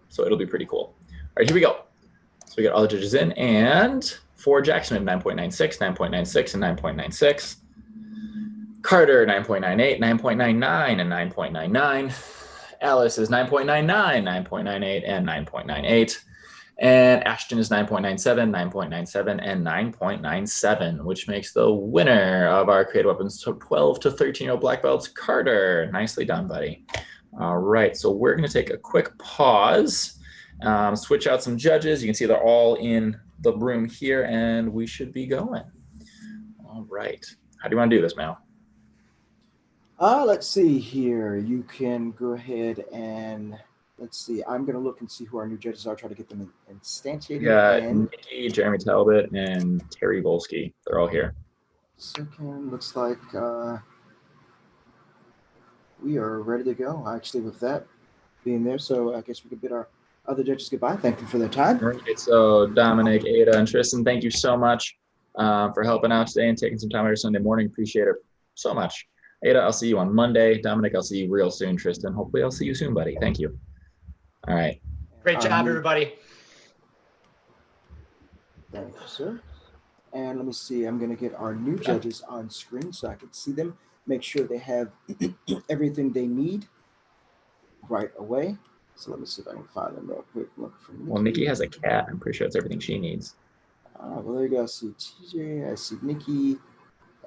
So it'll be pretty cool. All right, here we go. So we got all the judges in, and for Jackson, 9.96, 9.96, and 9.96. Carter, 9.98, 9.99, and 9.99. Alice is 9.99, 9.98, and 9.98. And Ashton is 9.97, 9.97, and 9.97, which makes the winner of our Creative Weapons 12 to 13-year-old black belts, Carter. Nicely done, buddy. All right, so we're going to take a quick pause, switch out some judges. You can see they're all in the room here, and we should be going. All right. How do you want to do this, Mal? Let's see here. You can go ahead and let's see. I'm going to look and see who our new judges are, try to get them instantiated. Yeah, And Nikki, Jeremy Talbot, and Terry Volsky. They're all here. second, looks like we are ready to go, actually, with that being there. So I guess we could bid our other judges goodbye. Thank you for their time. All right, so Dominic, Ada, and Tristan, thank you so much for helping out today and taking some time out of your Sunday morning. Appreciate it so much. Ada, I'll see you on Monday. Dominic, I'll see you real soon. Tristan, hopefully I'll see you soon, buddy. Thank you. All right. Great job, everybody. Thank you, sir. And let me see, I'm going to get our new judges on screen so I can see them, make sure they have everything they need right away. So let me see if I can find them real quick. Look for Nikki. Well, Nikki has a cat. I'm pretty sure it's everything she needs. Well, there you go. I see TJ, I see Nikki.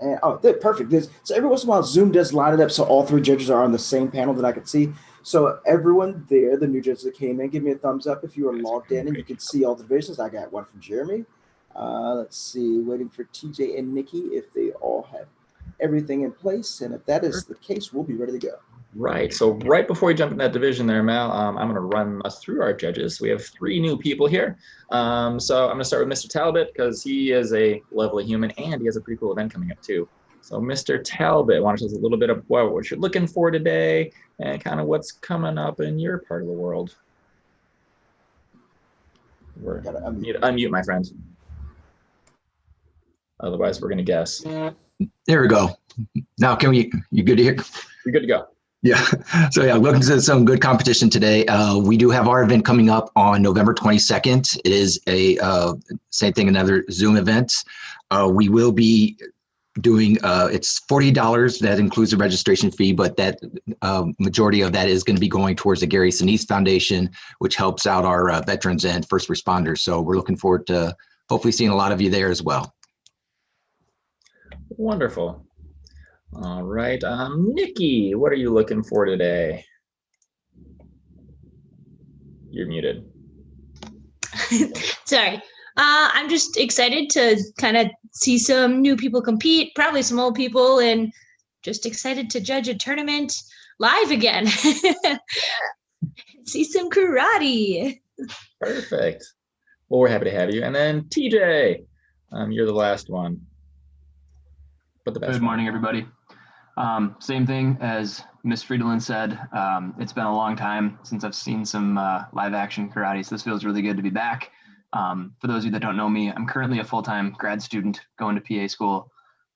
And oh, perfect. So every once in a while, Zoom does line it up so all three judges are on the same panel that I can see. So everyone there, the new judges that came in, give me a thumbs up if you are logged in and you can see all the divisions. I got one from Jeremy. Let's see, waiting for TJ and Nikki if they all have everything in place. And if that is the case, we'll be ready to go. Right. So right before we jump in that division there, Mal, I'm going to run us through our judges. We have 3 new people here. So I'm going to start with Mr. Talbot because he is a lovely human and he has a pretty cool event coming up too. So Mr. Talbot, why don't you tell us a little bit of what you're looking for today and kind of what's coming up in your part of the world. You need to unmute, my friend. Otherwise, we're going to guess. There we go. Now, you good to hear? You're good to go. Yeah. So yeah, welcome to some good competition today. We do have our event coming up on November 22nd. It is a same thing, another Zoom event. We will be doing it's $40. That includes the registration fee, but that majority of that is going to be going towards the Gary Sinise Foundation, which helps out our veterans and first responders. So we're looking forward to hopefully seeing a lot of you there as well. Wonderful. All right, Nikki, what are you looking for today? You're muted. Sorry. I'm just excited to kind of see some new people compete, probably some old people, and just excited to judge a tournament live again. See some karate. Perfect. Well, we're happy to have you. And then TJ, you're the last one. But the best Good morning, everybody. Same thing as Miss Friedland said. It's been a long time since I've seen some live action karate, so this feels really good to be back. For those of you that don't know me, I'm currently a full-time grad student going to PA school.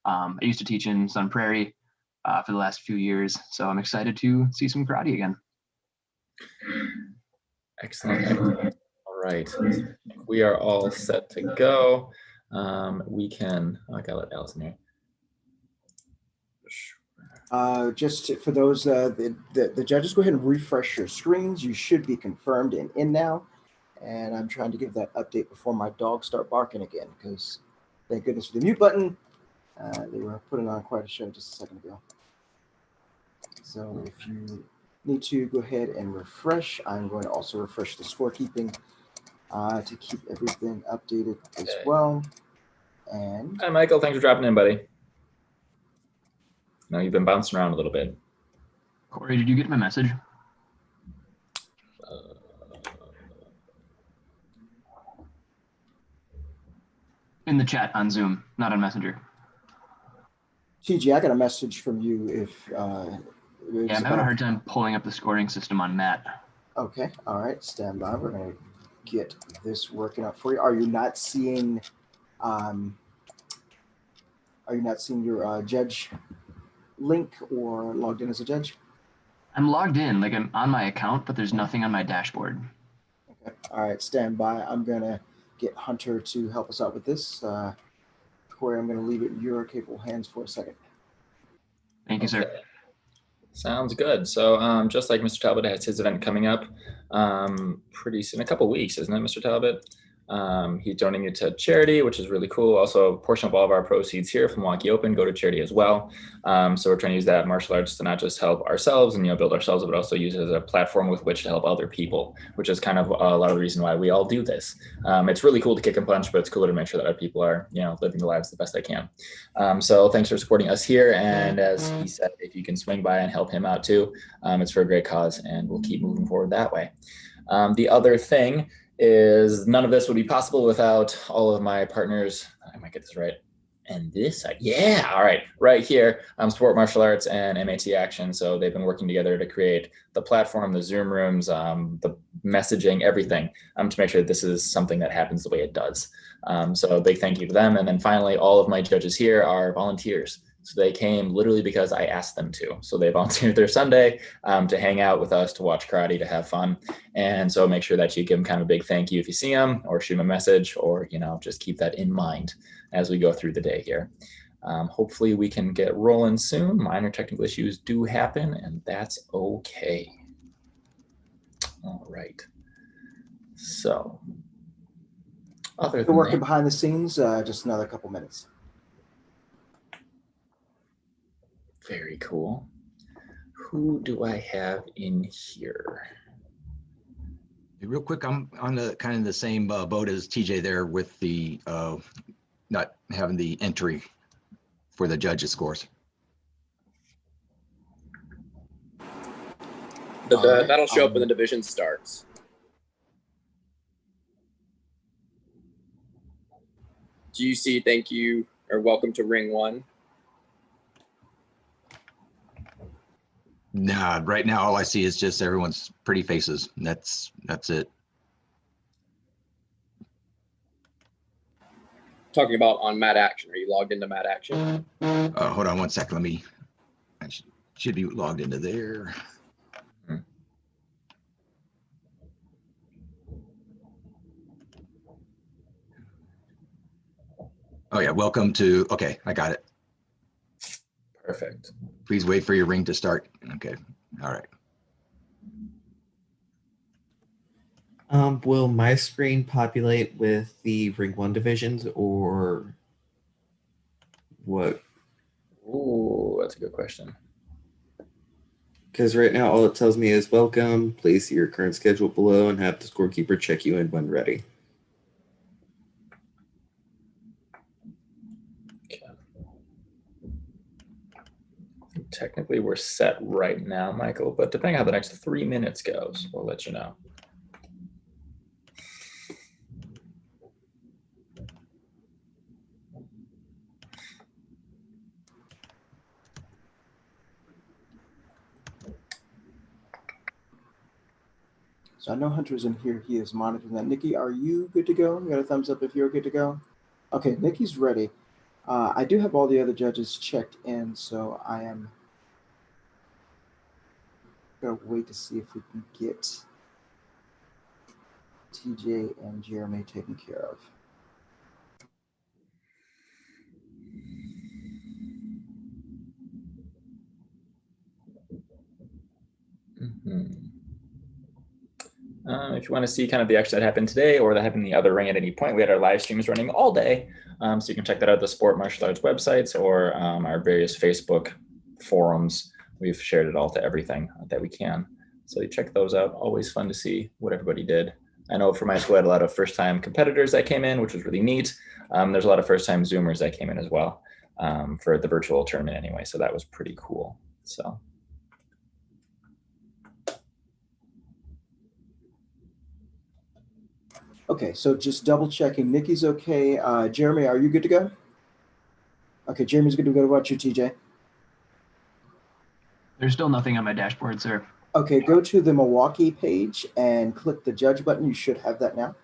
I used to teach in Sun Prairie for the last few years, so I'm excited to see some karate again. Excellent. All right, we are all set to go. We can, I gotta let Allison here. Just for those, the judges, go ahead and refresh your screens. You should be confirmed and in now. And I'm trying to give that update before my dogs start barking again, because thank goodness for the mute button. They were putting on quite a show just a second ago. So if you need to go ahead and refresh, I'm going to also refresh the scorekeeping to keep everything updated as well. And hi, Michael. Thanks for dropping in, buddy. No, you've been bouncing around a little bit. Corey, did you get my message? In the chat on Zoom, not on Messenger. TG, I got a message from you if yeah, I'm having a hard time pulling up the scoring system on Matt. Okay, all right, stand by. We're gonna get this working out for you. Are you not seeing your judge link or logged in as a judge? I'm logged in, like I'm on my account, but there's nothing on my dashboard. Okay, all right, stand by. I'm gonna get Hunter to help us out with this. Corey, I'm gonna leave it in your capable hands for a second. Thank you, sir. Sounds good. So just like Mr. Talbot has his event coming up pretty soon, a couple weeks, isn't it, Mr. Talbot? He's donating it to charity, which is really cool. Also, a portion of all of our proceeds here from Milwaukee Open go to charity as well. So we're trying to use that martial arts to not just help ourselves and build ourselves, but also use it as a platform with which to help other people, which is kind of a lot of the reason why we all do this. It's really cool to kick and punch, but it's cooler to make sure that other people are living their lives the best they can. So thanks for supporting us here. And as he said, if you can swing by and help him out too, it's for a great cause, and we'll keep moving forward that way. The other thing is none of this would be possible without all of my partners. I might get this right. And this side, yeah, all right, right here, Sport Martial Arts and MAT Action. So they've been working together to create the platform, the Zoom rooms, the messaging, everything, to make sure that this is something that happens the way it does. So a big thank you to them. And then finally, all of my judges here are volunteers. So they came literally because I asked them to. So they volunteered their Sunday to hang out with us, to watch karate, to have fun. And so make sure that you give them kind of a big thank you if you see them, or shoot them a message, or just keep that in mind as we go through the day here. Hopefully we can get rolling soon. Minor technical issues do happen, and that's okay. All right. So other We're than working that, behind the scenes, just another couple minutes. very cool. Who do I have in here? Real quick, I'm on the kind of the same boat as TJ there with the not having the entry for the judges' scores. That'll show up when the division starts. GC, thank you, or welcome to Ring 1. Nah, right now all I see is just everyone's pretty faces. That's it. Talking about on Mat Action. Are you logged into Mat Action? Hold on one second. I should be logged into there. Oh yeah, welcome to, okay, I got it. Perfect. Please wait for your ring to start. Okay, all right. Will my screen populate with the Ring 1 divisions, or what? Ooh, that's a good question. Because right now all it tells me is welcome, please see your current schedule below and have the scorekeeper check you in when ready. Technically, we're set right now, Michael, but depending on how the next 3 minutes goes, we'll let you know. So I know Hunter's in here. He is monitoring that. Nikki, are you good to go? You got a thumbs up if you're good to go? Okay, Nikki's ready. I do have all the other judges checked in, so I am going to wait to see if we can get TJ and Jeremy taken care of. If you want to see kind of the action that happened today or that happened in the other ring at any point, we had our live streams running all day. So you can check that out, the Sport Martial Arts websites or our various Facebook forums. We've shared it all to everything that we can. So you check those out. Always fun to see what everybody did. I know for my school, I had a lot of first-time competitors that came in, which was really neat. There's a lot of first-time Zoomers that came in as well for the virtual tournament anyway. So that was pretty cool. So. Okay, so just double checking. Nikki's okay. Jeremy, are you good to go? Okay, Jeremy's good to go. What about you, TJ? There's still nothing on my dashboard, sir. Okay, go to the Milwaukee page and click the judge button. You should have that now.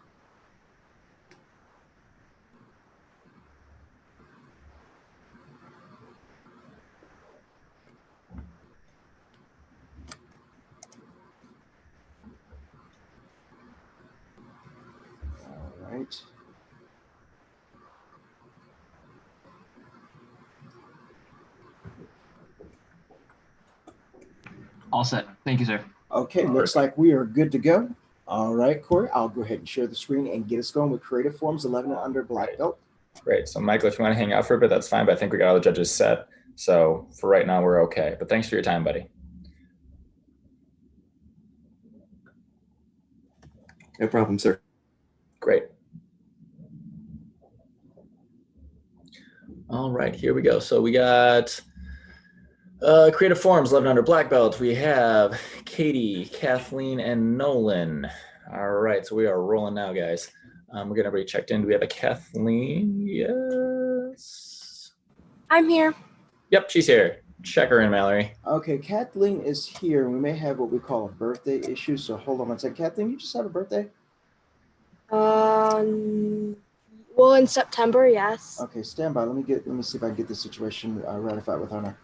All right. All set. Thank you, sir. Okay, looks like we are good to go. All right, Corey, I'll go ahead and share the screen and get us going with Creative Forms 11 and under black belt. Great. So Michael, if you want to hang out for a bit, that's fine. But I think we got all the judges set. So for right now, we're okay. But thanks for your time, buddy. No problem, sir. Great. All right, here we go. So we got Creative Forms 11 under black belt. We have Katie, Kathleen, and Nolan. All right, so we are rolling now, guys. We're getting everybody checked in. Do we have a Kathleen? Yes. I'm here. Yep, she's here. Check her in, Mallory. Okay, Kathleen is here. We may have what we call a birthday issue. So hold on one second. Kathleen, you just have a birthday? Well, in September, yes. Okay, stand by. Let me see if I can get this situation ratified with Hunter.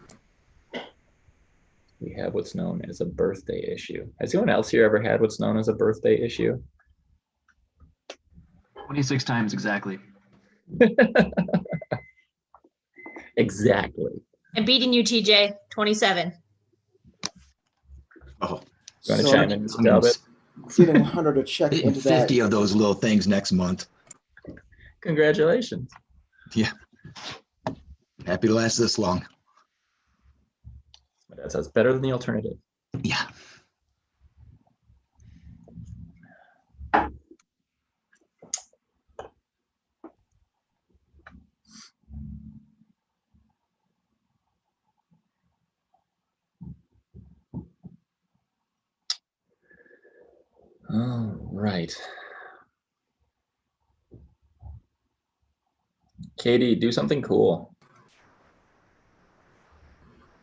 We have what's known as a birthday issue. Has anyone else here ever had what's known as a birthday issue? 26 times exactly. Exactly. I'm beating you, TJ. 27. Oh, you want to chime in, Mr. Talbot? Getting Hunter to check into 50 that. of those little things next month. Congratulations. Yeah. Happy to last this long. My dad says better than the alternative. Yeah. All right. Katie, do something cool.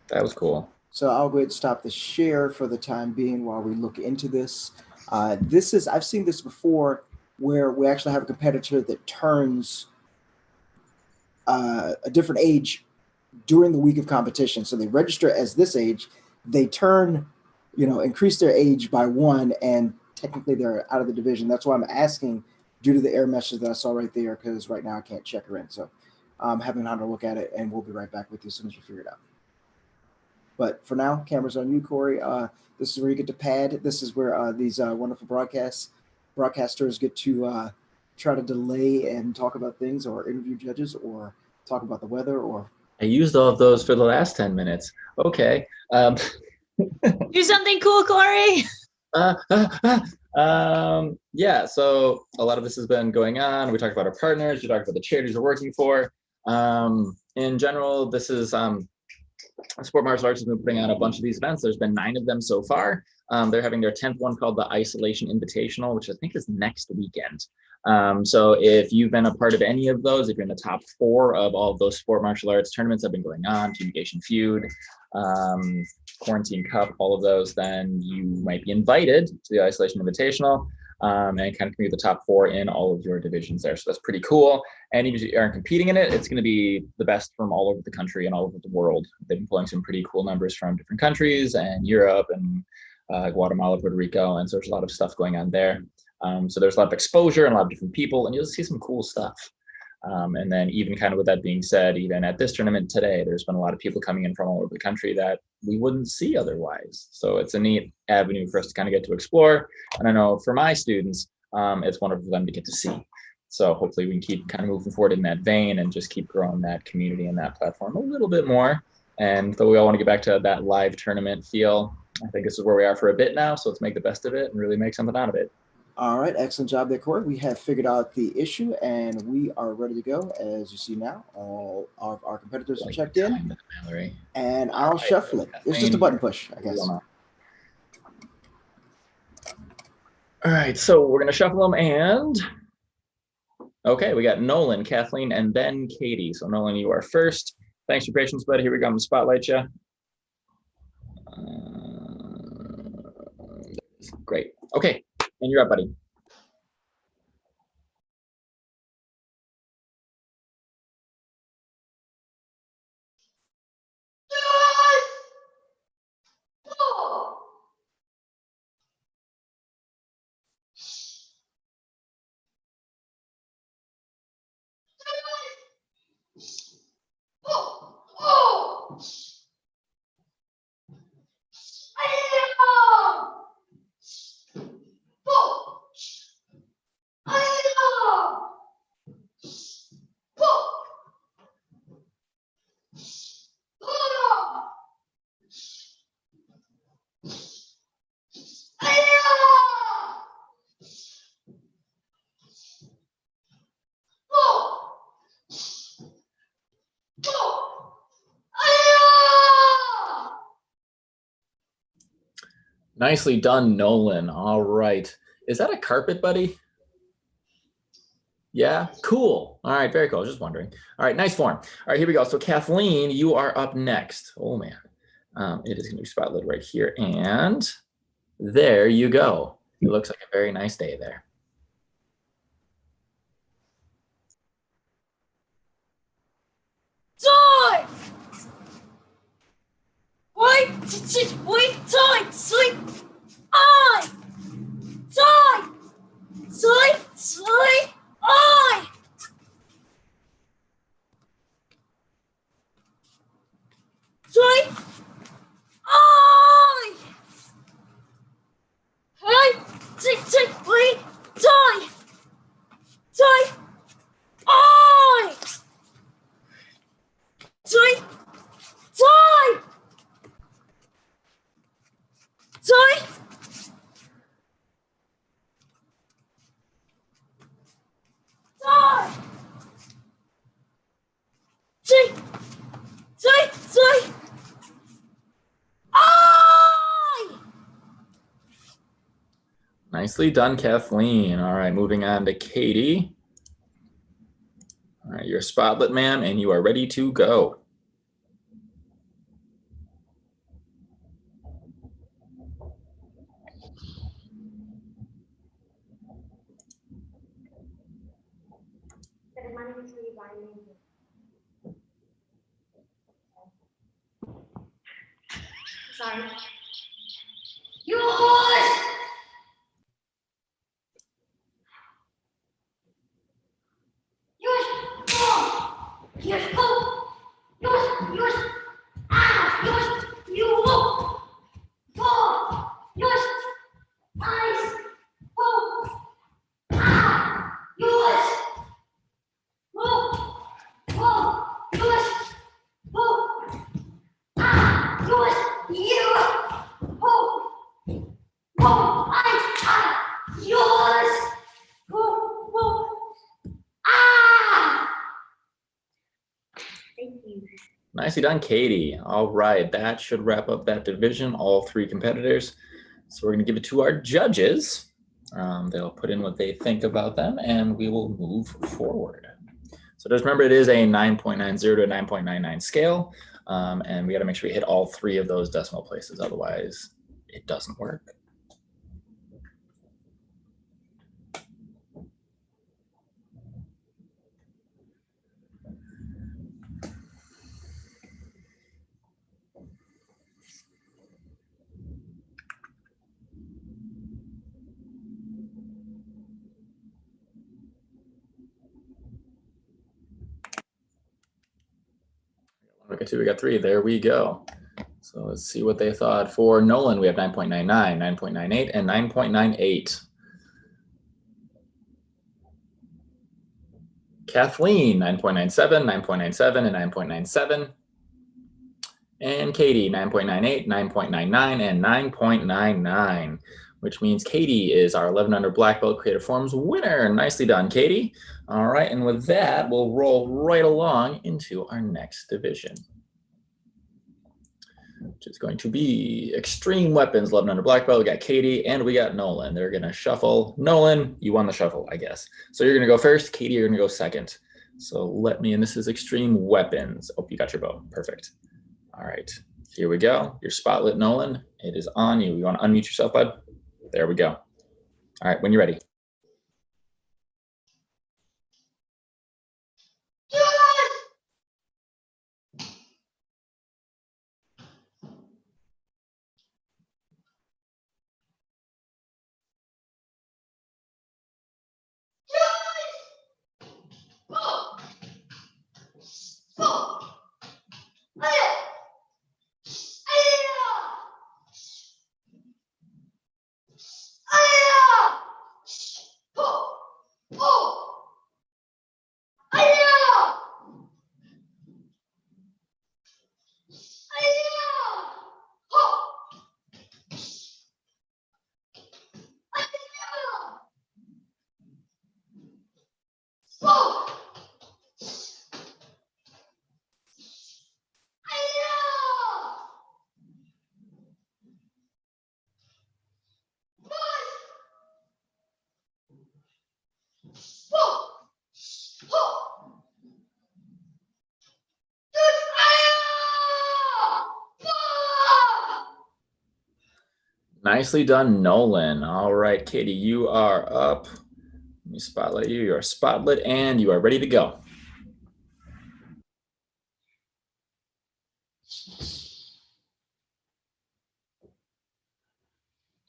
That was cool. So I'll go ahead and stop the share for the time being while we look into this. I've seen this before where we actually have a competitor that turns a different age during the week of competition. So they register as this age, they turn, increase their age by 1, and technically they're out of the division. That's why I'm asking due to the error message that I saw right there, because right now I can't check her in. So I'm having Hunter look at it, and we'll be right back with you as soon as you figure it out. But for now, camera's on you, Corey. This is where you get to pad. This is where these wonderful broadcasters get to try to delay and talk about things, or interview judges, or talk about the weather, or. I used all of those for the last 10 minutes. Okay. Do something cool, Corey. Yeah, so a lot of this has been going on. We talked about our partners. We talked about the charities we're working for. In general, this is Sport Martial Arts has been putting on a bunch of these events. There's been 9 of them so far. They're having their 10th one called the Isolation Invitational, which I think is next weekend. So if you've been a part of any of those, if you're in the top 4 of all of those Sport Martial Arts tournaments that have been going on, Fumigation Feud, Quarantine Cup, all of those, then you might be invited to the Isolation Invitational and kind of be the top 4 in all of your divisions there. So that's pretty cool. And even if you aren't competing in it, it's going to be the best from all over the country and all over the world. They've been pulling some pretty cool numbers from different countries and Europe and Guatemala, Puerto Rico. And so there's a lot of stuff going on there. So there's a lot of exposure and a lot of different people, and you'll see some cool stuff. And then even kind of with that being said, even at this tournament today, there's been a lot of people coming in from all over the country that we wouldn't see otherwise. So it's a neat avenue for us to kind of get to explore. And I know for my students, it's wonderful for them to get to see. So hopefully we can keep kind of moving forward in that vein and just keep growing that community and that platform a little bit more. And though we all want to get back to that live tournament feel, I think this is where we are for a bit now. So let's make the best of it and really make something out of it. All right, excellent job there, Corey. We have figured out the issue, and we are ready to go. As you see now, all of our competitors are checked in, and I'll shuffle it. It's just a button push, I guess. All right, so we're going to shuffle them, and okay, we got Nolan, Kathleen, and then Katie. So Nolan, you are first. Thanks for your patience, buddy. Here we go. I'm going to spotlight you. Great. Okay. And you're up, buddy. Nicely done, Nolan. All right. Is that a carpet, buddy? Yeah, cool. All right, very cool. I was just wondering. All right, nice form. All right, here we go. So Kathleen, you are up next. Oh man, it is gonna be spotlit right here. And there you go. It looks like a very nice day there. Die! Wait, wait, die, sleep, I, die, sleep, I. Sleep, I. Hey, tick, wait, die, die, I. Sleep, die. Die! Die! Die! I! Nicely done, Kathleen. All right, moving on to Katie. All right, you're spotlit, ma'am, and you are ready to go. Sorry. Yours! Yours! Oh! Yours! Oh! Yours! Ah! Yours! You! Oh! Yours! Eyes! Oh! Ah! Yours! Oh! Oh! Yours! Oh! Ah! Yours! You! Oh! Oh! Yours! Oh! Oh! Ah! Thank you. Nicely done, Katie. All right, that should wrap up that division, all three competitors. So we're gonna give it to our judges. They'll put in what they think about them and we will move forward. So just remember, it is a 9.90 to a 9.99 scale. And we gotta make sure we hit all three of those decimal places, otherwise it doesn't work. Okay, two, we got three. There we go. So let's see what they thought. For Nolan, we have 9.99, 9.98, and 9.98. Kathleen, 9.97, 9.97, and 9.97. And Katie, 9.98, 9.99, and 9.99, which means Katie is our 11 under black belt creative forms winner. Nicely done, Katie. All right, and with that, we'll roll right along into our next division, which is going to be extreme weapons, 11 under black belt. We got Katie and we got Nolan. They're gonna shuffle. Nolan, you won the shuffle, I guess. So you're gonna go first. Katie, you're gonna go second. So let me, and this is extreme weapons. Oh, you got your bow, perfect. All right, here we go. Your spotlit, Nolan. It is on you. You wanna unmute yourself, bud? There we go. All right, when you're ready. Nicely done, Nolan. All right, Katie, you are up. Let me spotlight you. You are spotlit and you are ready to go.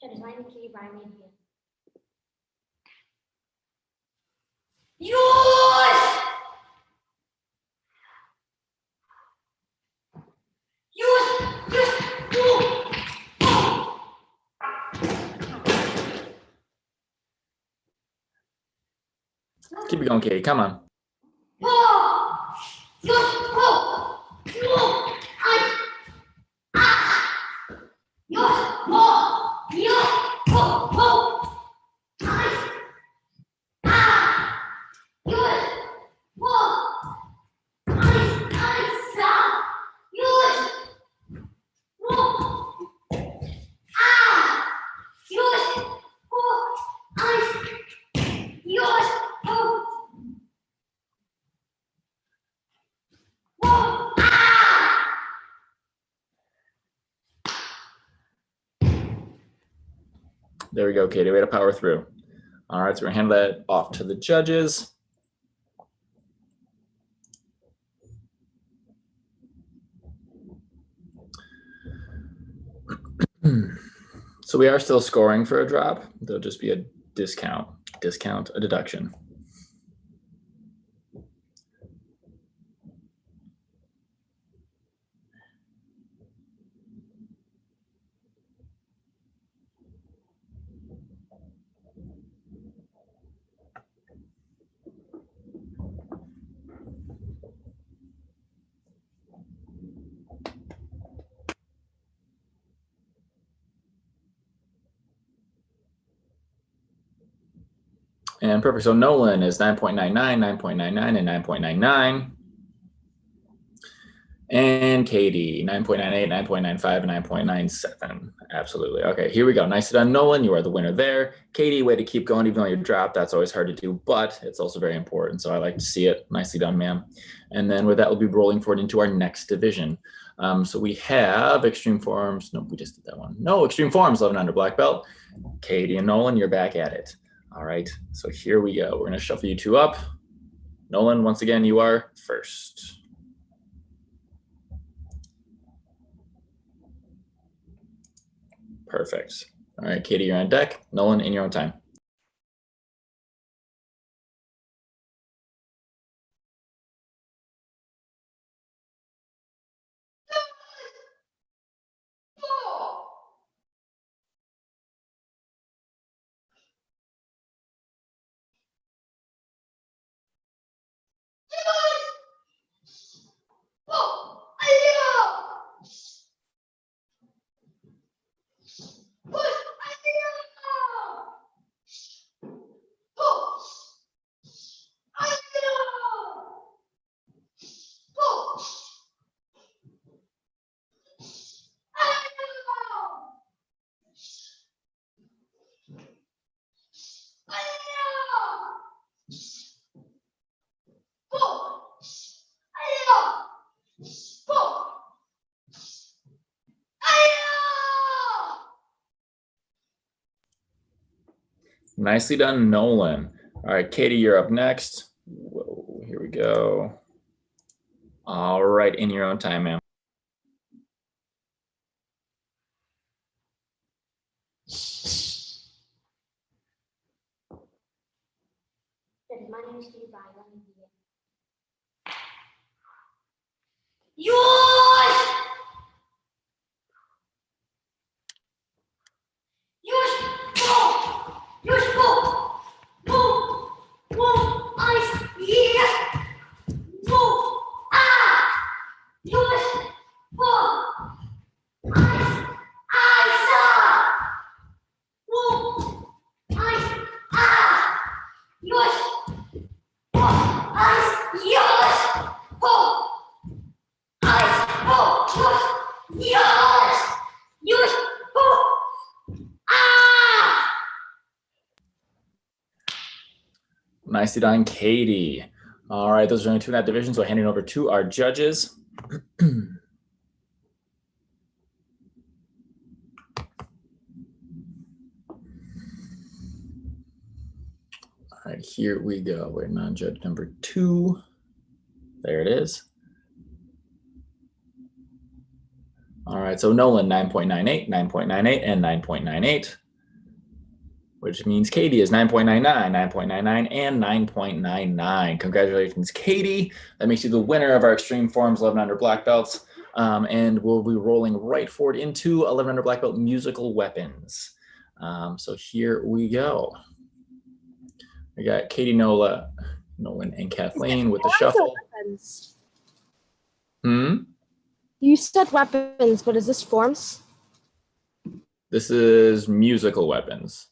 Judges, my name is Katie Bryan. Keep it going, Katie. Come on. There we go, Katie. Way to power through. All right, so we're gonna hand that off to the judges. So we are still scoring for a drop. There'll just be a discount, a deduction. And perfect. So Nolan is 9.99, 9.99, and 9.99. And Katie, 9.98, 9.95, and 9.97. Absolutely. Okay, here we go. Nicely done, Nolan. You are the winner there. Katie, way to keep going, even though you dropped. That's always hard to do, but it's also very important. So I like to see it. Nicely done, ma'am. And then with that, we'll be rolling forward into our next division. So we have Extreme Forms. No, we just did that one. No, Extreme Forms, 11 under black belt. Katie and Nolan, you're back at it. All right, so here we go. We're going to shuffle you two up. Nolan, once again, you are first. Perfect. All right, Katie, you're on deck. Nolan, in your own time. Nicely done, Nolan. All right, Katie, you're up next. Whoa, here we go. All right, in your own time, ma'am. My name is Katie Bryan. Let me begin. Nicely done, Katie. All right, those are only two in that division, so handing over to our judges. All right, here we go. We're non-judge number 2. There it is. All right, so Nolan 9.98, 9.98, and 9.98, which means Katie is 9.99, 9.99, and 9.99. Congratulations, Katie. That makes you the winner of our Extreme Forms 11 under black belts. And we'll be rolling right forward into 11 under black belt musical weapons. So here we go. We got Katie, Nolan, and Kathleen with the shuffle. You said weapons, but is this forms? This is musical weapons.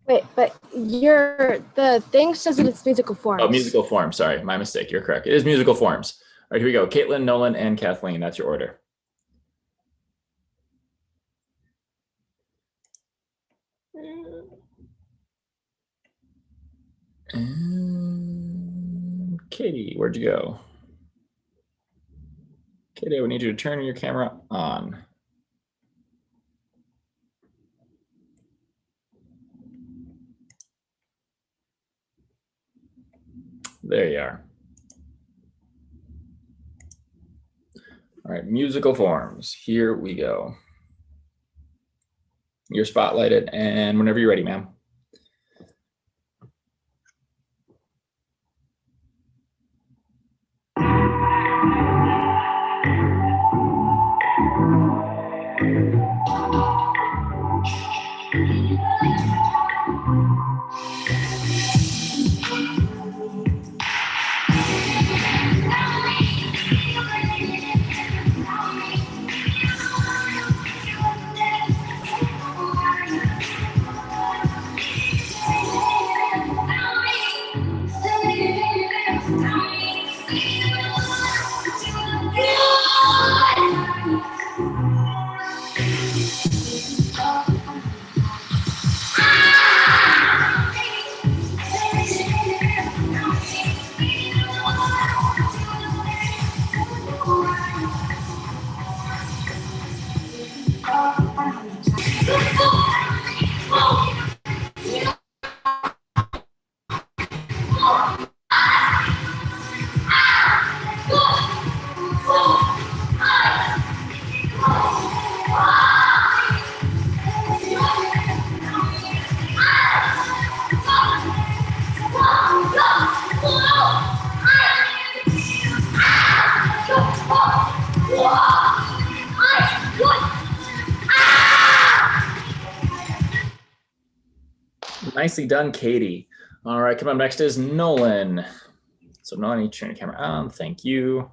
Wait, but the thing says that it's musical forms. Oh, musical forms. Sorry, my mistake. You're correct. It is musical forms. All right, here we go. Caitlin, Nolan, and Kathleen. That's your order. And Katie, where'd you go? Katie, I would need you to turn your camera on. There you are. All right, musical forms. Here we go. You're spotlighted, and whenever you're ready, ma'am. Nicely done, Katie. All right, come up next is Nolan. So Nolan, you turn your camera on. Thank you.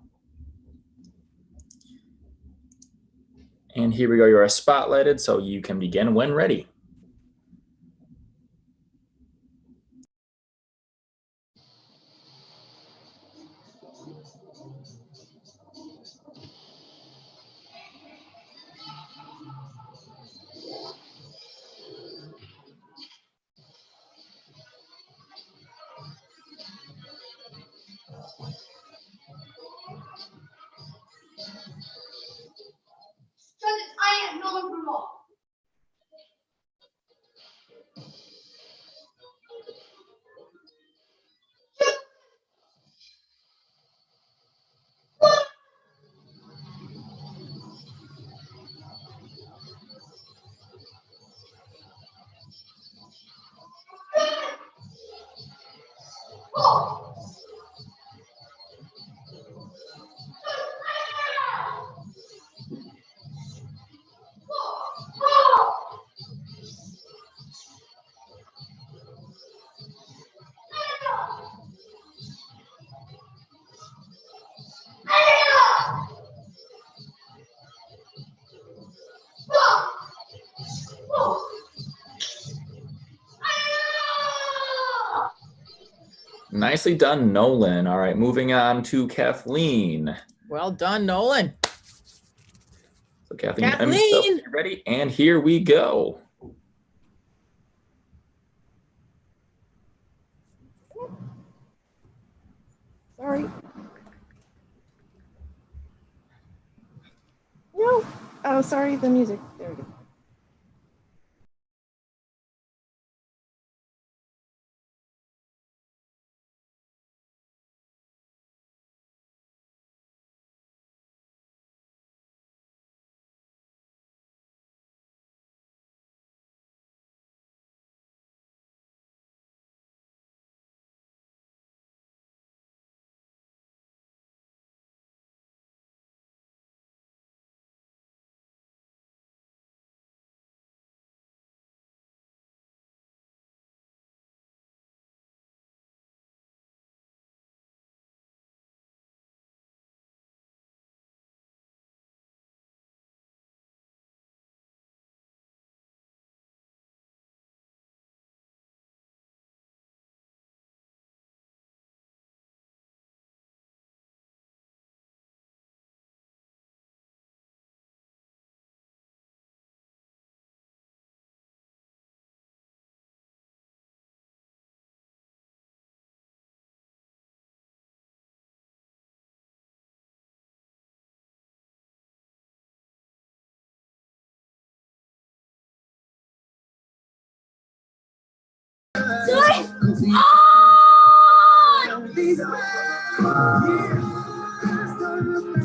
And here we go. You are spotlighted, so you can begin when ready. I am Nolan from Law. Nicely done, Nolan. All right, moving on to Kathleen. Well done, Nolan. So Kathleen, you ready? And here we go. Sorry. No. Oh, sorry, the music. There we go.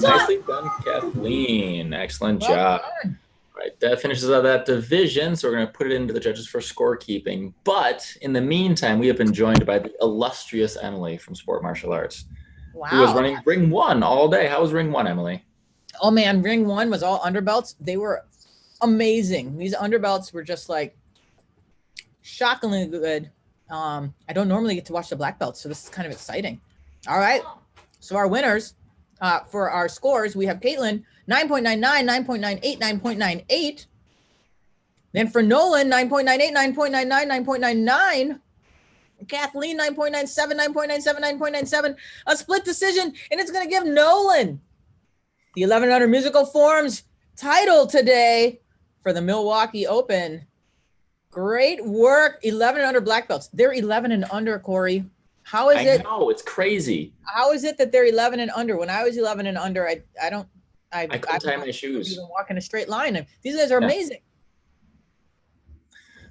Nicely done, Kathleen. Excellent job. All right, that finishes out that division. So we're going to put it into the judges for scorekeeping. But in the meantime, we have been joined by the illustrious Emily from Sport Martial Arts, who was running Ring 1 all day. How was Ring 1, Emily? Oh man, Ring 1 was all underbelts. They were amazing. These underbelts were just like shockingly good. I don't normally get to watch the black belts, so this is kind of exciting. All right, so our winners for our scores, we have Caitlin 9.99, 9.98, 9.98. Then for Nolan 9.98, 9.99, 9.99. Kathleen 9.97, 9.97, 9.97. A split decision, and it's going to give Nolan the 1100 musical forms title today for the Milwaukee Open. Great work. 1100 black belts. They're 11 and under, Corey. How is it? I know, it's crazy. How is it that they're 11 and under? When I was 11 and under, I couldn't tie my shoes. Even walk in a straight line. These guys are amazing.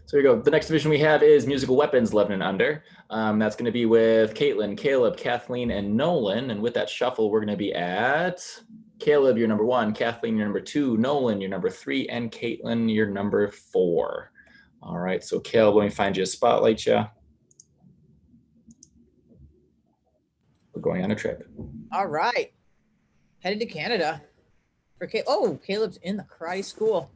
So here we go. The next division we have is musical weapons, 11 and under. That's going to be with Caitlin, Caleb, Kathleen, and Nolan. And with that shuffle, we're going to be at Caleb, you're number 1, Kathleen, you're number 2, Nolan, you're number 3, and Caitlin, you're number 4. All right, so Caleb, let me find you a spotlight, yeah. We're going on a trip. All right. Headed to Canada. Caleb's in the karate school.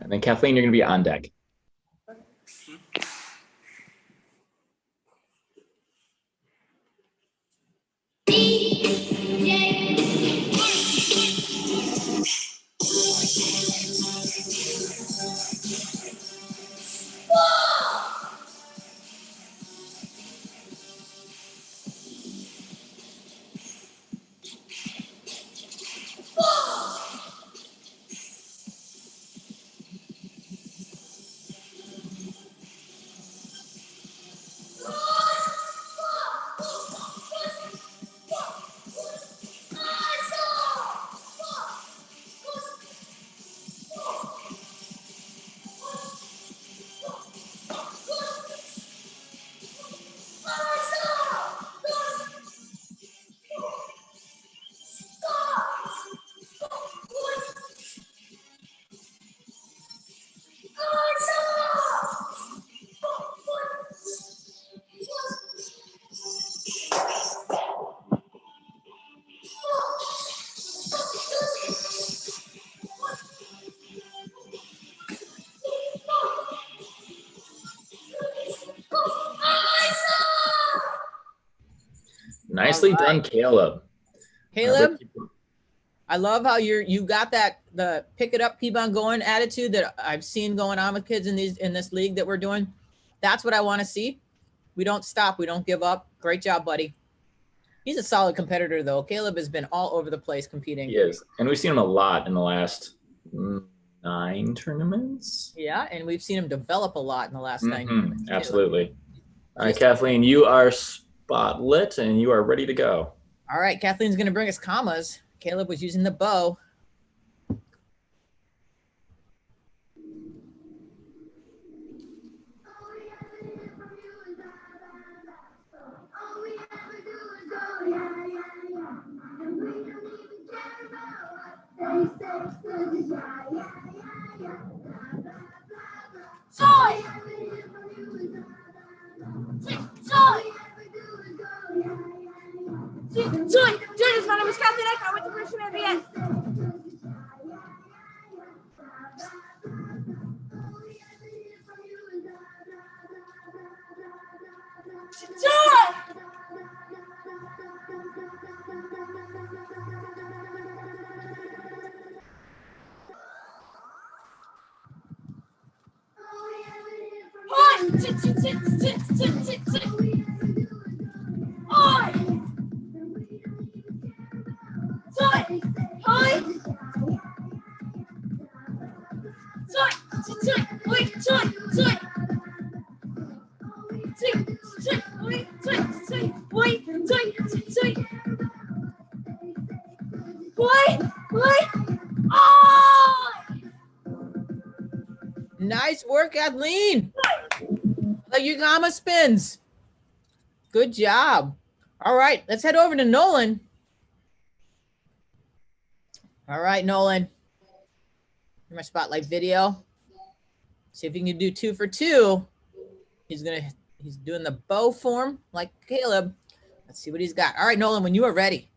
And then Kathleen, you're going to be on deck. Nicely done, Caleb. Caleb, I love how you got the pick it up, keep on going attitude that I've seen going on with kids in this league that we're doing. That's what I want to see. We don't stop. We don't give up. Great job, buddy. He's a solid competitor, though. Caleb has been all over the place competing. He is. And we've seen him a lot in the last 9 tournaments. Yeah, and we've seen him develop a lot in the last 9 tournaments. Absolutely. All right, Kathleen, you are spotlit and you are ready to go. All right, Kathleen's going to bring us commas. Caleb was using the bow. Judges, my name is Kathleen Eck. I went to Christian MBS. Nice work, Kathleen. The Yugama spins. Good job. All right, let's head over to Nolan. All right, Nolan. Here's my spotlight video. See if you can do 2 for 2. He's doing the bow form like Caleb. Let's see what he's got. All right, Nolan, when you are ready.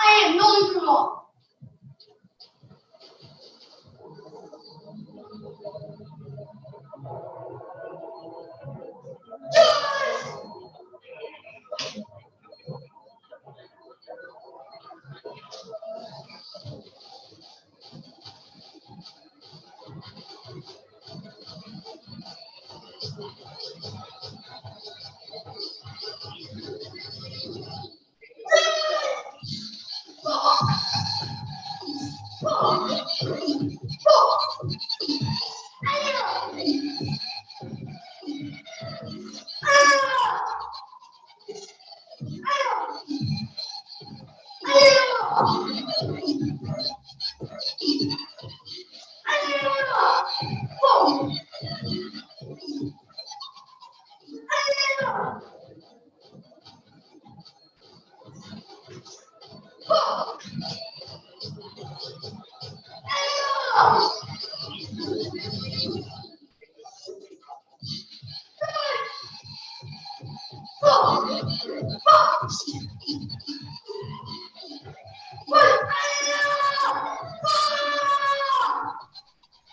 I am Nolan Grunwald.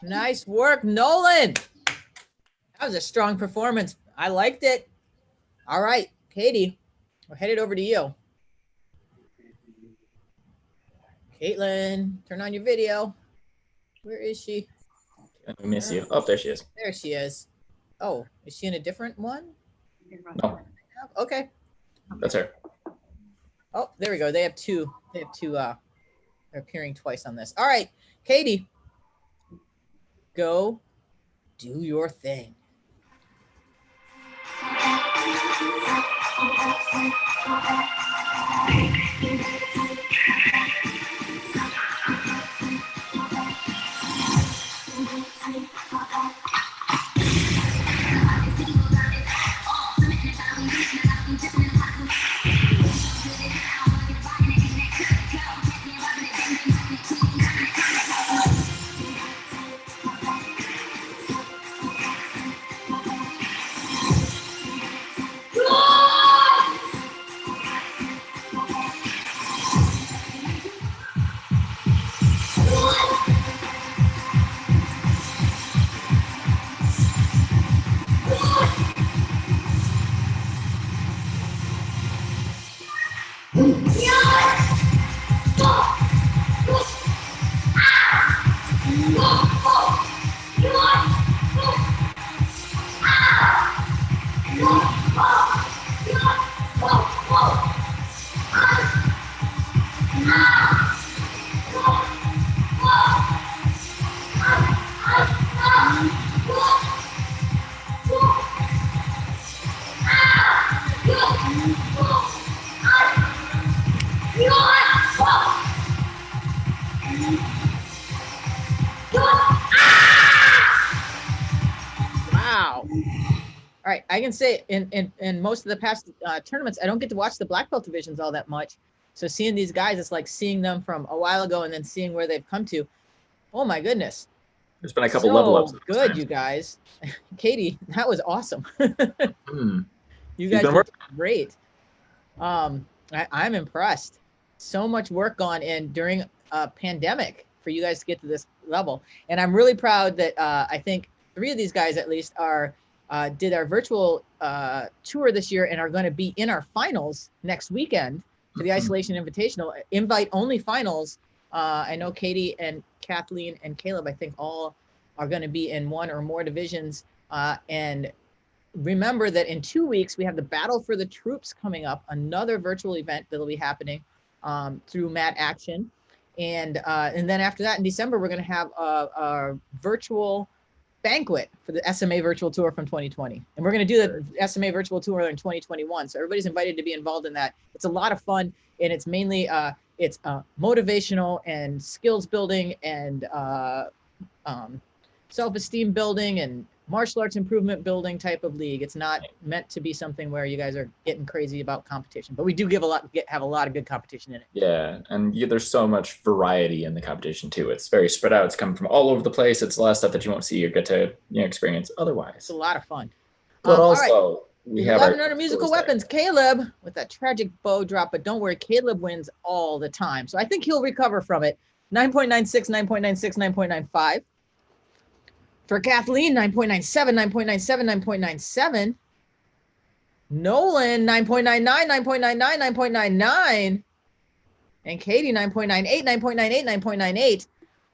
Nice work, Nolan. That was a strong performance. I liked it. All right, Katie, we're headed over to you. Caitlin, turn on your video. Where is she? I miss you. Oh, there she is. There she is. Oh, is she in a different one? No, Okay. that's her. Oh, there we go. They have two. They have two. They're appearing twice on this. All right, Katie, go do your thing. Wow. All right, I can say in most of the past tournaments, I don't get to watch the black belt divisions all that much. So seeing these guys, it's like seeing them from a while ago and then seeing where they've come to. Oh my goodness. There's been a couple level ups. Good, you guys. Katie, that was awesome. You guys been did great. I'm impressed. So much work gone in during a pandemic for you guys to get to this level. And I'm really proud that I think 3 of these guys at least are did our virtual tour this year and are going to be in our finals next weekend for the Isolation Invitational, invite-only finals. I know Katie and Kathleen and Caleb, I think all are going to be in 1 or more divisions. And remember that in 2 weeks, we have the Battle for the Troops coming up, another virtual event that'll be happening. through Matt Action. And then after that in December, we're going to have a virtual banquet for the SMA virtual tour from 2020. And we're going to do the SMA virtual tour in 2021. So everybody's invited to be involved in that. It's a lot of fun. And it's mainly, it's motivational and skills building and self-esteem building and martial arts improvement building type of league. It's not meant to be something where you guys are getting crazy about competition, but we do have a lot of good competition in it. Yeah, and there's so much variety in the competition too. It's very spread out. It's coming from all over the place. It's a lot of stuff that you won't see or get to experience otherwise. It's a lot of fun. But also, all right. we have our under musical weapons. Caleb with that tragic bow drop, but don't worry, Caleb wins all the time, so I think he'll recover from it. 9.96, 9.96, 9.95. For Kathleen, 9.97, 9.97, 9.97. Nolan, 9.99, 9.99, 9.99. And Katie, 9.98, 9.98, 9.98.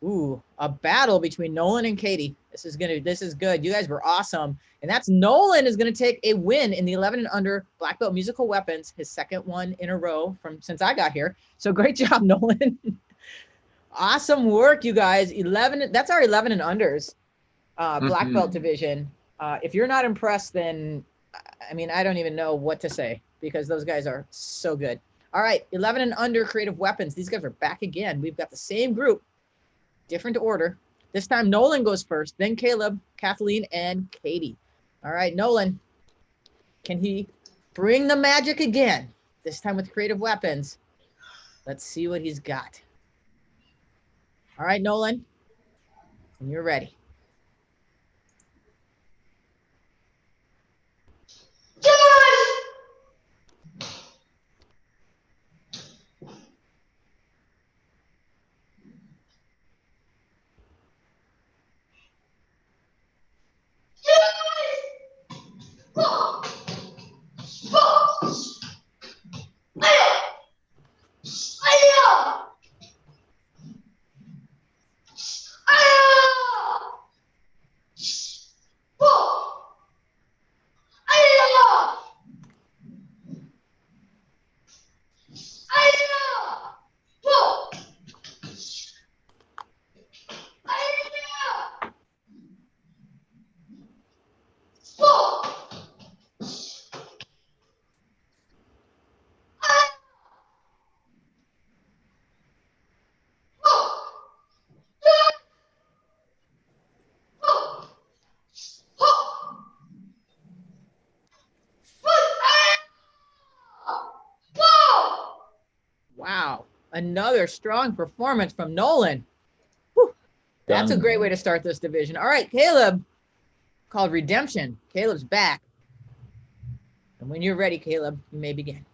Ooh, a battle between Nolan and Katie. This is good. You guys were awesome. And that's Nolan is going to take a win in the 11 and under black belt musical weapons, his second one in a row since I got here. So great job, Nolan. Awesome work, you guys. 11, that's our 11 and unders. Black belt division. If you're not impressed, then I mean, I don't even know what to say because those guys are so good. All right, 11 and under creative weapons. These guys are back again. We've got the same group, different order. This time Nolan goes first, then Caleb, Kathleen, and Katie. All right, Nolan, can he bring the magic again? This time with creative weapons. Let's see what he's got. All right, Nolan, when you're ready. Wow, another strong performance from Nolan. Whew. That's a great way to start this division. All right, Caleb, called Redemption. Caleb's back. And when you're ready, Caleb, you may begin.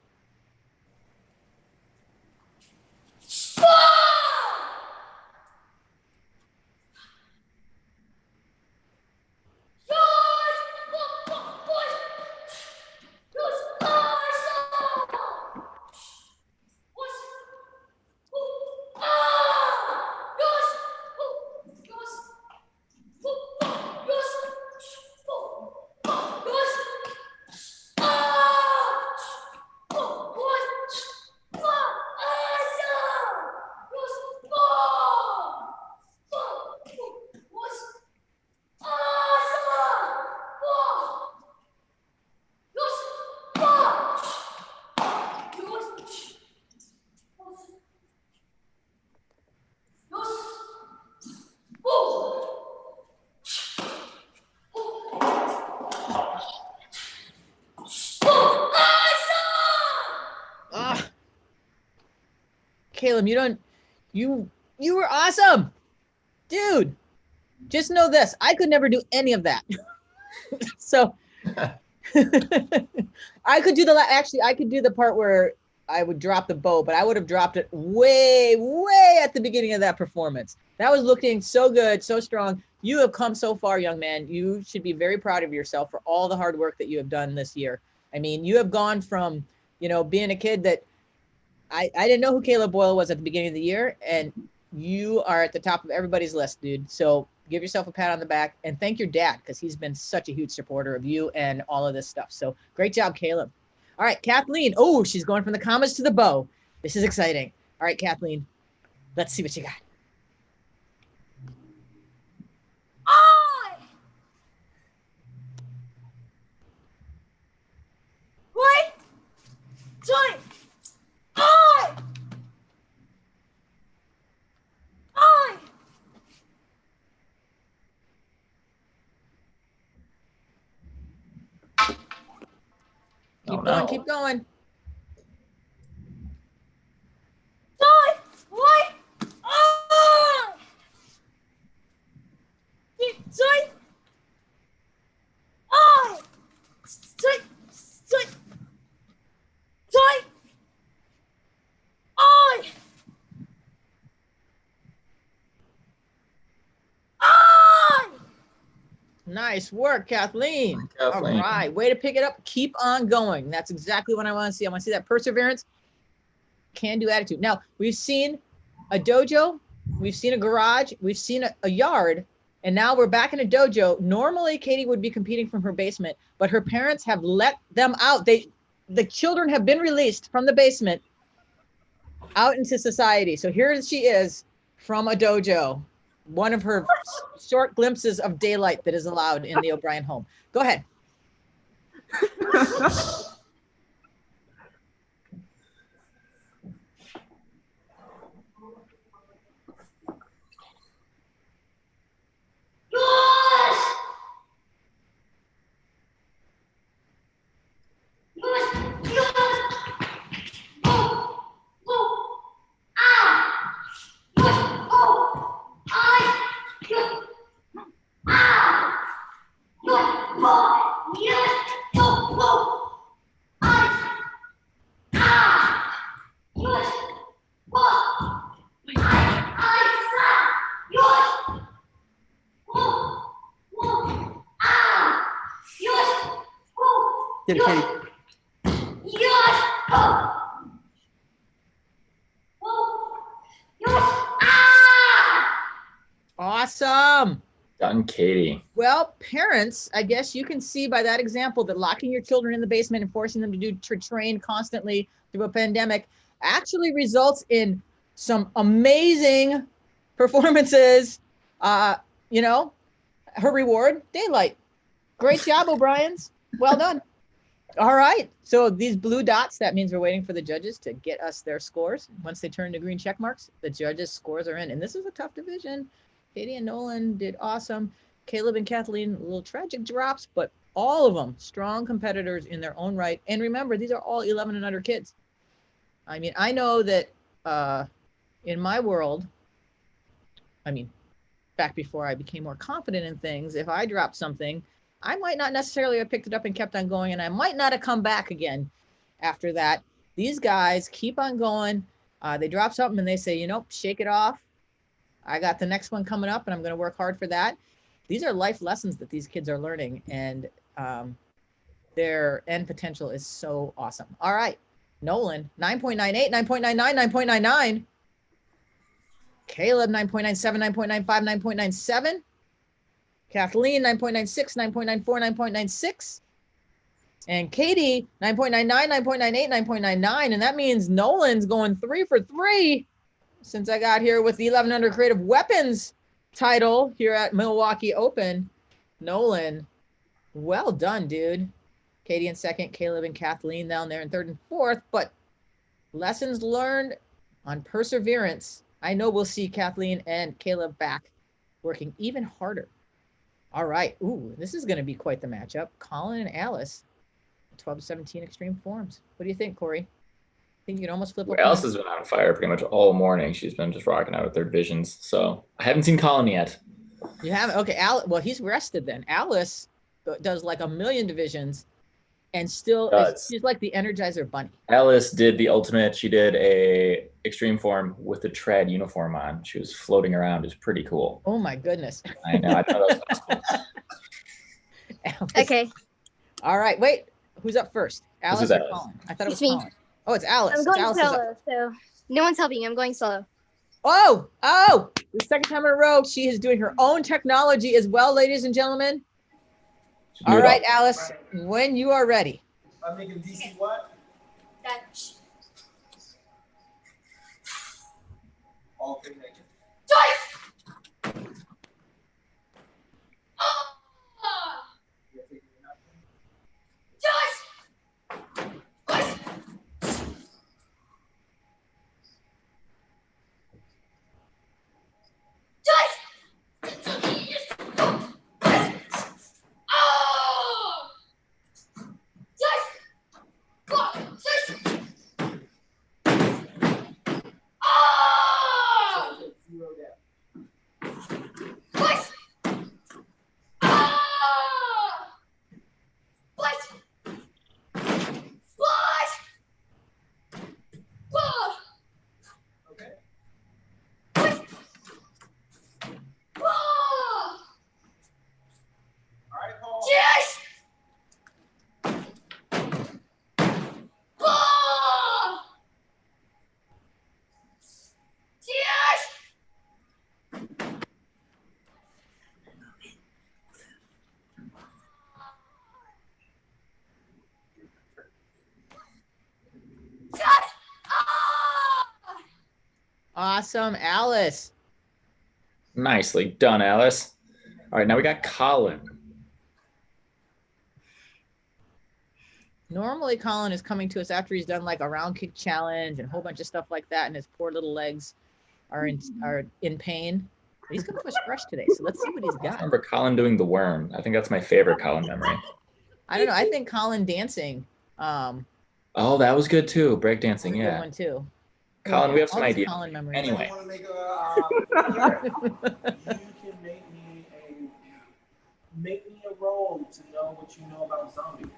Caleb, you were awesome, dude. Just know this, I could never do any of that. So I could do I could do the part where I would drop the bow, but I would have dropped it way, way at the beginning of that performance. That was looking so good, so strong. You have come so far, young man. You should be very proud of yourself for all the hard work that you have done this year. I mean, you have gone from, being a kid that I didn't know who Caleb Boyle was at the beginning of the year, and you are at the top of everybody's list, dude. So give yourself a pat on the back and thank your dad because he's been such a huge supporter of you and all of this stuff. So great job, Caleb. All right, Kathleen. Oh, she's going from the commas to the bow. This is exciting. All right, Kathleen, let's see what you got. I. Wait. Joy. I. Keep going, keep going. Joy. Wait. I. Joy. I. Joy. Joy. Joy. I. Nice work, Kathleen. Kathleen. All right, way to pick it up. Keep on going. That's exactly what I want to see. I want to see that perseverance, can-do attitude. Now, we've seen a dojo, we've seen a garage, we've seen a yard, and now we're back in a dojo. Normally, Katie would be competing from her basement, but her parents have let them out. The children have been released from the basement out into society. So here she is from a dojo. One of her short glimpses of daylight that is allowed in the O'Brien home. Go ahead. Get it, Katie. Awesome. Done, Katie. Well, parents, I guess you can see by that example that locking your children in the basement and forcing them to train constantly through a pandemic actually results in some amazing performances. You know, her reward, daylight. Great job, O'Briens. Well done. All right. So these blue dots, that means we're waiting for the judges to get us their scores. Once they turn to green check marks, the judges' scores are in. And this is a tough division. Katie and Nolan did awesome. Caleb and Kathleen, little tragic drops, but all of them strong competitors in their own right. And remember, these are all 11 and under kids. I mean, I know that in my world, I mean, back before I became more confident in things, if I dropped something, I might not necessarily have picked it up and kept on going, and I might not have come back again after that. These guys keep on going. They drop something and they say, you know, shake it off. I got the next one coming up and I'm going to work hard for that. These are life lessons that these kids are learning, and their end potential is so awesome. All right. Nolan, 9.98, 9.99, 9.99. Caleb, 9.97, 9.95, 9.97. Kathleen, 9.96, 9.94, 9.96. And Katie, 9.99, 9.98, 9.99. And that means Nolan's going 3 for 3 since I got here with the 11 under creative weapons title here at Milwaukee Open. Nolan, well done, dude. Katie in second, Caleb and Kathleen down there in third and fourth. But lessons learned on perseverance. I know we'll see Kathleen and Caleb back working even harder. All right. Ooh, this is going to be quite the matchup. Colin and Alice, 12-17 extreme forms. What do you think, Corey? Think you can almost flip. Alice has been on fire pretty much all morning. She's been just rocking out with their divisions. So I haven't seen Colin yet. You haven't? Okay. Well, he's rested then. Alice does like a million divisions and still she's like the Energizer Bunny. Alice did the ultimate. She did a extreme form with the trad uniform on. She was floating around. It was pretty cool. Oh my goodness. I know. I thought that was Alice. Okay. All right. Wait. Who's up first? Alice or Alice. Colin? I thought it was It's me. Colin. Oh, it's Alice. I'm going Alice is up. solo, so no one's helping me. I'm going solo. Oh, the second time in a row, she is doing her own technology as well, ladies and gentlemen. All right, Alice, when you are ready. I'm making DC what? Awesome, Alice. Nicely done, Alice. All right, now we got Colin. Normally, Colin is coming to us after he's done like a round kick challenge and a whole bunch of stuff like that, and his poor little legs are in pain. But he's coming to us fresh today, so let's see what he's I got. remember Colin doing the worm. I think that's my favorite Colin memory. I don't know. I think Colin dancing. Oh, that was good too. Breakdancing, Good yeah. one too. Colin, we have some All these ideas. Colin memories. Anyway, You can make me a roll to know what you know about zombies.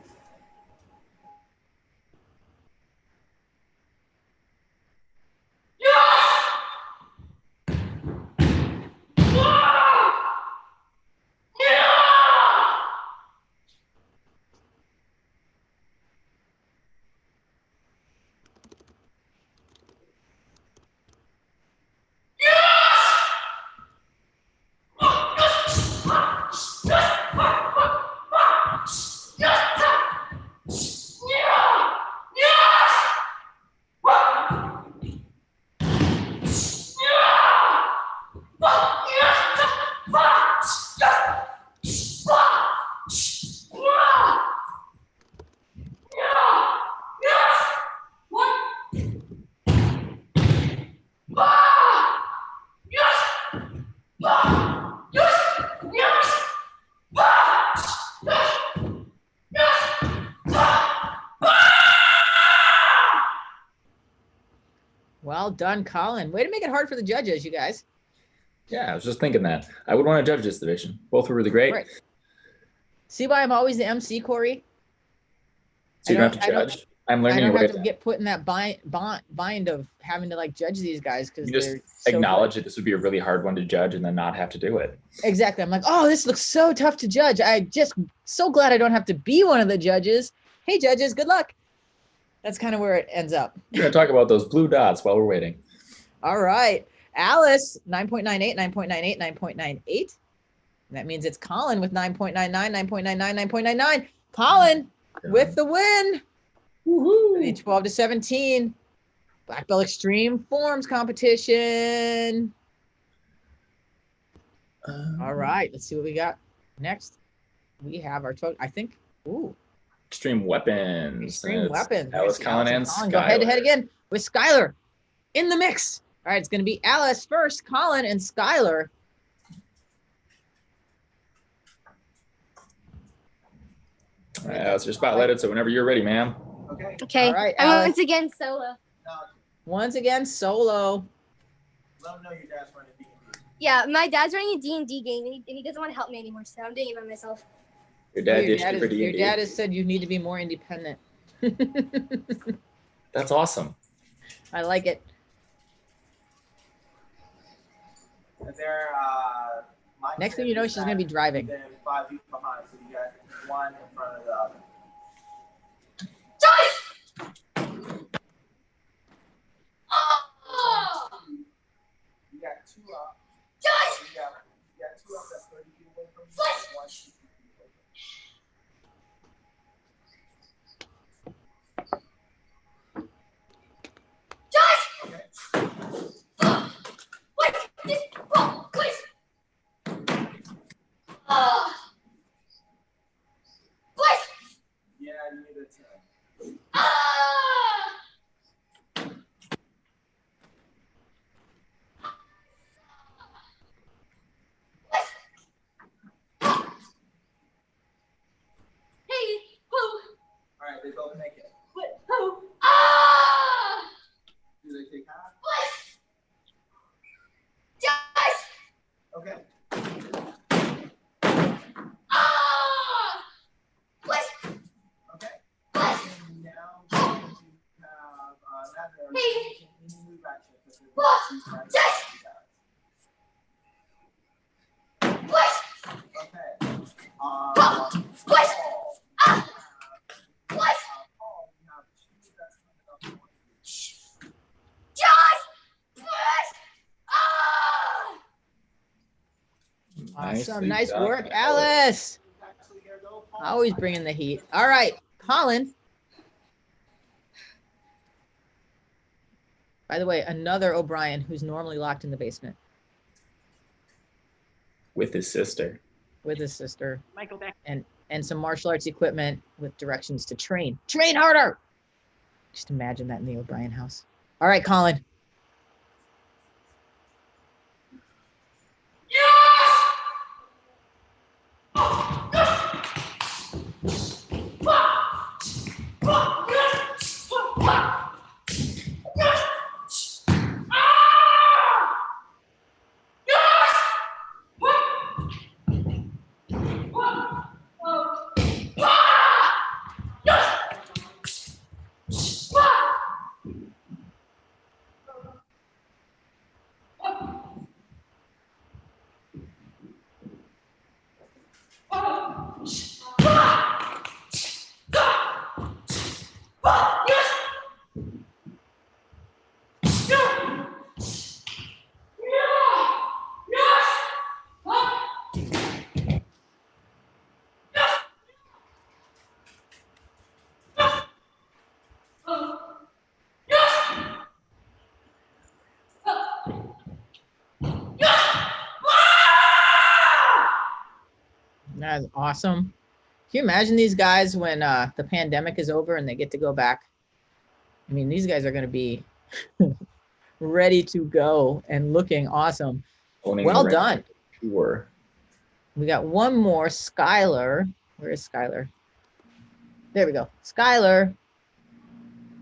Well done, Colin. Way to make it hard for the judges, you guys. yeah, I was just thinking that. I would want to judge this division. Both were really great. Right. See why I'm always the MC, Corey? So you don't have to judge. I'm I learning don't your have way. to get put in that bind of having to like judge these guys because You they're just so acknowledge good. that this would be a really hard one to judge and then not have to do it. Exactly. I'm like, oh, this looks so tough to judge. I just so glad I don't have to be one of the judges. Hey, judges, good luck. That's kind of where it ends up. We're going to talk about those blue dots while we're waiting. All right. Alice, 9.98, 9.98, 9.98. That means it's Colin with 9.99, 9.99, 9.99. Colin with the win. Woohoo! 12 to 17. Black Belt Extreme Forms competition. All right. Let's see what we got next. We have our, I think, ooh. Extreme Weapons. Extreme Weapons. Alice, Colin, and Colin go head to head Skylar. again with Skylar in the mix. All right, it's going to be Alice first, Colin, and Skylar. All right, Alice, you're spotlighted, so whenever you're ready, ma'am. Okay. Okay. All right, I'm Alice. once again solo. Once again, solo. Let them know your dad's running D&D. Yeah, my dad's running a D&D game, and he doesn't want to help me anymore, so I'm doing it by myself. Your dad Your ditched you for D&D. your dad has said you need to be more independent. That's awesome. I like it. And they're, Next thing you know, she's going to be driving. Then 5 feet behind, so you got one in front of the other. You got two up. You got two up that's 30 feet away from you. And one 60 feet away from you. Yeah, you need a 10. All right, they both make it. Do they take half? Okay. Okay. And now you have another move action. Okay. Awesome. Nice work, Alice. Always bringing the heat. All right, Colin. By the way, another O'Brien who's normally locked in the basement with his sister. with his sister Michael back. and some martial arts equipment with directions to train. Train harder. Just imagine that in the O'Brien house. All right, Colin. That's awesome. Can you imagine these guys when the pandemic is over and they get to go back? I mean, these guys are going to be ready to go and looking awesome. Well done. Sure. We got one more, Skylar. Where is Skylar? There we go. Skylar,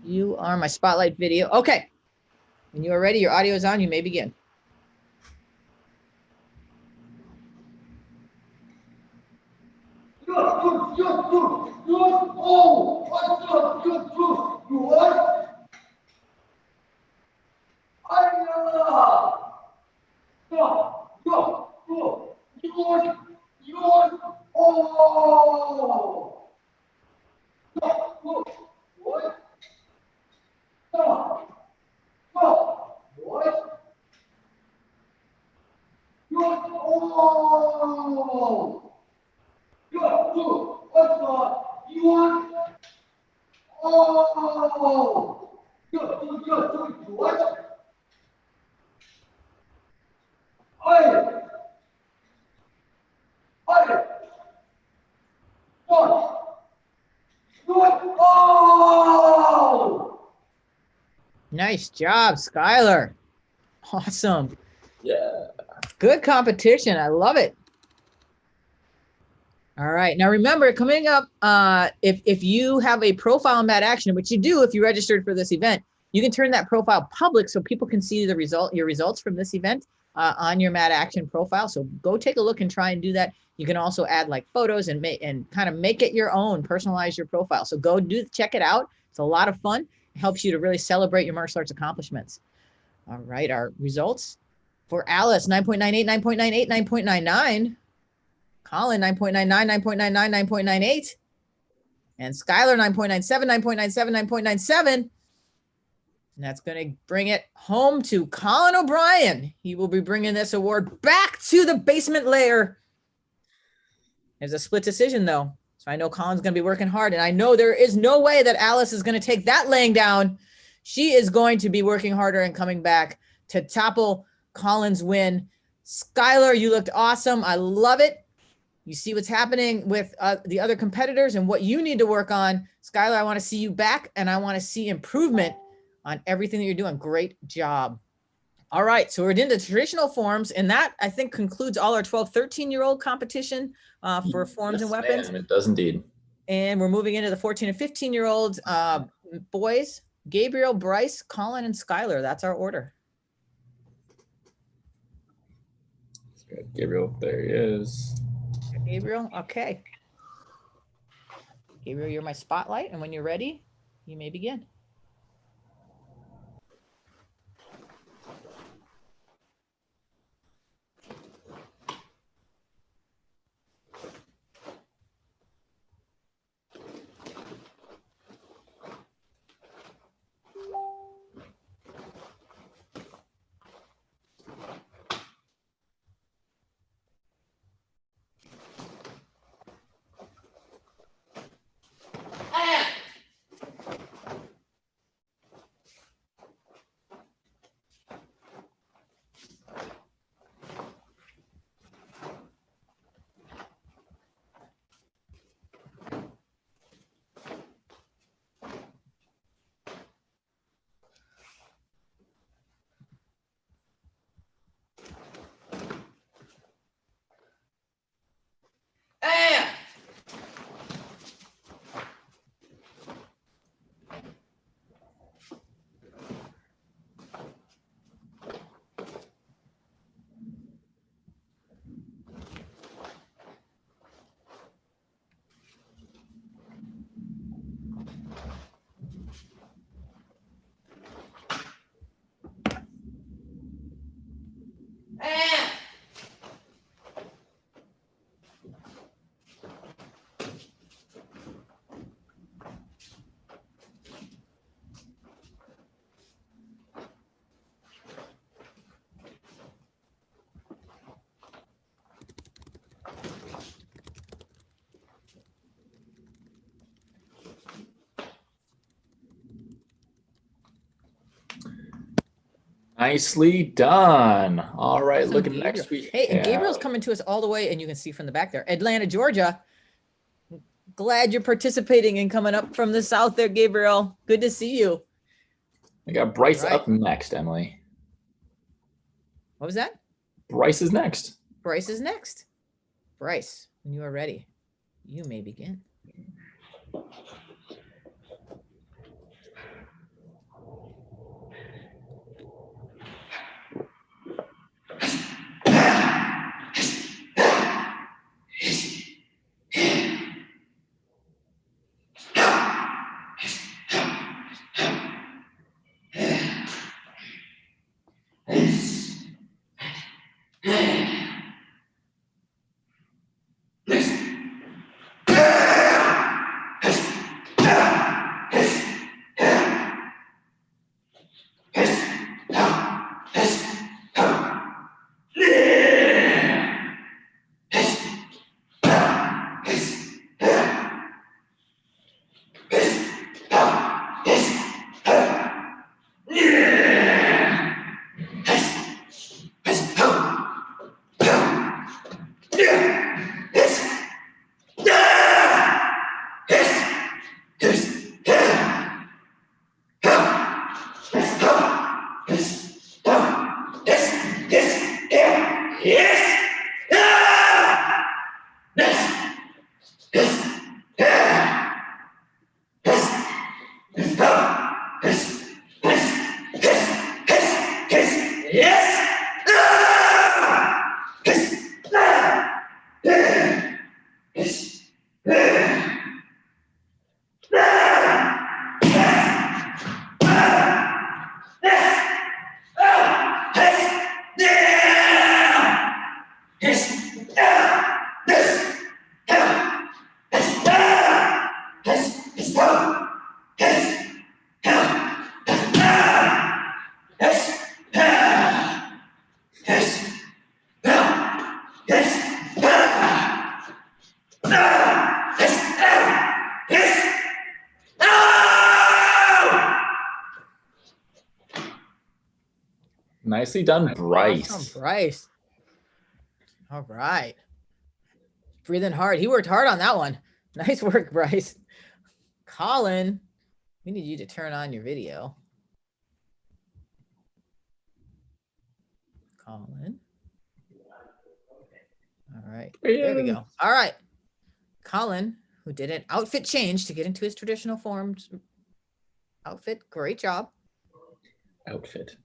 you are my spotlight video. Okay. When you are ready, your audio is on. You may begin. Nice job, Skylar. Awesome. Yeah. Good competition. I love it. All right. Now remember, coming up, if you have a profile in Mad Action, which you do if you registered for this event, you can turn that profile public so people can see the your results from this event on your Mad Action profile. So go take a look and try and do that. You can also add like photos and kind of make it your own, personalize your profile. So go check it out. It's a lot of fun. It helps you to really celebrate your martial arts accomplishments. All right. Our results for Alice, 9.98, 9.98, 9.99. Colin, 9.99, 9.99, 9.98. And Skylar, 9.97, 9.97, 9.97. And that's going to bring it home to Colin O'Brien. He will be bringing this award back to the basement layer. There's a split decision, though. So I know Colin's going to be working hard. And I know there is no way that Alice is going to take that laying down. She is going to be working harder and coming back to topple Colin's win. Skylar, you looked awesome. I love it. You see what's happening with the other competitors and what you need to work on. Skylar, I want to see you back, and I want to see improvement on everything that you're doing. Great job. All right, so we're into traditional forms, and that, I think, concludes all our 12, 13-year-old competition for forms and weapons. Ma'am, it does indeed. And we're moving into the 14 and 15-year-old boys, Gabriel, Bryce, Colin, and Skylar. That's our order. Gabriel, there he is. Gabriel, okay. Gabriel, you're my spotlight, and when you're ready, you may begin. Nicely done. All right, Awesome, looking Gabriel. next we Hey, and Gabriel's have- coming to us all the way, and you can see from the back there, Atlanta, Georgia. Glad you're participating and coming up from the south there, Gabriel. Good to see you. I got Bryce Right. up next, Emily. What was that? Bryce is next. Bryce is next. Bryce, when you are ready, you may begin. Nicely done, Bryce. Awesome, Bryce. All right. Breathing hard. He worked hard on that one. Nice work, Bryce. Colin, we need you to turn on your video. Colin. All right. There we go. All right. Colin, who did an outfit change to get into his traditional forms outfit. Great job. Outfit.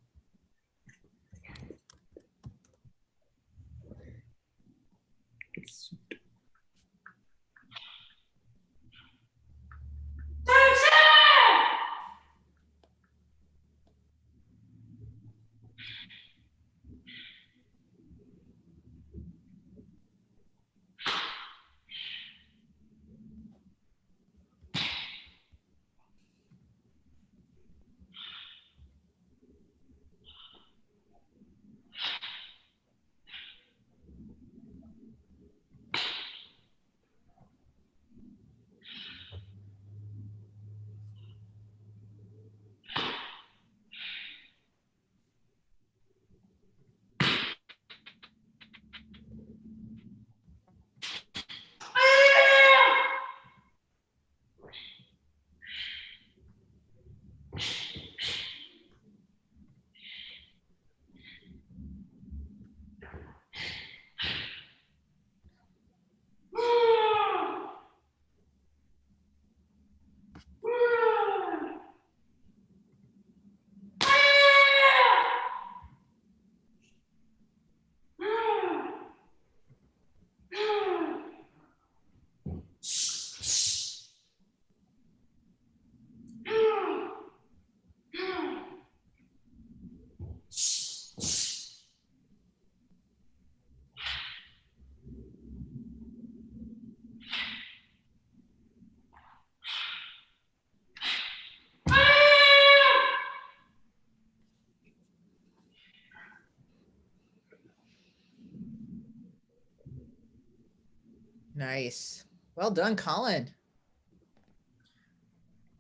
Nice. Well done, Colin.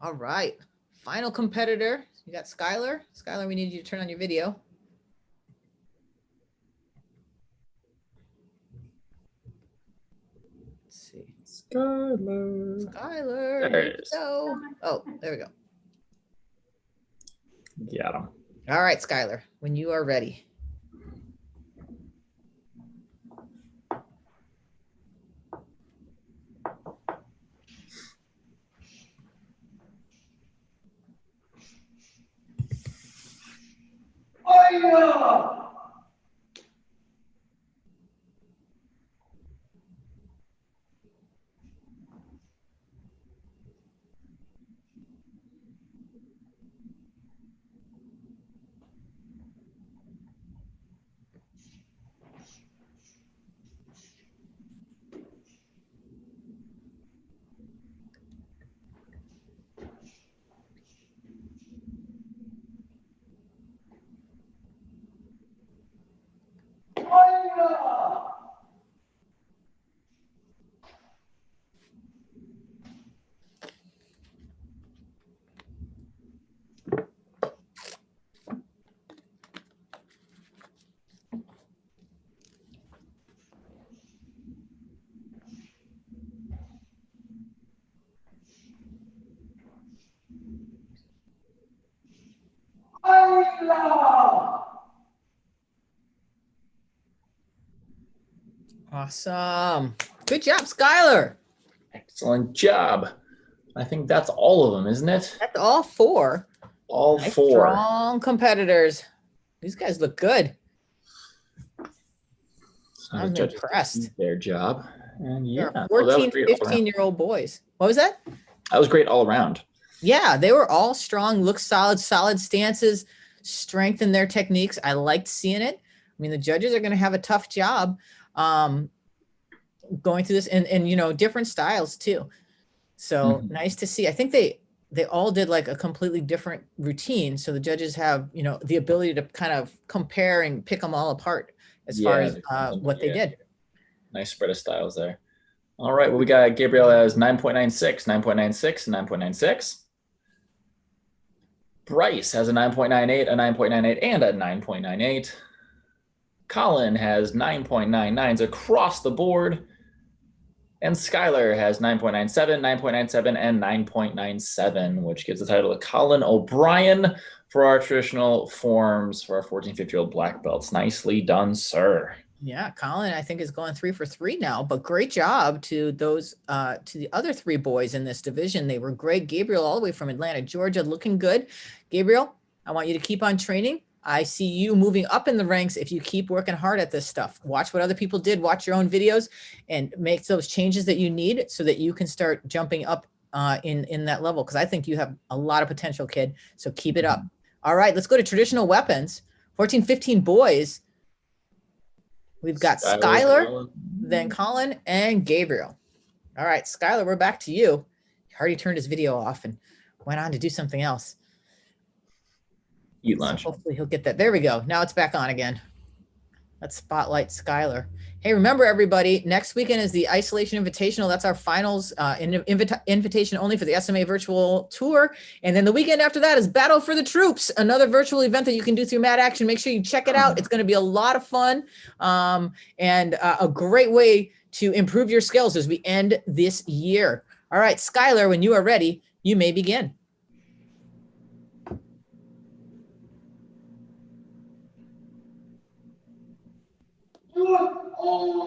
All right. Final competitor. You got Skylar. Skylar, we need you to turn on your video. Skylar. Skylar, There here it we is. go. Oh, there we go. Got him. All right, Skylar, when you are ready. Awesome. Good job, Skylar. Excellent job. I think that's all of them, isn't it? That's all four. All Nice, four. strong competitors. These guys look good. So the I'm judges impressed. did their job. And yeah, They're oh, that was 14, great all around. 15-year-old boys. What was that? That was great all around. Yeah, they were all strong, look solid, solid stances, strength in their techniques. I liked seeing it. I mean, the judges are going to have a tough job going through this and you know, different styles too. So nice to see. I think they all did like a completely different routine. So the judges have, you know, the ability to kind of compare and pick them all apart as far as what they did. Nice spread of styles there. All right, well, we got Gabriel as 9.96, 9.96, 9.96. Bryce has a 9.98, a 9.98, and a 9.98. Colin has 9.99s across the board. And Skylar has 9.97, 9.97, and 9.97, which gives the title to Colin O'Brien for our traditional forms for our 14, 15-year-old black belts. Nicely done, sir. Yeah, Colin, I think is going 3 for 3 now, but great job to those, to the other 3 boys in this division. They were great. Gabriel, all the way from Atlanta, Georgia, looking good. Gabriel, I want you to keep on training. I see you moving up in the ranks if you keep working hard at this stuff. Watch what other people did, watch your own videos, and make those changes that you need so that you can start jumping up in that level, because I think you have a lot of potential, kid. So keep it up. All right, let's go to traditional weapons. 14, 15 boys. We've got Skylar, then Colin, and Gabriel. All right, Skylar, we're back to you. He already turned his video off and went on to do something else. Eat lunch. So hopefully he'll get that. There we go. Now it's back on again. Let's spotlight Skylar. Hey, remember everybody, next weekend is the Isolation Invitational. That's our finals invitation only for the SMA virtual tour. And then the weekend after that is Battle for the Troops, another virtual event that you can do through Mad Action. Make sure you check it out. It's going to be a lot of fun and a great way to improve your skills as we end this year. All right, Skylar, when you are ready, you may begin. Oh!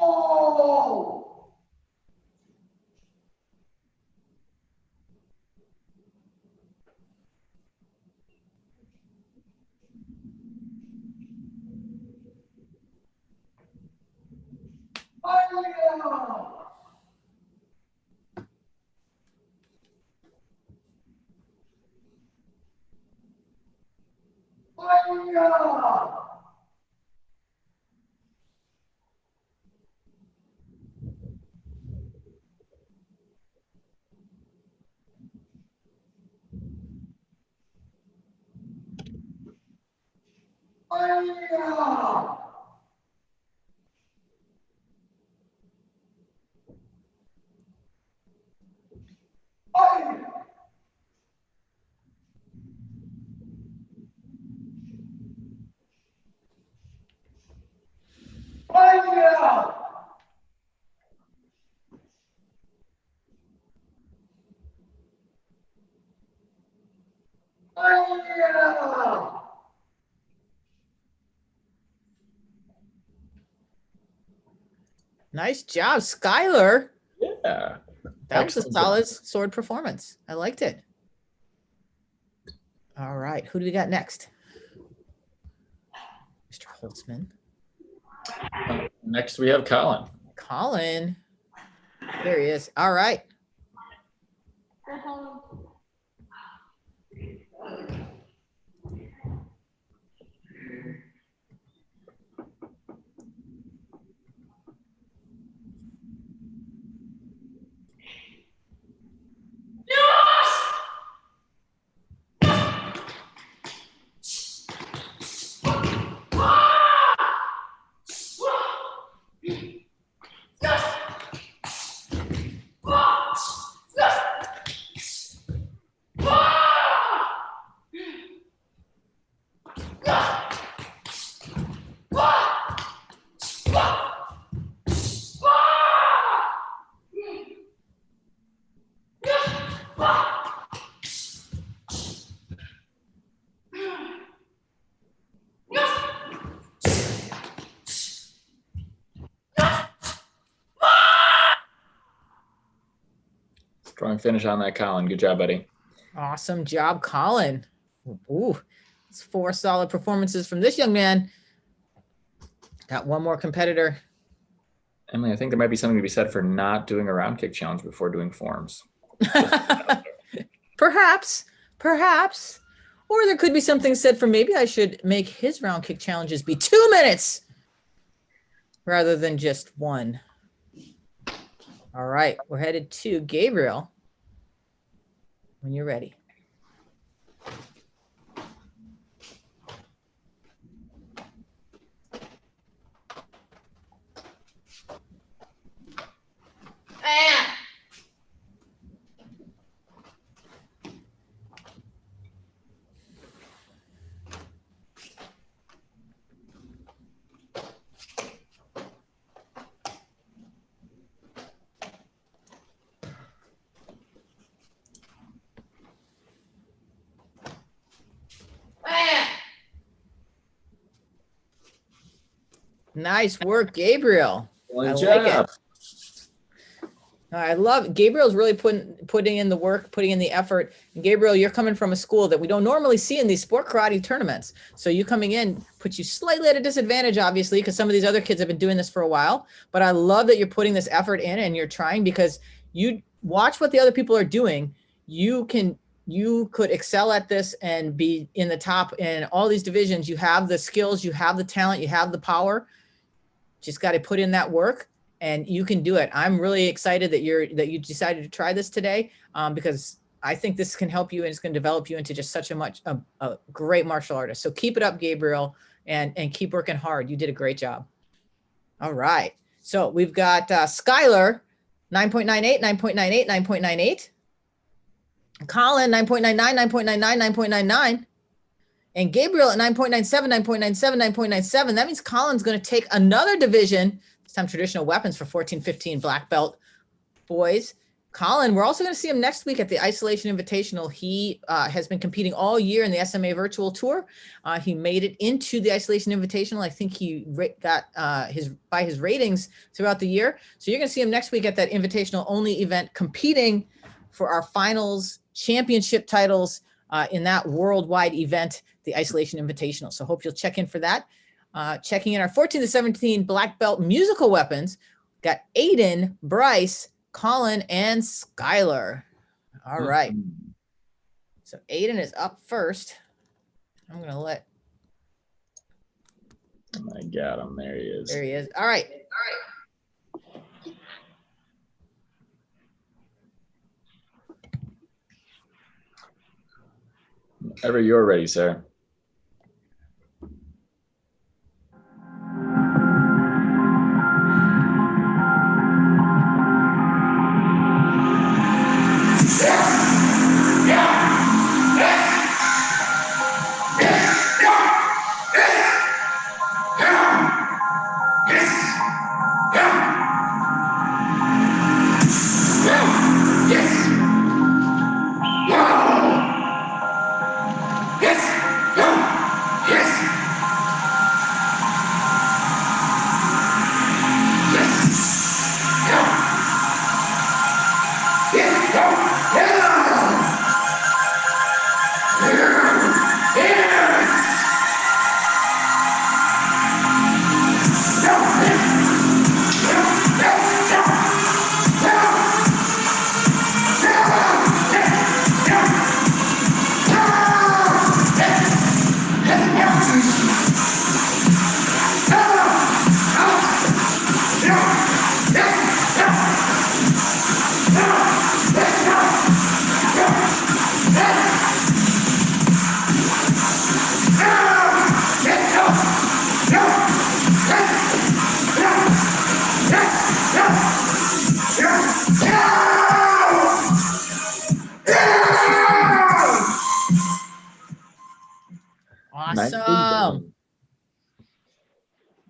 Nice job, Skylar. Yeah. That was a Excellent solid job. sword performance. I liked it. All right, who do we got next? Mr. Holtzman. Next, we have Colin. Colin. There he is. All right. Strong finish on that, Colin. Good job, buddy. Awesome job, Colin. Ooh, it's 4 solid performances from this young man. Got one more competitor. Emily, I think there might be something to be said for not doing a round kick challenge before doing forms. Perhaps. Or there could be something said for maybe I should make his round kick challenges be 2 minutes rather than just 1. All right, we're headed to Gabriel when you're ready. Nice work, Gabriel. I like it. I love it. Gabriel's really putting in the work, putting in the effort. And Gabriel, you're coming from a school that we don't normally see in these sport karate tournaments. So you coming in puts you slightly at a disadvantage, obviously, because some of these other kids have been doing this for a while. But I love that you're putting this effort in and you're trying, because you watch what the other people are doing. You could excel at this and be in the top in all these divisions. You have the skills, you have the talent, you have the power. Just got to put in that work, and you can do it. I'm really excited that you decided to try this today, because I think this can help you and it's going to develop you into just such a great martial artist. So keep it up, Gabriel, and keep working hard. You did a great job. All right. So we've got Skylar, 9.98, 9.98, 9.98. Colin, 9.99, 9.99, 9.99. And Gabriel at 9.97, 9.97, 9.97. That means Colin's going to take another division, this time traditional weapons for 14-15 black belt boys. Colin, we're also going to see him next week at the Isolation Invitational. He has been competing all year in the SMA Virtual Tour. He made it into the Isolation Invitational. I think he got by his ratings throughout the year. So you're going to see him next week at that invitational only event, competing for our finals championship titles in that worldwide event, the Isolation Invitational. So hope you'll check in for that. Checking in our 14-17 black belt musical weapons, got Aiden, Bryce, Colin, and Skylar. All right. So Aiden is up first. I'm going to let. I got him. There he is. There he is. All right. Whenever you're ready, sir. Yes!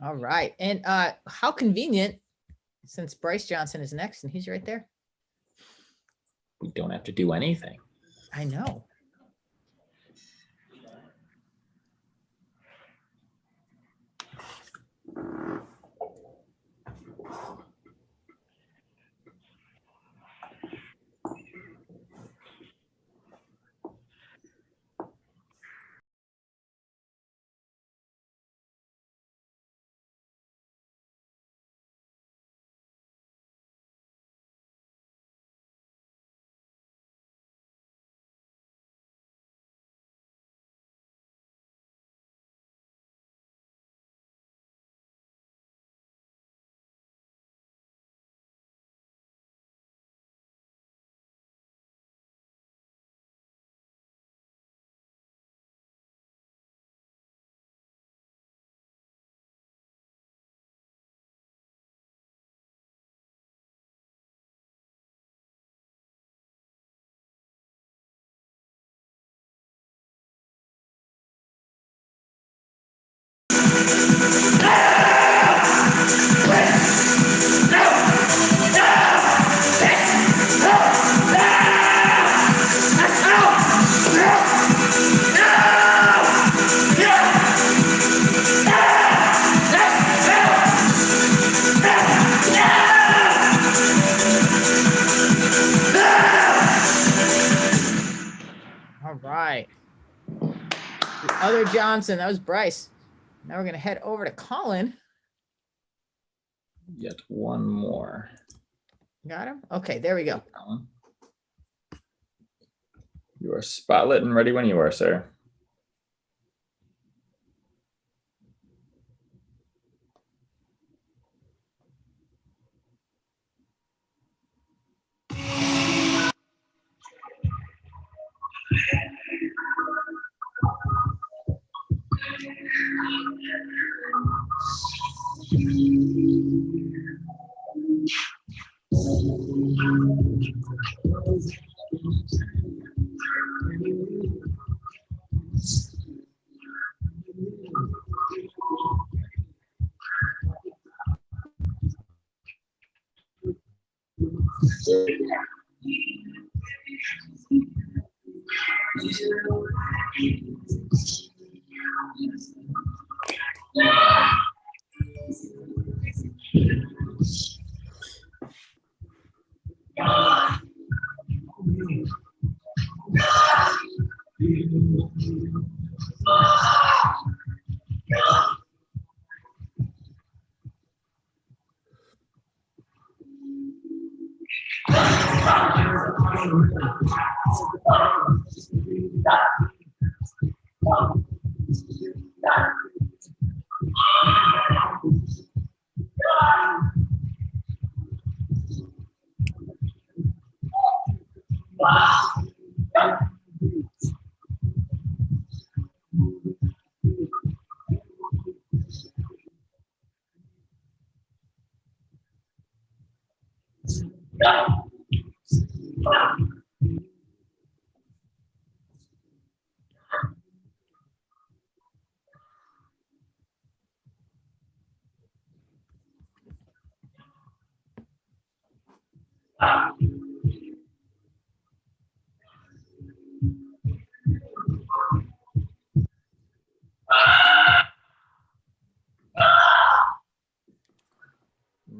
All right. And how convenient, since Bryce Johnson is next and he's right there. We don't have to do anything. I know. All right. The other Johnson, that was Bryce. Now we're going to head over to Colin. Yet one more. Got him? Okay, there we go. You are spotlit and ready when you are, sir.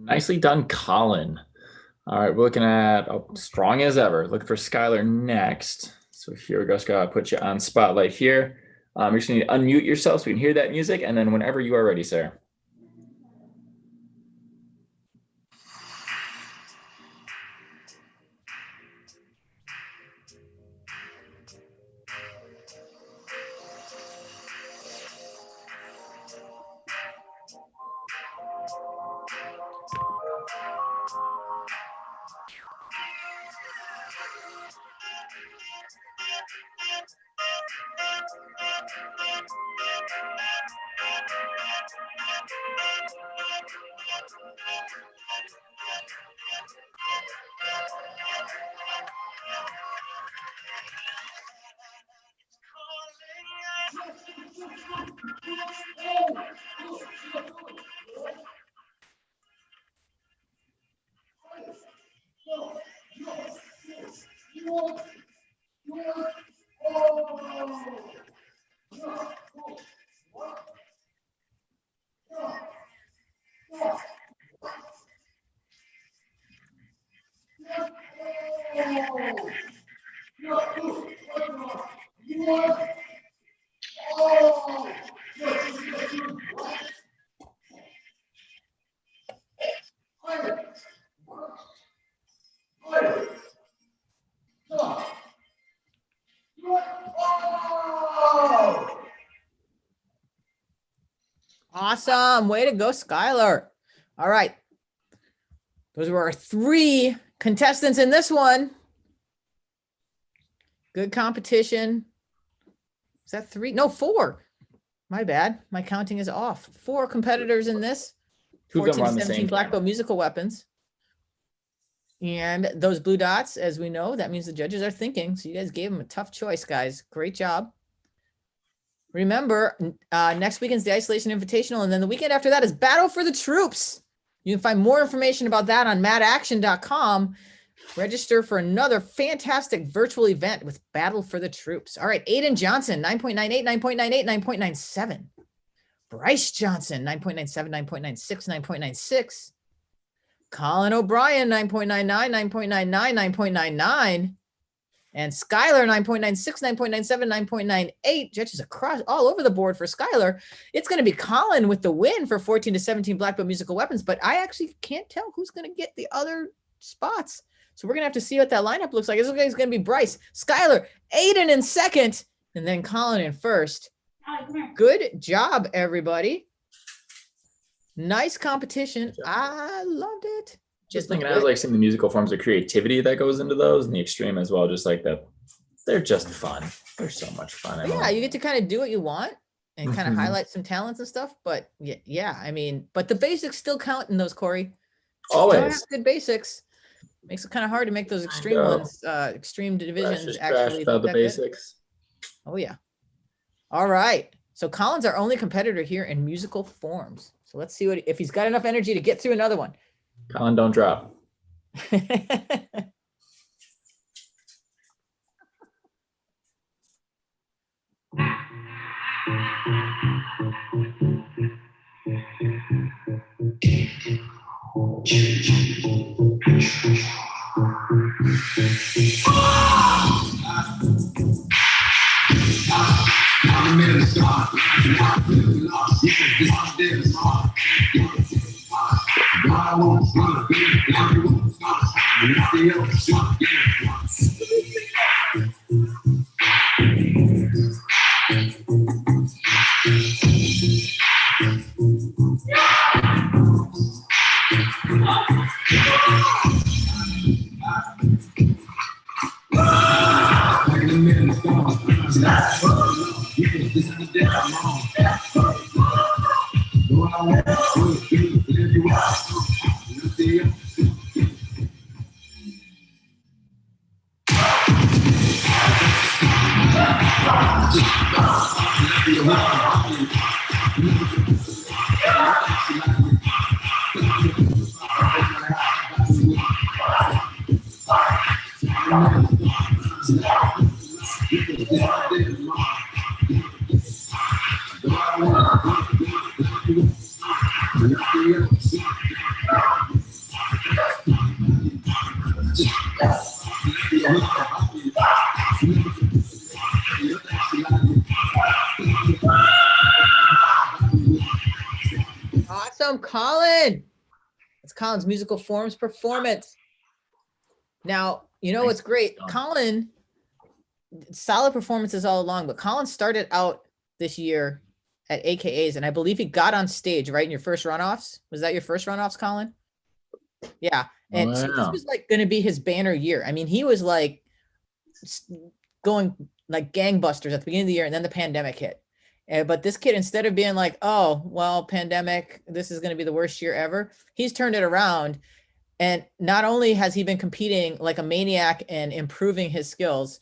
Nicely done, Colin. All right, we're looking at strong as ever. Looking for Skylar next. So here we go, Skylar. I'll put you on spotlight here. You're just going to unmute yourself so we can hear that music, and then whenever you are ready, sir. Awesome. Way to go, Skylar. All right. Those were our 3 contestants in this one. Good competition. Is that 3? No, 4. My bad. My counting is off. 4 competitors in this. 2 of them 14 were to on the 17 same black camera. belt musical weapons. And those blue dots, as we know, that means the judges are thinking. So you guys gave them a tough choice, guys. Great job. Remember, next weekend's the Isolation Invitational, and then the weekend after that is Battle for the Troops. You can find more information about that on madaction.com. Register for another fantastic virtual event with Battle for the Troops. All right, Aiden Johnson, 9.98, 9.98, 9.97. Bryce Johnson, 9.97, 9.96, 9.96. Colin O'Brien, 9.99, 9.99, 9.99. And Skylar, 9.96, 9.97, 9.98. Judges across all over the board for Skylar. It's going to be Colin with the win for 14 to 17 black belt musical weapons, but I actually can't tell who's going to get the other spots. So we're going to have to see what that lineup looks like. This is going to be Bryce, Skylar, Aiden in second, and then Colin in first. Good job, everybody. Nice competition. I loved it. Just thinking, I was like seeing the musical forms of creativity that goes into those, and the extreme as well. Just like that, they're just fun. They're so much fun. But yeah, you get to kind of do what you want and kind of Mhm. highlight some talents and stuff. But yeah, I mean, but the basics still count in those, Corey. You Always. don't have good basics. Makes it kind of hard to make those extreme know. ones, extreme divisions Just actually trashed out look the that good. basics. Oh yeah. All right. So Colin's our only competitor here in musical forms. So let's see if he's got enough energy to get through another one. Colin, don't drop. Awesome, Colin. It's Colin's musical forms performance. Now, you know what's great? Colin, solid performances all along, but Colin started out this year at AKAs, and I believe he got on stage, right, in your first runoffs. Was that your first runoffs, Colin? Yeah. And so this Wow. was like going to be his banner year. I mean, he was like going like gangbusters at the beginning of the year, and then the pandemic hit. But this kid, instead of being like, oh, well, pandemic, this is going to be the worst year ever, he's turned it around. And not only has he been competing like a maniac and improving his skills,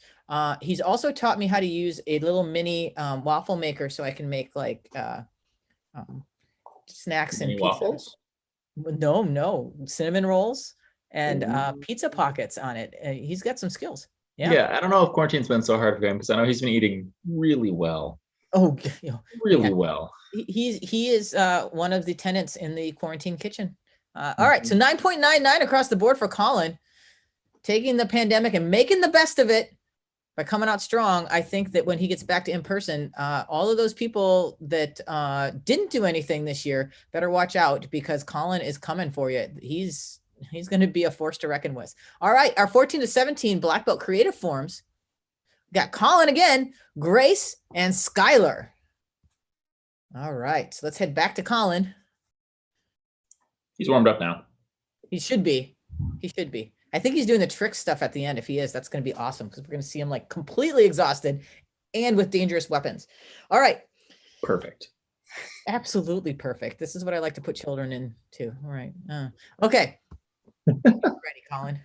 he's also taught me how to use a little mini waffle maker so I can make like snacks and Mini pizza. waffles? No, cinnamon rolls and pizza pockets on it. He's got some skills. Yeah. I don't know if quarantine's been so hard for him because I know he's been eating really well. Oh, really well. He is one of the tenants in the quarantine kitchen. All right, so 9.99 across the board for Colin. taking the pandemic and making the best of it by coming out strong. I think that when he gets back to in person, all of those people that didn't do anything this year better watch out, because Colin is coming for you. He's going to be a force to reckon with. All right, our 14 to 17 black belt creative forms. Got Colin again, Grace, and Skylar. All right, so let's head back to Colin. He's warmed up now. He should be. He should be. I think he's doing the trick stuff at the end. If he is, that's going to be awesome, because we're going to see him like completely exhausted and with dangerous weapons. All right. Perfect. Absolutely perfect. This is what I like to put children into. All right. Okay. Ready, Colin.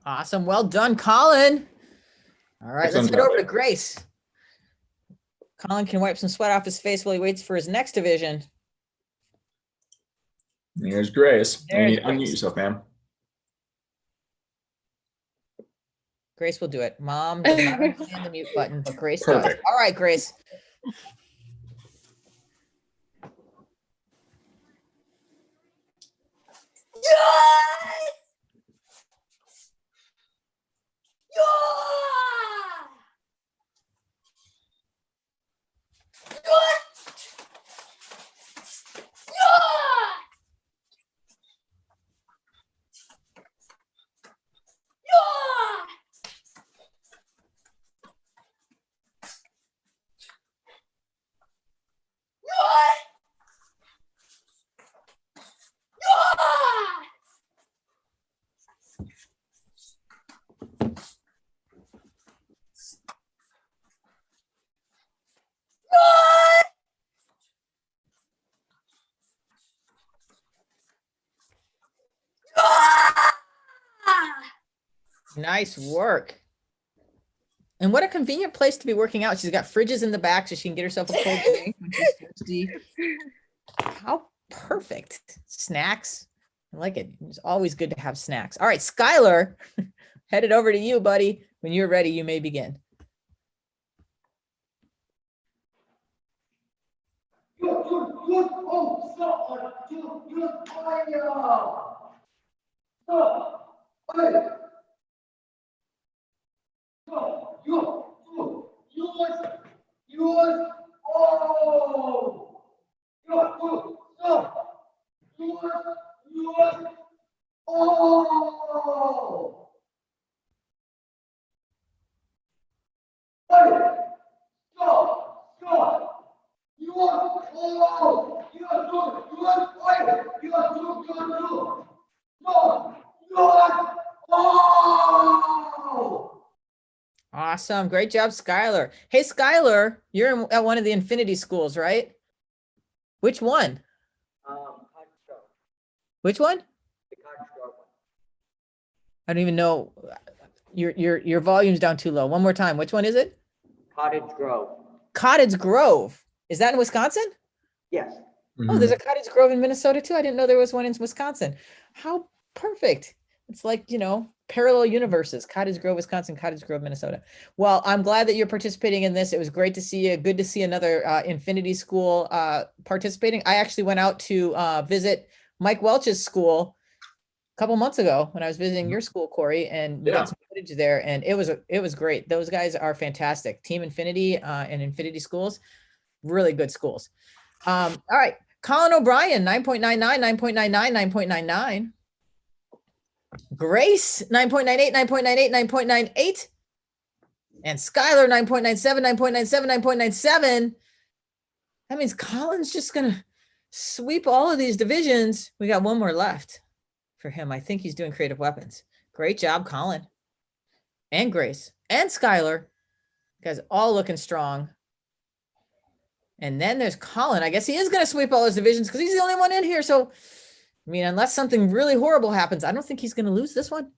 Awesome. Well done, Colin. All right, let's head over to Grace. Colin can wipe some sweat off his face while he waits for his next division. Here's Grace. You need to unmute yourself, ma'am. Grace will do it. Mom does not understand the mute button, but Grace does. All right, Grace. Nice work. And what a convenient place to be working out. She's got fridges in the back so she can get herself a cold drink when she's thirsty. How perfect. Snacks. I like it. It's always good to have snacks. All right, Skylar, headed over to you, buddy. When you're ready, you may begin. Awesome. Great job, Skylar. Hey, Skylar, you're at one of the Infinity schools, right? Which one? Which one? I don't even know. Your volume's down too low. One more time. Which one is it? Cottage Grove. Cottage Grove. Is that in Wisconsin? Yes. Oh, there's a Cottage Grove in Minnesota too. I didn't know there was one in Wisconsin. How perfect. It's like, you know, parallel universes. Cottage Grove, Wisconsin, Cottage Grove, Minnesota. Well, I'm glad that you're participating in this. It was great to see you. Good to see another Infinity School participating. I actually went out to visit Mike Welch's school a couple months ago when I was visiting your school, Corey, and we got some footage there, and it was great. Those guys are fantastic. Team Infinity and Infinity Schools, really good schools. All right, Colin O'Brien, 9.99, 9.99, 9.99. Grace, 9.98, 9.98, 9.98. And Skylar, 9.97, 9.97, 9.97. That means Colin's just going to sweep all of these divisions. We got one more left for him. I think he's doing creative weapons. Great job, Colin. And Grace. And Skylar. You guys all looking strong. And then there's Colin. I guess he is going to sweep all his divisions because he's the only one in here. So, I mean, unless something really horrible happens, I don't think he's going to lose this one.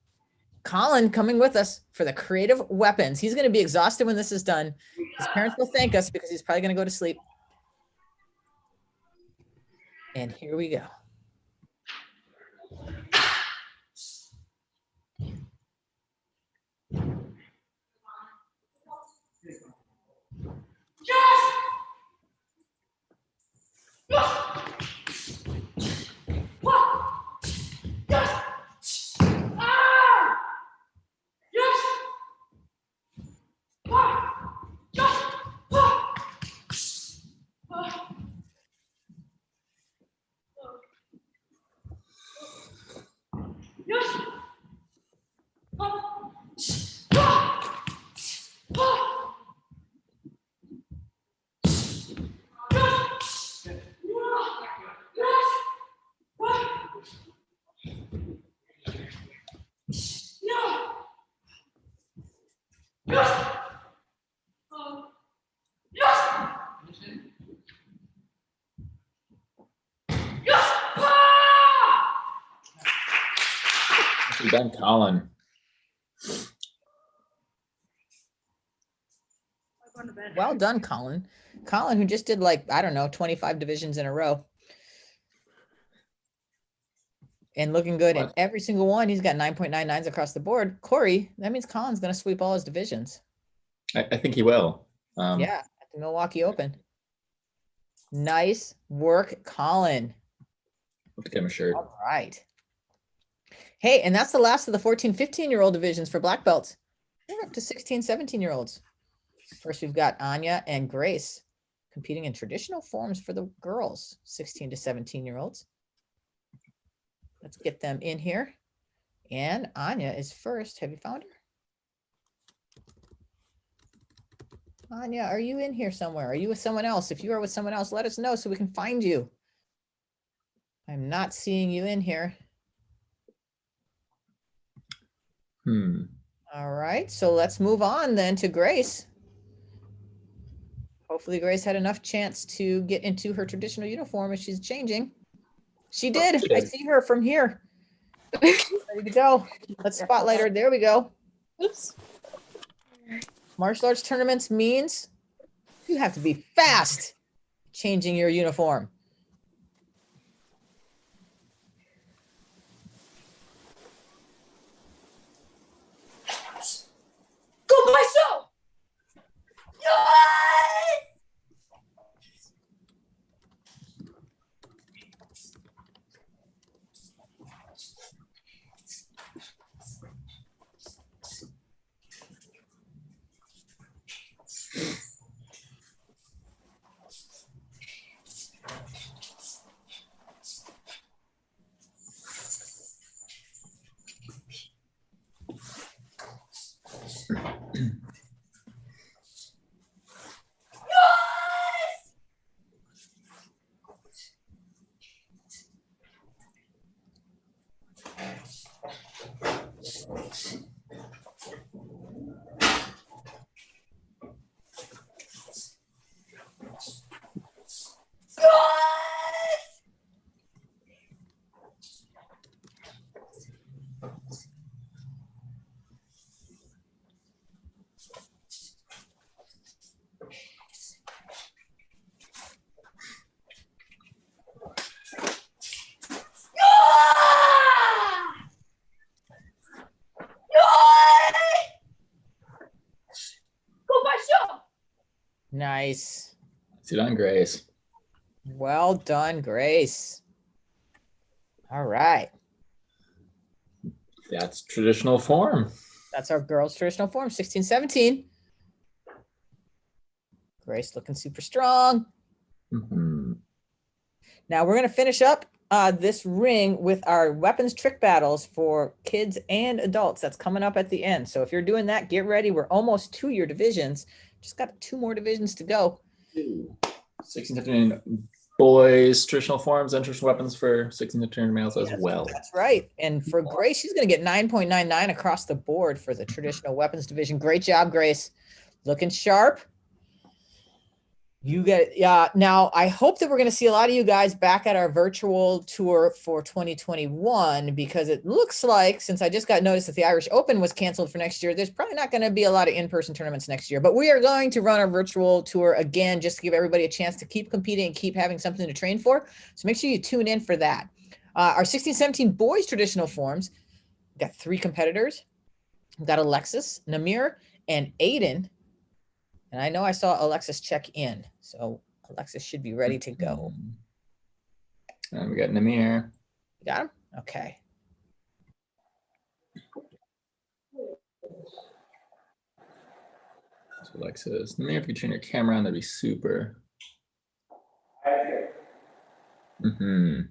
Colin coming with us for the creative weapons. He's going to be exhausted when this is done. His parents will thank us because he's probably going to go to sleep. And here we go. Done, Colin. Well done, Colin. Colin, who just did like, I don't know, 25 divisions in a row. And looking good in every single one. He's got 9.99s across the board. Corey, that means Colin's going to sweep all his divisions. I think he will. Yeah, at the Milwaukee Open. Nice work, Colin. Let's get him a shirt. All right. Hey, and that's the last of the 14, 15-year-old divisions for black belts. We're up to 16, 17-year-olds. First, we've got Anya and Grace competing in traditional forms for the girls, 16 to 17-year-olds. Let's get them in here. And Anya is first. Have you found her? Anya, are you in here somewhere? Are you with someone else? If you are with someone else, let us know so we can find you. I'm not seeing you in here. All right, so let's move on then to Grace. Hopefully Grace had enough chance to get into her traditional uniform as she's changing. She did. I see her from here. Ready to go. Let's spotlight her. There we go. Oops. Martial arts tournaments means you have to be fast changing your uniform. Go myself! Yes! Nice. Sit on Grace. Well done, Grace. All right. That's traditional form. That's our girls' traditional form, 16, 17. Grace looking super strong. Mm-hmm. Now we're going to finish up this ring with our weapons trick battles for kids and adults. That's coming up at the end. So if you're doing that, get ready. We're almost to your divisions. Just got 2 more divisions to go. 16, 17. boys traditional forms and traditional weapons for 16 to 200 males as well. That's right. And for Grace, she's going to get 9.99 across the board for the traditional weapons division. Great job, Grace. Looking sharp. You get, yeah. Now, I hope that we're going to see a lot of you guys back at our virtual tour for 2021, because it looks like, since I just got notice that the Irish Open was canceled for next year, there's probably not going to be a lot of in-person tournaments next year. But we are going to run our virtual tour again, just to give everybody a chance to keep competing and keep having something to train for. So make sure you tune in for that. Our 16-17 boys traditional forms, we've got 3 competitors. We've got Alexis, Namir, and Aiden. And I know I saw Alexis check in, so Alexis should be ready to go. And we got Namir. You got him? Okay. So Alexis, Namir, if you turn your camera on, that'd be super. Mm-hmm.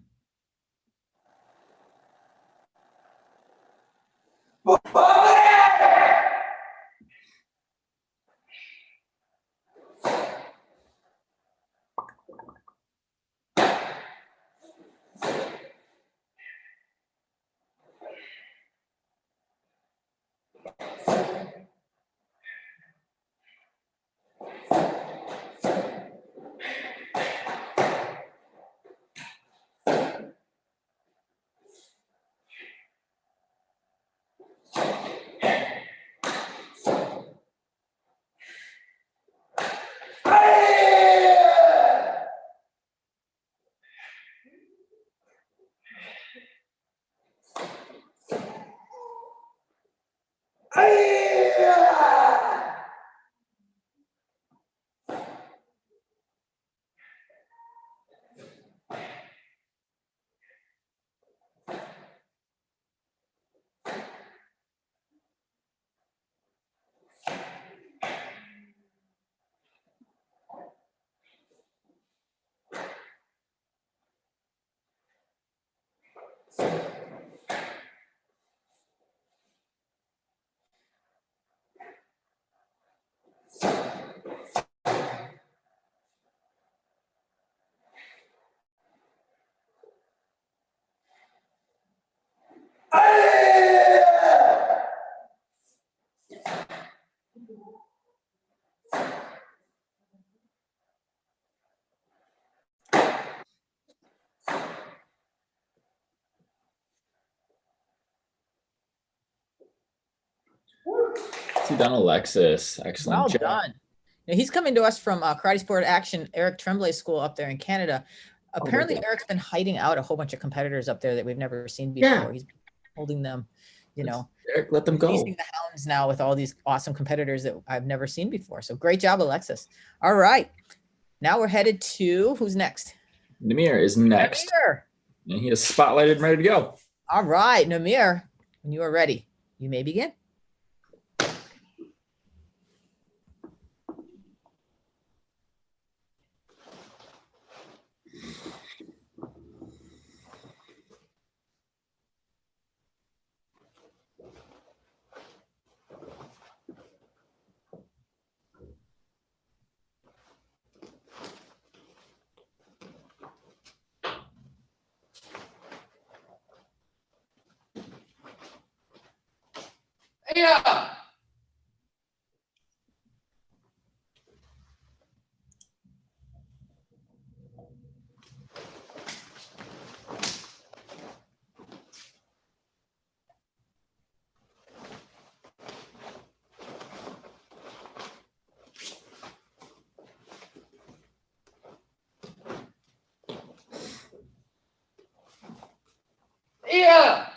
See done, Alexis. Excellent Well job. done. Now, he's coming to us from Karate Sport Action, Eric Tremblay School up there in Canada. Apparently, Eric's been hiding out a whole bunch of competitors up there that we've never seen before. Yeah. He's holding them, you know. Eric, let them go. Releasing the hounds now with all these awesome competitors that I've never seen before. So great job, Alexis. All right. Now we're headed to, who's next? Namir is next. Namir. And he is spotlighted and ready to go. All right, Namir, when you are ready, you may begin. Yeah. Yeah.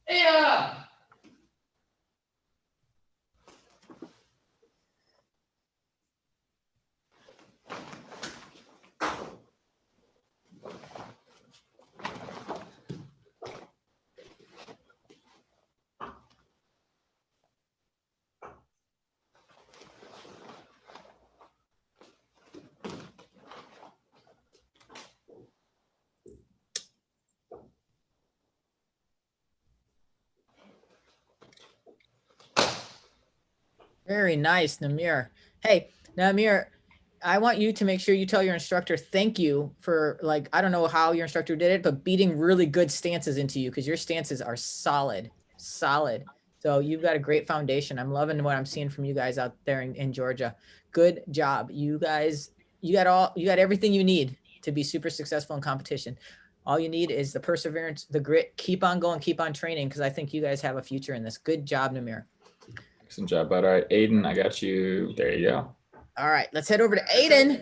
Yeah. Very nice, Namir. Hey, Namir, I want you to make sure you tell your instructor thank you for, like, I don't know how your instructor did it, but beating really good stances into you, because your stances are solid, solid. So you've got a great foundation. I'm loving what I'm seeing from you guys out there in Georgia. Good job. You guys, you got everything you need to be super successful in competition. All you need is the perseverance, the grit. Keep on going, keep on training, because I think you guys have a future in this. Good job, Namir. Excellent job, bud. All right, Aiden, I got you. There you go. All right, let's head over to Aiden.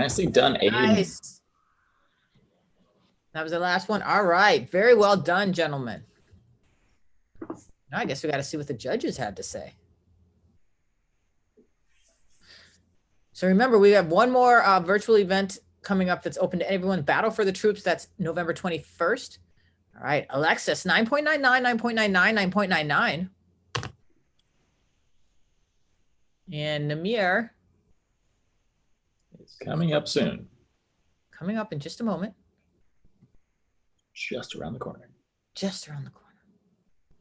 Nicely done, Aiden. Nice. That was the last one. All right. Very well done, gentlemen. Now I guess we got to see what the judges had to say. So remember, we have one more virtual event coming up that's open to everyone. Battle for the Troops. That's November 21st. All right. Alexis, 9.99, 9.99, 9.99. And Namir. It's coming up soon. Coming up in just a moment. Just around the corner. Just around the corner.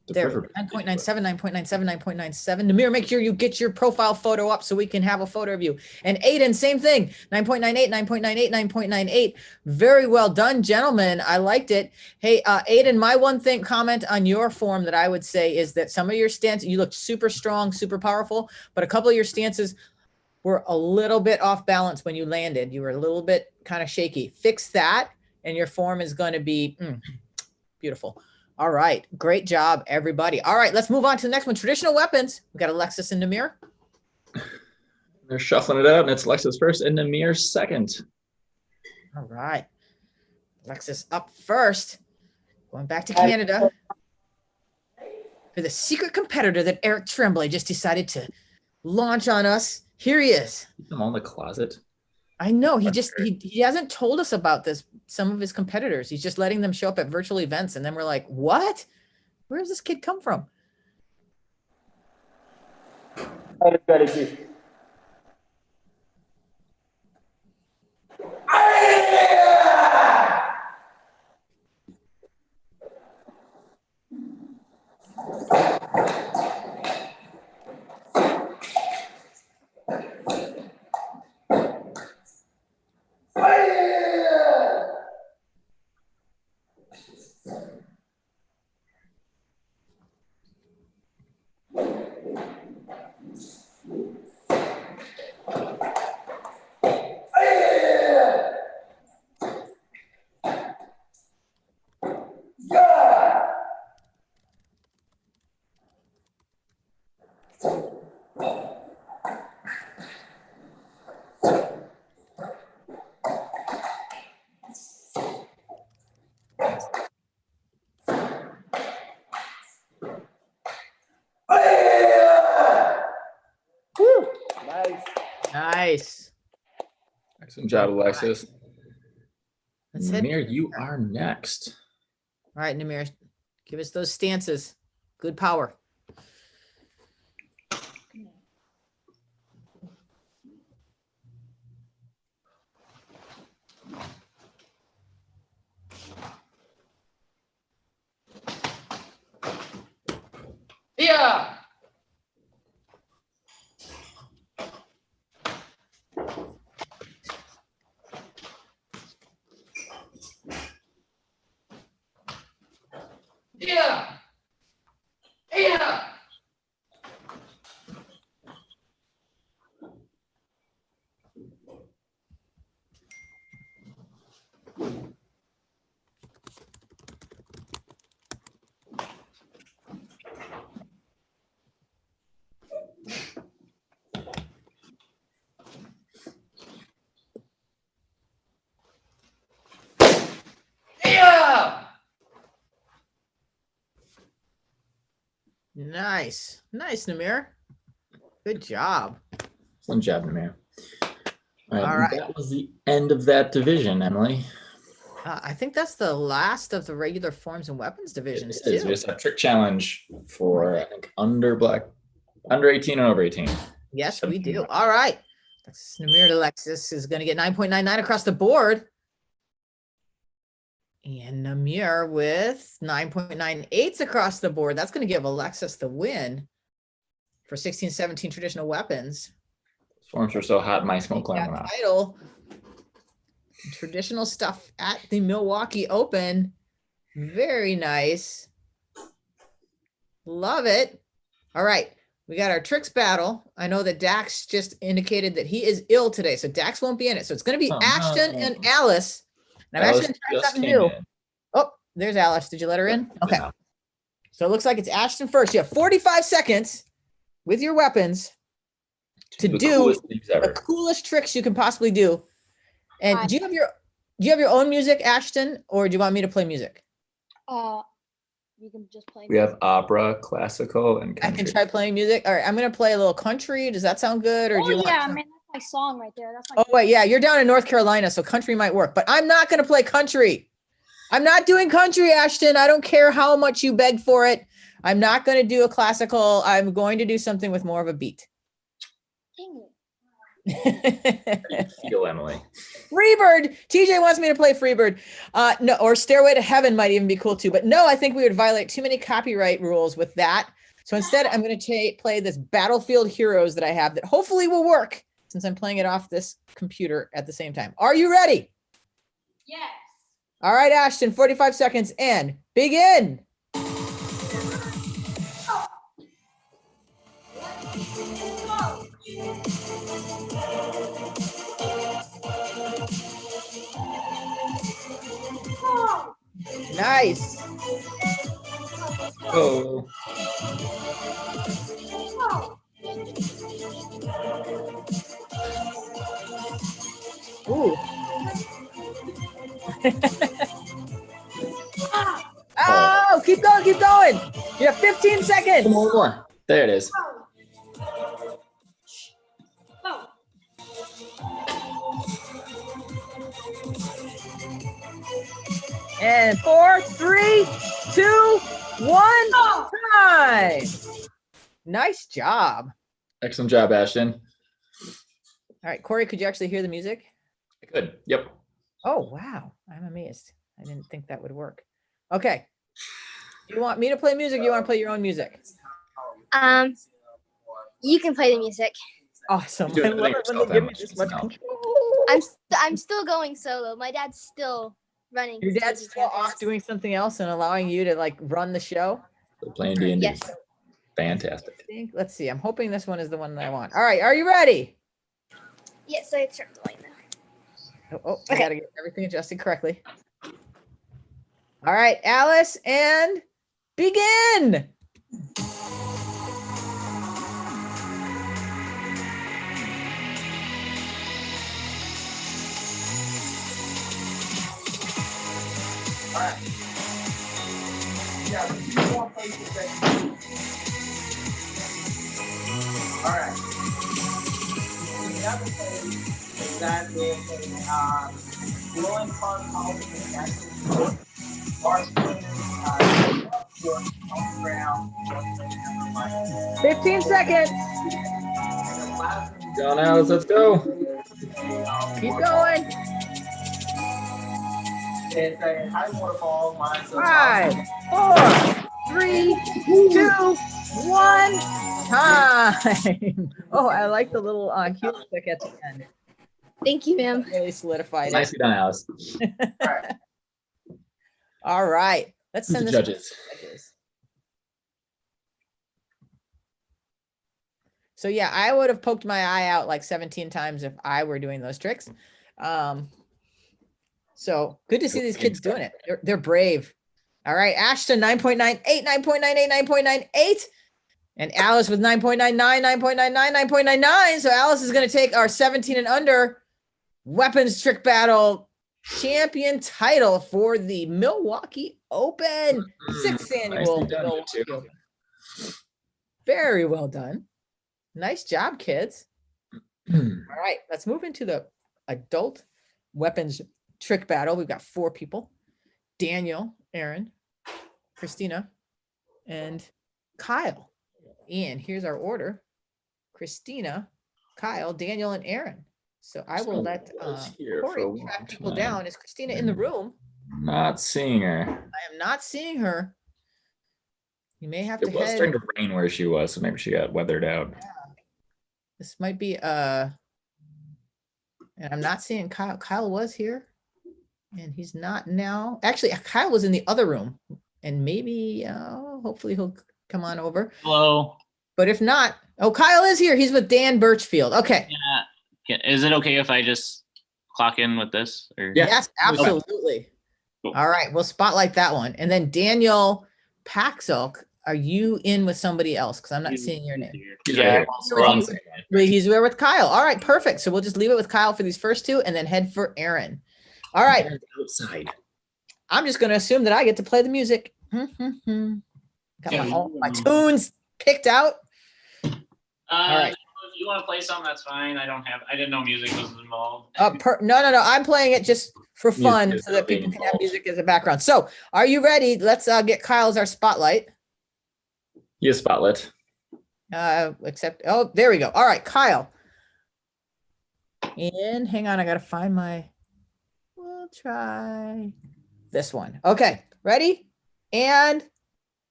The There, perfect 9.97, 9.97, 9.97. Namir, make sure you get your profile photo up so we can have a photo of you. And Aiden, same thing, 9.98, 9.98, 9.98. Very well done, gentlemen. I liked it. Hey, Aiden, my one thing comment on your form that I would say is that some of your stances, you looked super strong, super powerful, but a couple of your stances were a little bit off balance when you landed. You were a little bit kind of shaky. Fix that, and your form is going to be beautiful. All right. Great job, everybody. All right. Let's move on to the next one. Traditional weapons. We got Alexis and Namir. They're shuffling it out, and it's Alexis first and Namir second. All right. Alexis up first. Going back to Canada. For the secret competitor that Eric Tremblay just decided to launch on us. Here he is. Keep them all in the closet. I know he hasn't told us about this. Some of his competitors, he's just letting them show up at virtual events, and then we're like, what? Where does this kid come from? Nice. Excellent job, Alexis. That's it. Namir, you are next. All right, Namir, give us those stances. Good power. Yeah. Yeah. Yeah. Yeah. Nice. Nice, Namir. Good job. Excellent job, Namir. All All right, right. that was the end of that division, Emily. I think that's the last of the regular forms and weapons divisions, It is. too. We just have trick challenge for I think under 18 and over 18. Yes, we do. All right. Namir Alexis is going to get 9.99 across the board. And Namir with 9.98 across the board. That's going to give Alexis the win for 16-17 traditional weapons. Those forms are so hot, my smoke line went out. Title. Traditional stuff at the Milwaukee Open. Very nice. Love it. All right. We got our tricks battle. I know that Dax just indicated that he is ill today, so Dax won't be in it. So it's going to be Ashton and Alice. And I'm actually going to try something new. Oh, there's Alice. Did you let her in? Okay. Yeah. So it looks like it's Ashton first. You have 45 seconds with your weapons to do the coolest tricks you can possibly do. And do you have your own music, Ashton, or do you want me to play music? You can just play. We have opera, classical, and country. I can try playing music. All right, I'm gonna play a little country. Does that sound good? Or do you want? Yeah, man, that's my song right there. That's my. Oh wait, yeah, you're down in North Carolina, so country might work. But I'm not gonna play country. I'm not doing country, Ashton. I don't care how much you beg for it. I'm not gonna do a classical. I'm going to do something with more of a beat. Feel Emily. Freebird. TJ wants me to play Freebird. No, or Stairway to Heaven might even be cool too. But no, I think we would violate too many copyright rules with that. So instead, I'm going to play this Battlefield Heroes that I have that hopefully will work since I'm playing it off this computer at the same time. Are you ready? Yes. All right, Ashton, 45 seconds and begin. Nice. Oh. Ooh. Oh, keep going, keep going. You have 15 seconds. One more. There it is. And 4, 3, 2, 1, time. Nice job. Excellent job, Ashton. All right, Corey, could you actually hear the music? I could. Yep. Oh, wow. I'm amazed. I didn't think that would work. Okay. You want me to play music? Or you want to play your own music? You can play the music. Awesome. You I do love it it when they yourself, give me Emma. this much No. control. I'm still going solo. My dad's still running. Your dad's Stage still off campus. doing something else and allowing you to like run the show? Still playing D&D. Yes. Fantastic. Let's see. I'm hoping this one is the one that I want. All right. Are you ready? Yes, I turned the light now. Oh, I got to get everything adjusted correctly. All right, Alice, and begin. All right. Yeah, let's do more places that you. All right. The other thing is that there's a growing part of the national sport, on ground, 15 seconds. Go, Alice. Let's go. Keep going. It's a high waterfall, mine's a 5, 4, 3, 2, 1, time. Oh, I like the little cue stick at the end. Thank you, ma'am. Really solidified it. Nicely done, Alice. All right. Let's send The this judges. to the judges. So yeah, I would have poked my eye out like 17 times if I were doing those tricks. So good to see these kids doing it. They're brave. All right, Ashton 9.98, 9.98, 9.98, and Alice with 9.99, 9.99, 9.99. So Alice is going to take our 17 and under weapons trick battle champion title for the Milwaukee Open, 6th annual Nicely done, you Milwaukee two. Open. Very well done. Nice job, kids. All right, let's move into the adult weapons trick battle. We've got 4 people: Daniel, Aaron, Christina, and Kyle. And here's our order: Christina, Kyle, Daniel, and Aaron. So I will let here Corey for track one people time. down. Is Christina in the room? Not seeing her. I am not seeing her. You may have It to was head. starting to rain where she was, so maybe she got weathered out. This might be and I'm not seeing Kyle. Kyle was here and he's not now. Actually, Kyle was in the other room and maybe hopefully he'll come on over. Hello. But if not, oh, Kyle is here. He's with Dan Birchfield. Okay. Yeah. Is it okay if I just clock in with this? Or? Yes, absolutely. Cool. All right, we'll spotlight that one. And then Daniel Paxel, are you in with somebody else? Because I'm not seeing your name. He's right here. He's there with Kyle. All right, perfect. So we'll just leave it with Kyle for these first 2 and then head for Aaron. All right. Outside. I'm just going to assume that I get to play the music. Got all my tunes picked out. All right. If you want to play something, that's fine. I didn't know music was involved. No. I'm playing it just for fun Music so that people can have music as a background. So are you ready? Let's get Kyle as our spotlight. Yes, spotlight. Oh, there we go. All right, Kyle. And hang on, I got to find we'll try this one. Okay, ready? And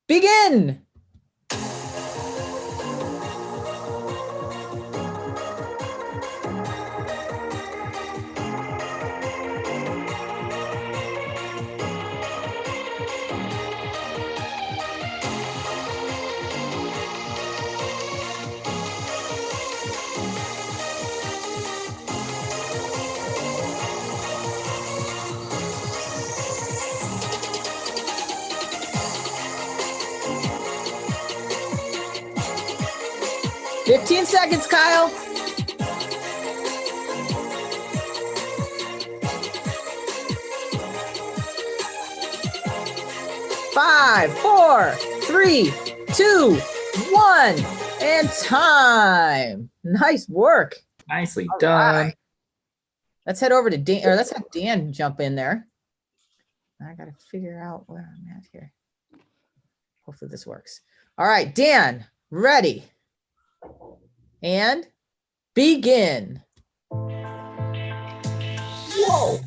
begin. $15 seconds, Kyle. Five, 4, 3, 2, 1, and time. Nice work. Nicely All done. right. Let's head over to Dan, or let's have Dan jump in there. I got to figure out where I'm at here. Hopefully this works. All right, Dan, ready. And begin. Whoa.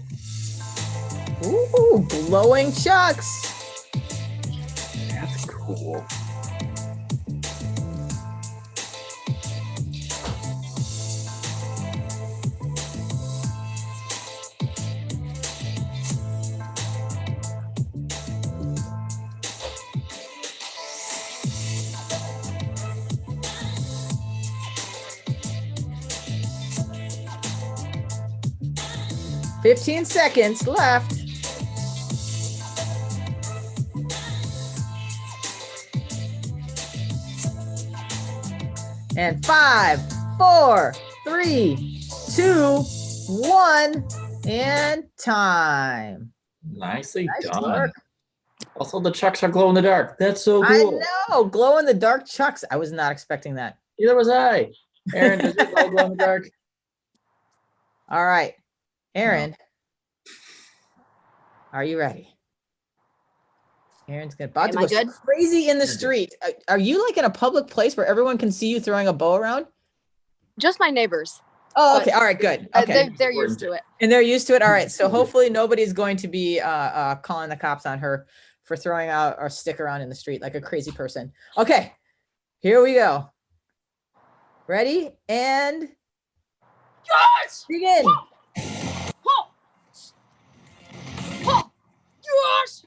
Ooh, glowing chucks. That's cool. $15 seconds left. And 5, 4, 3, 2, 1, and time. Nicely Nice done. work. Also, the chucks are glow in the dark. That's so cool. I know, glow in the dark chucks. I was not expecting that. Neither was I. Aaron, does it glow in the dark? All right, Aaron, are you ready? Aaron's about to Am I go good? crazy in the street. Are you like in a public place where everyone can see you throwing a bow around? Just my neighbors. Oh, okay. All right, good. Okay. They're used to it. And they're used to it. All right. So hopefully nobody's going to be calling the cops on her for throwing out our stick around in the street like a crazy person. Okay, here we go. Ready? And Yes! begin. Ho! Ho! Yes!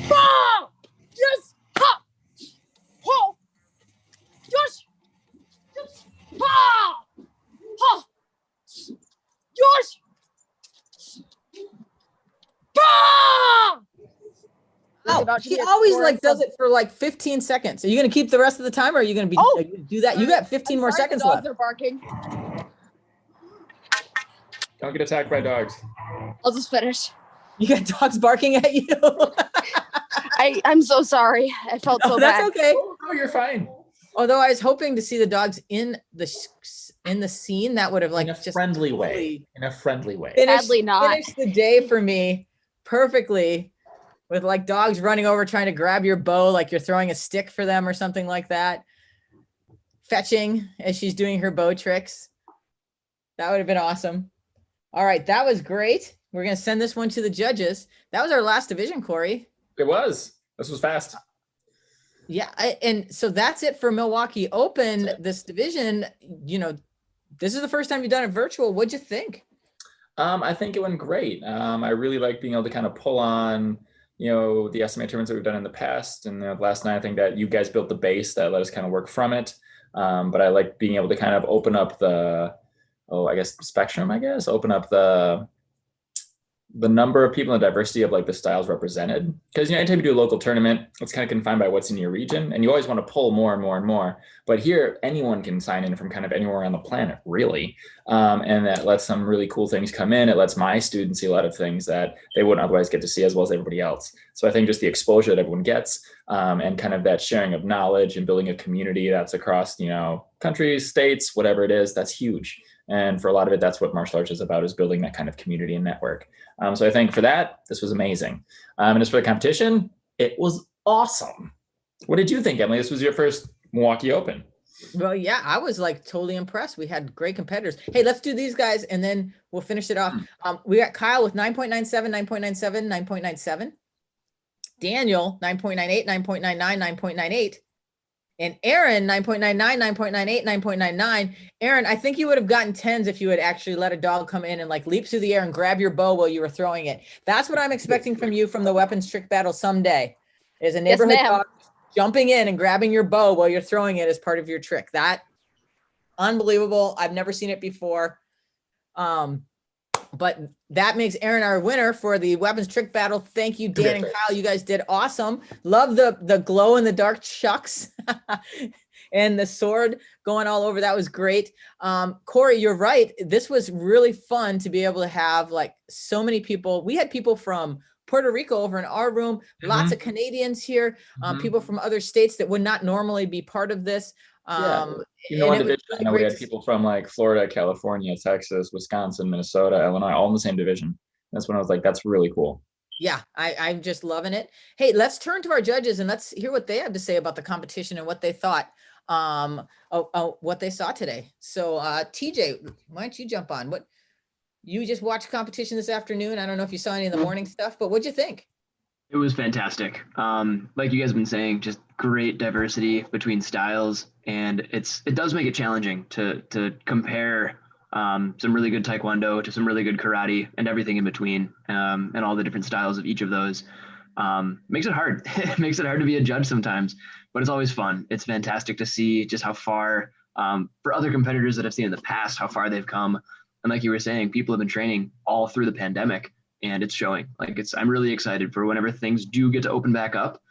Bah! Yes! Ha! Ho! Yes! Yes! Ha! Ha! Yes! Bah! Oh, she always like does it for like 15 seconds. Are you going to keep the rest of the time or are you going to be do that? You got 15 more seconds left. They're barking. Don't get attacked by dogs. I'll just finish. You got dogs barking at you. I'm so sorry. I felt so bad. That's okay. Oh, you're fine. Although I was hoping to see the dogs in the scene, that would have like In a just friendly totally way. In a friendly way. Sadly not. Finish the day for me perfectly with like dogs running over trying to grab your bow like you're throwing a stick for them or something like that. Fetching as she's doing her bow tricks. That would have been awesome. All right, that was great. We're going to send this one to the judges. That was our last division, Corey. It was. This was fast. Yeah, and so that's it for Milwaukee Open. This division, you know, this is the first time you've done it virtual. What'd you think? I think it went great. I really like being able to kind of pull on, you know, the SMA tournaments that we've done in the past. And last night, I think that you guys built the base that let us kind of work from it. But I like being able to kind of open up the, I guess spectrum, open up the number of people and the diversity of like the styles represented. Because, you know, anytime you do a local tournament, it's kind of confined by what's in your region and you always want to pull more and more and more. But here, anyone can sign in from kind of anywhere on the planet, really. And that lets some really cool things come in. It lets my students see a lot of things that they wouldn't otherwise get to see as well as everybody else. So I think just the exposure that everyone gets and kind of that sharing of knowledge and building a community that's across, you know, countries, states, whatever it is, that's huge. And for a lot of it, that's what martial arts is about, is building that kind of community and network. So I think for that, this was amazing. And as for the competition, it was awesome. What did you think, Emily? This was your first Milwaukee Open. Well, yeah, I was like totally impressed. We had great competitors. Hey, let's do these guys and then we'll finish it off. We got Kyle with 9.97, 9.97, 9.97. Daniel, 9.98, 9.99, 9.98. And Aaron, 9.99, 9.98, 9.99. Aaron, I think you would have gotten 10s if you had actually let a dog come in and like leap through the air and grab your bow while you were throwing it. That's what I'm expecting from you from the weapons trick battle someday, is a neighborhood dog jumping in and grabbing your bow while you're throwing it as part of your trick. That, unbelievable. I've never seen it before. But that makes Aaron our winner for the weapons trick battle. Thank you, Dan and Kyle. You guys did awesome. Love the glow in the dark chucks and the sword going all over. That was great. Corey, you're right. This was really fun to be able to have like so many people. We had people from Puerto Rico over in our room, lots of Canadians here, people from other states that would not normally be part of this. You know, one division, I know we had people from like Florida, California, Texas, Wisconsin, Minnesota, Illinois, all in the same division. That's when I was like, that's really cool. Yeah, I'm just loving it. Hey, let's turn to our judges and let's hear what they have to say about the competition and what they thought, what they saw today. So TJ, why don't you jump on? What you just watched competition this afternoon? I don't know if you saw any of the morning stuff, but what'd you think? It was fantastic. Like you guys have been saying, just great diversity between styles, and it does make it challenging to compare some really good taekwondo to some really good karate and everything in between, and all the different styles of each of those. Makes it hard. It makes it hard to be a judge sometimes, but it's always fun. It's fantastic to see just how far, for other competitors that I've seen in the past, how far they've come. And like you were saying, people have been training all through the pandemic, and it's showing. I'm really excited for whenever things do get to open back up.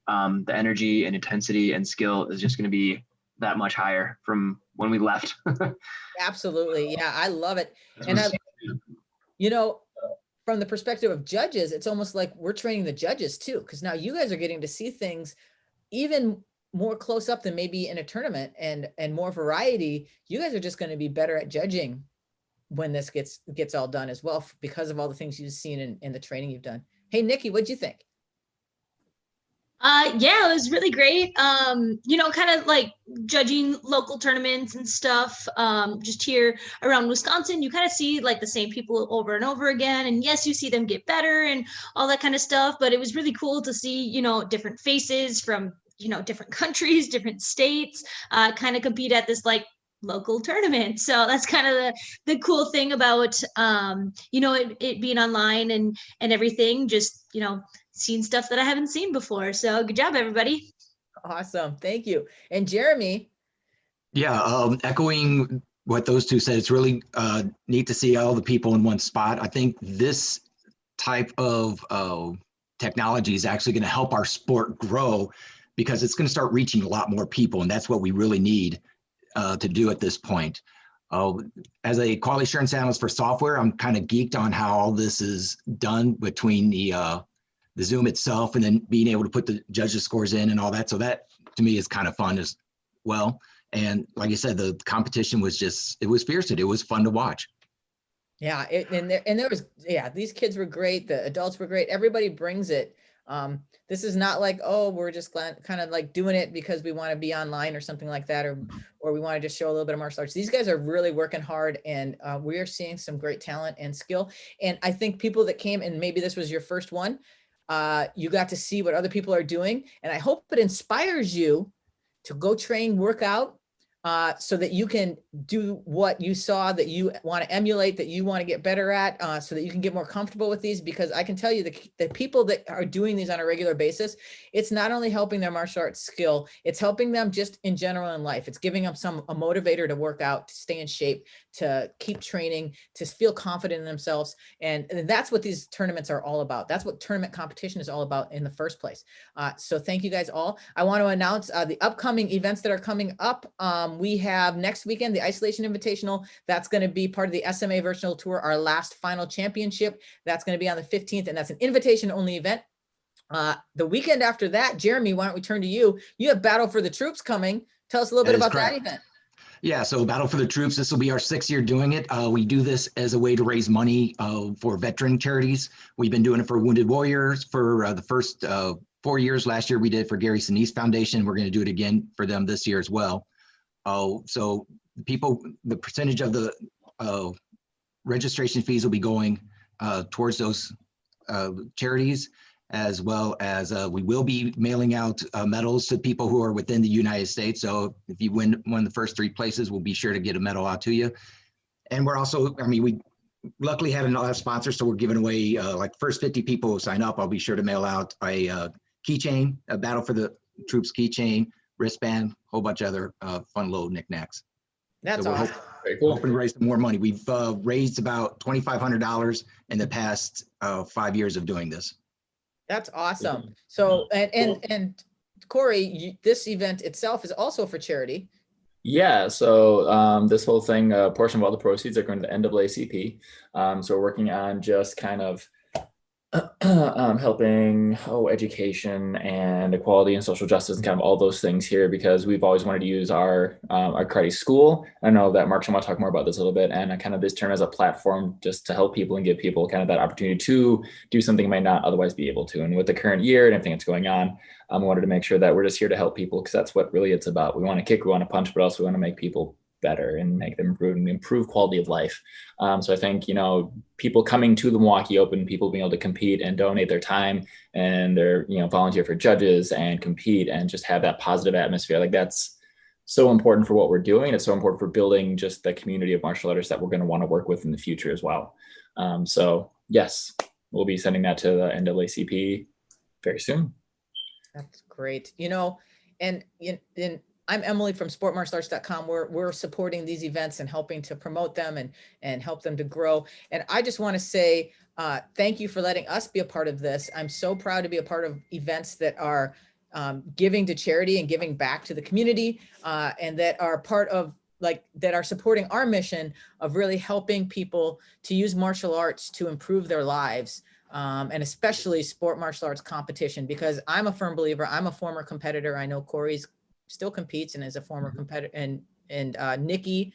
The energy and intensity and skill is just going to be that much higher from when we left. Absolutely. Yeah, I love it. And you know, from the perspective of judges, it's almost like we're training the judges too, because now you guys are getting to see things even more close up than maybe in a tournament, and more variety. You guys are just going to be better at judging when this gets all done as well, because of all the things you've seen in the training you've done. Hey, Nikki, what'd you think? Yeah, it was really great. You know, kind of like judging local tournaments and stuff. Just here around Wisconsin, you kind of see like the same people over and over again. And yes, you see them get better and all that kind of stuff. But it was really cool to see, you know, different faces from, you know, different countries, different states, kind of compete at this like local tournament. So that's kind of the cool thing about you know, it being online and everything, just, you know, seeing stuff that I haven't seen before. So good job, everybody. Awesome. Thank you. And Jeremy. Yeah, echoing what those two said, it's really neat to see all the people in one spot. I think this type of technology is actually going to help our sport grow, because it's going to start reaching a lot more people, and that's what we really need to do at this point. As a quality assurance analyst for software, I'm kind of geeked on how all this is done between the Zoom itself and then being able to put the judges' scores in and all that. So that to me is kind of fun as well. And like I said, the competition was it was fierce. It was fun to watch. Yeah, and there was, yeah, these kids were great. The adults were great. Everybody brings it. This is not like, oh, we're just kind of like doing it because we want to be online or something like that, or we want to just show a little bit of martial arts. These guys are really working hard, and we are seeing some great talent and skill. And I think people that came, and maybe this was your first one, you got to see what other people are doing. And I hope it inspires you to go train, work out, so that you can do what you saw that you want to emulate, that you want to get better at, so that you can get more comfortable with these. Because I can tell you the people that are doing these on a regular basis, it's not only helping their martial arts skill, it's helping them just in general in life. It's giving them a motivator to work out, to stay in shape, to keep training, to feel confident in themselves. And that's what these tournaments are all about. That's what tournament competition is all about in the first place. So thank you guys all. I want to announce the upcoming events that are coming up. We have next weekend, the Isolation Invitational. That's going to be part of the SMA Virtual Tour, our last final championship. That's going to be on the 15th, and that's an invitation only event. The weekend after that, Jeremy, why don't we turn to you? You have Battle for the Troops coming. Tell us a little bit about that event. Yeah, so Battle for the Troops, this will be our 6th year doing it. We do this as a way to raise money for veteran charities. We've been doing it for Wounded Warriors for the first 4 years. Last year we did it for Gary Sinise Foundation. We're going to do it again for them this year as well. So the percentage of the registration fees will be going towards those charities, as well as we will be mailing out medals to people who are within the United States. So if you win one of the first 3 places, we'll be sure to get a medal out to you. And we're also, I mean, we luckily had a lot of sponsors, so we're giving away like first 50 people who sign up, I'll be sure to mail out a keychain, a Battle for the Troops keychain, wristband, whole bunch of other fun little knickknacks. That's so awesome. Hoping to raise some more money. We've raised about $2,500 in the past 5 years of doing this. That's awesome. So, and Corey, this event itself is also for charity. Yeah, so this whole thing, portion of all the proceeds are going to the NAACP. So we're working on just kind of helping education and equality and social justice and kind of all those things here because we've always wanted to use our karate school. I know that Mark's going to talk more about this a little bit, and I kind of this term as a platform just to help people and give people kind of that opportunity to do something they might not otherwise be able to. And with the current year and everything that's going on, I wanted to make sure that we're just here to help people because that's what really it's about. We want to kick, we want to punch, but also we want to make people better and make them improve quality of life. So I think, people coming to the Milwaukee Open, people being able to compete and donate their time and their, volunteer for judges and compete and just have that positive atmosphere. Like that's so important for what we're doing. It's so important for building just the community of martial artists that we're going to want to work with in the future as well. So yes, we'll be sending that to the NAACP very soon. That's great. And I'm Emily from sportmartialarts.com. We're supporting these events and helping to promote them and help them to grow. And I just want to say thank you for letting us be a part of this. I'm so proud to be a part of events that are giving to charity and giving back to the community and that are part of that are supporting our mission of really helping people to use martial arts to improve their lives. And especially sport martial arts competition, because I'm a firm believer. I'm a former competitor. I know Corey's still competes and is a former competitor, and Nikki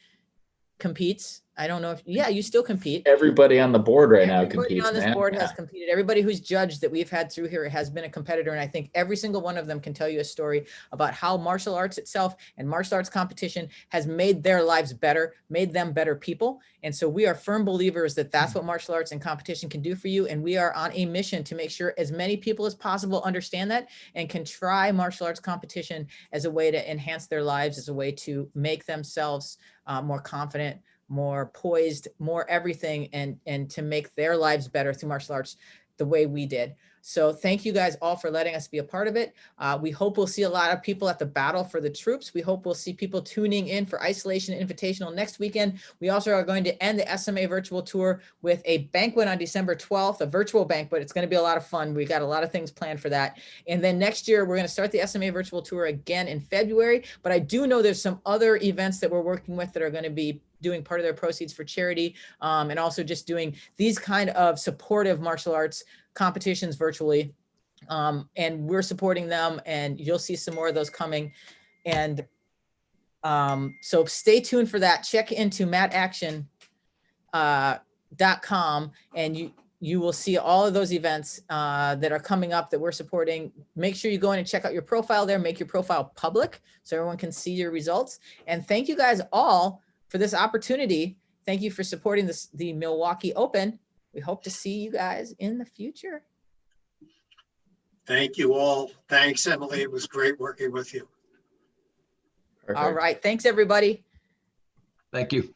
competes. I don't know if, you still compete. Everybody on the board right now Everybody competes, on this man. board has competed. Everybody who's judged that we've had through here has been a competitor. And I think every single one of them can tell you a story about how martial arts itself and martial arts competition has made their lives better, made them better people. And so we are firm believers that that's what martial arts and competition can do for you. And we are on a mission to make sure as many people as possible understand that and can try martial arts competition as a way to enhance their lives, as a way to make themselves more confident, more poised, more everything, and to make their lives better through martial arts the way we did. So thank you guys all for letting us be a part of it. We hope we'll see a lot of people at the Battle for the Troops. We hope we'll see people tuning in for Isolation Invitational next weekend. We also are going to end the SMA virtual tour with a banquet on December 12th, a virtual banquet. It's going to be a lot of fun. We got a lot of things planned for that. And then next year, we're going to start the SMA virtual tour again in February. But I do know there's some other events that we're working with that are going to be doing part of their proceeds for charity, and also just doing these kind of supportive martial arts competitions virtually. And we're supporting them, and you'll see some more of those coming. And so stay tuned for that. Check into mataction.com and you will see all of those events that are coming up that we're supporting. Make sure you go in and check out your profile there, make your profile public so everyone can see your results. And thank you guys all for this opportunity. Thank you for supporting the Milwaukee Open. We hope to see you guys in the future. Thank you all. Thanks, Emily. It was great working with you. Perfect. All right. Thanks, everybody. Thank you.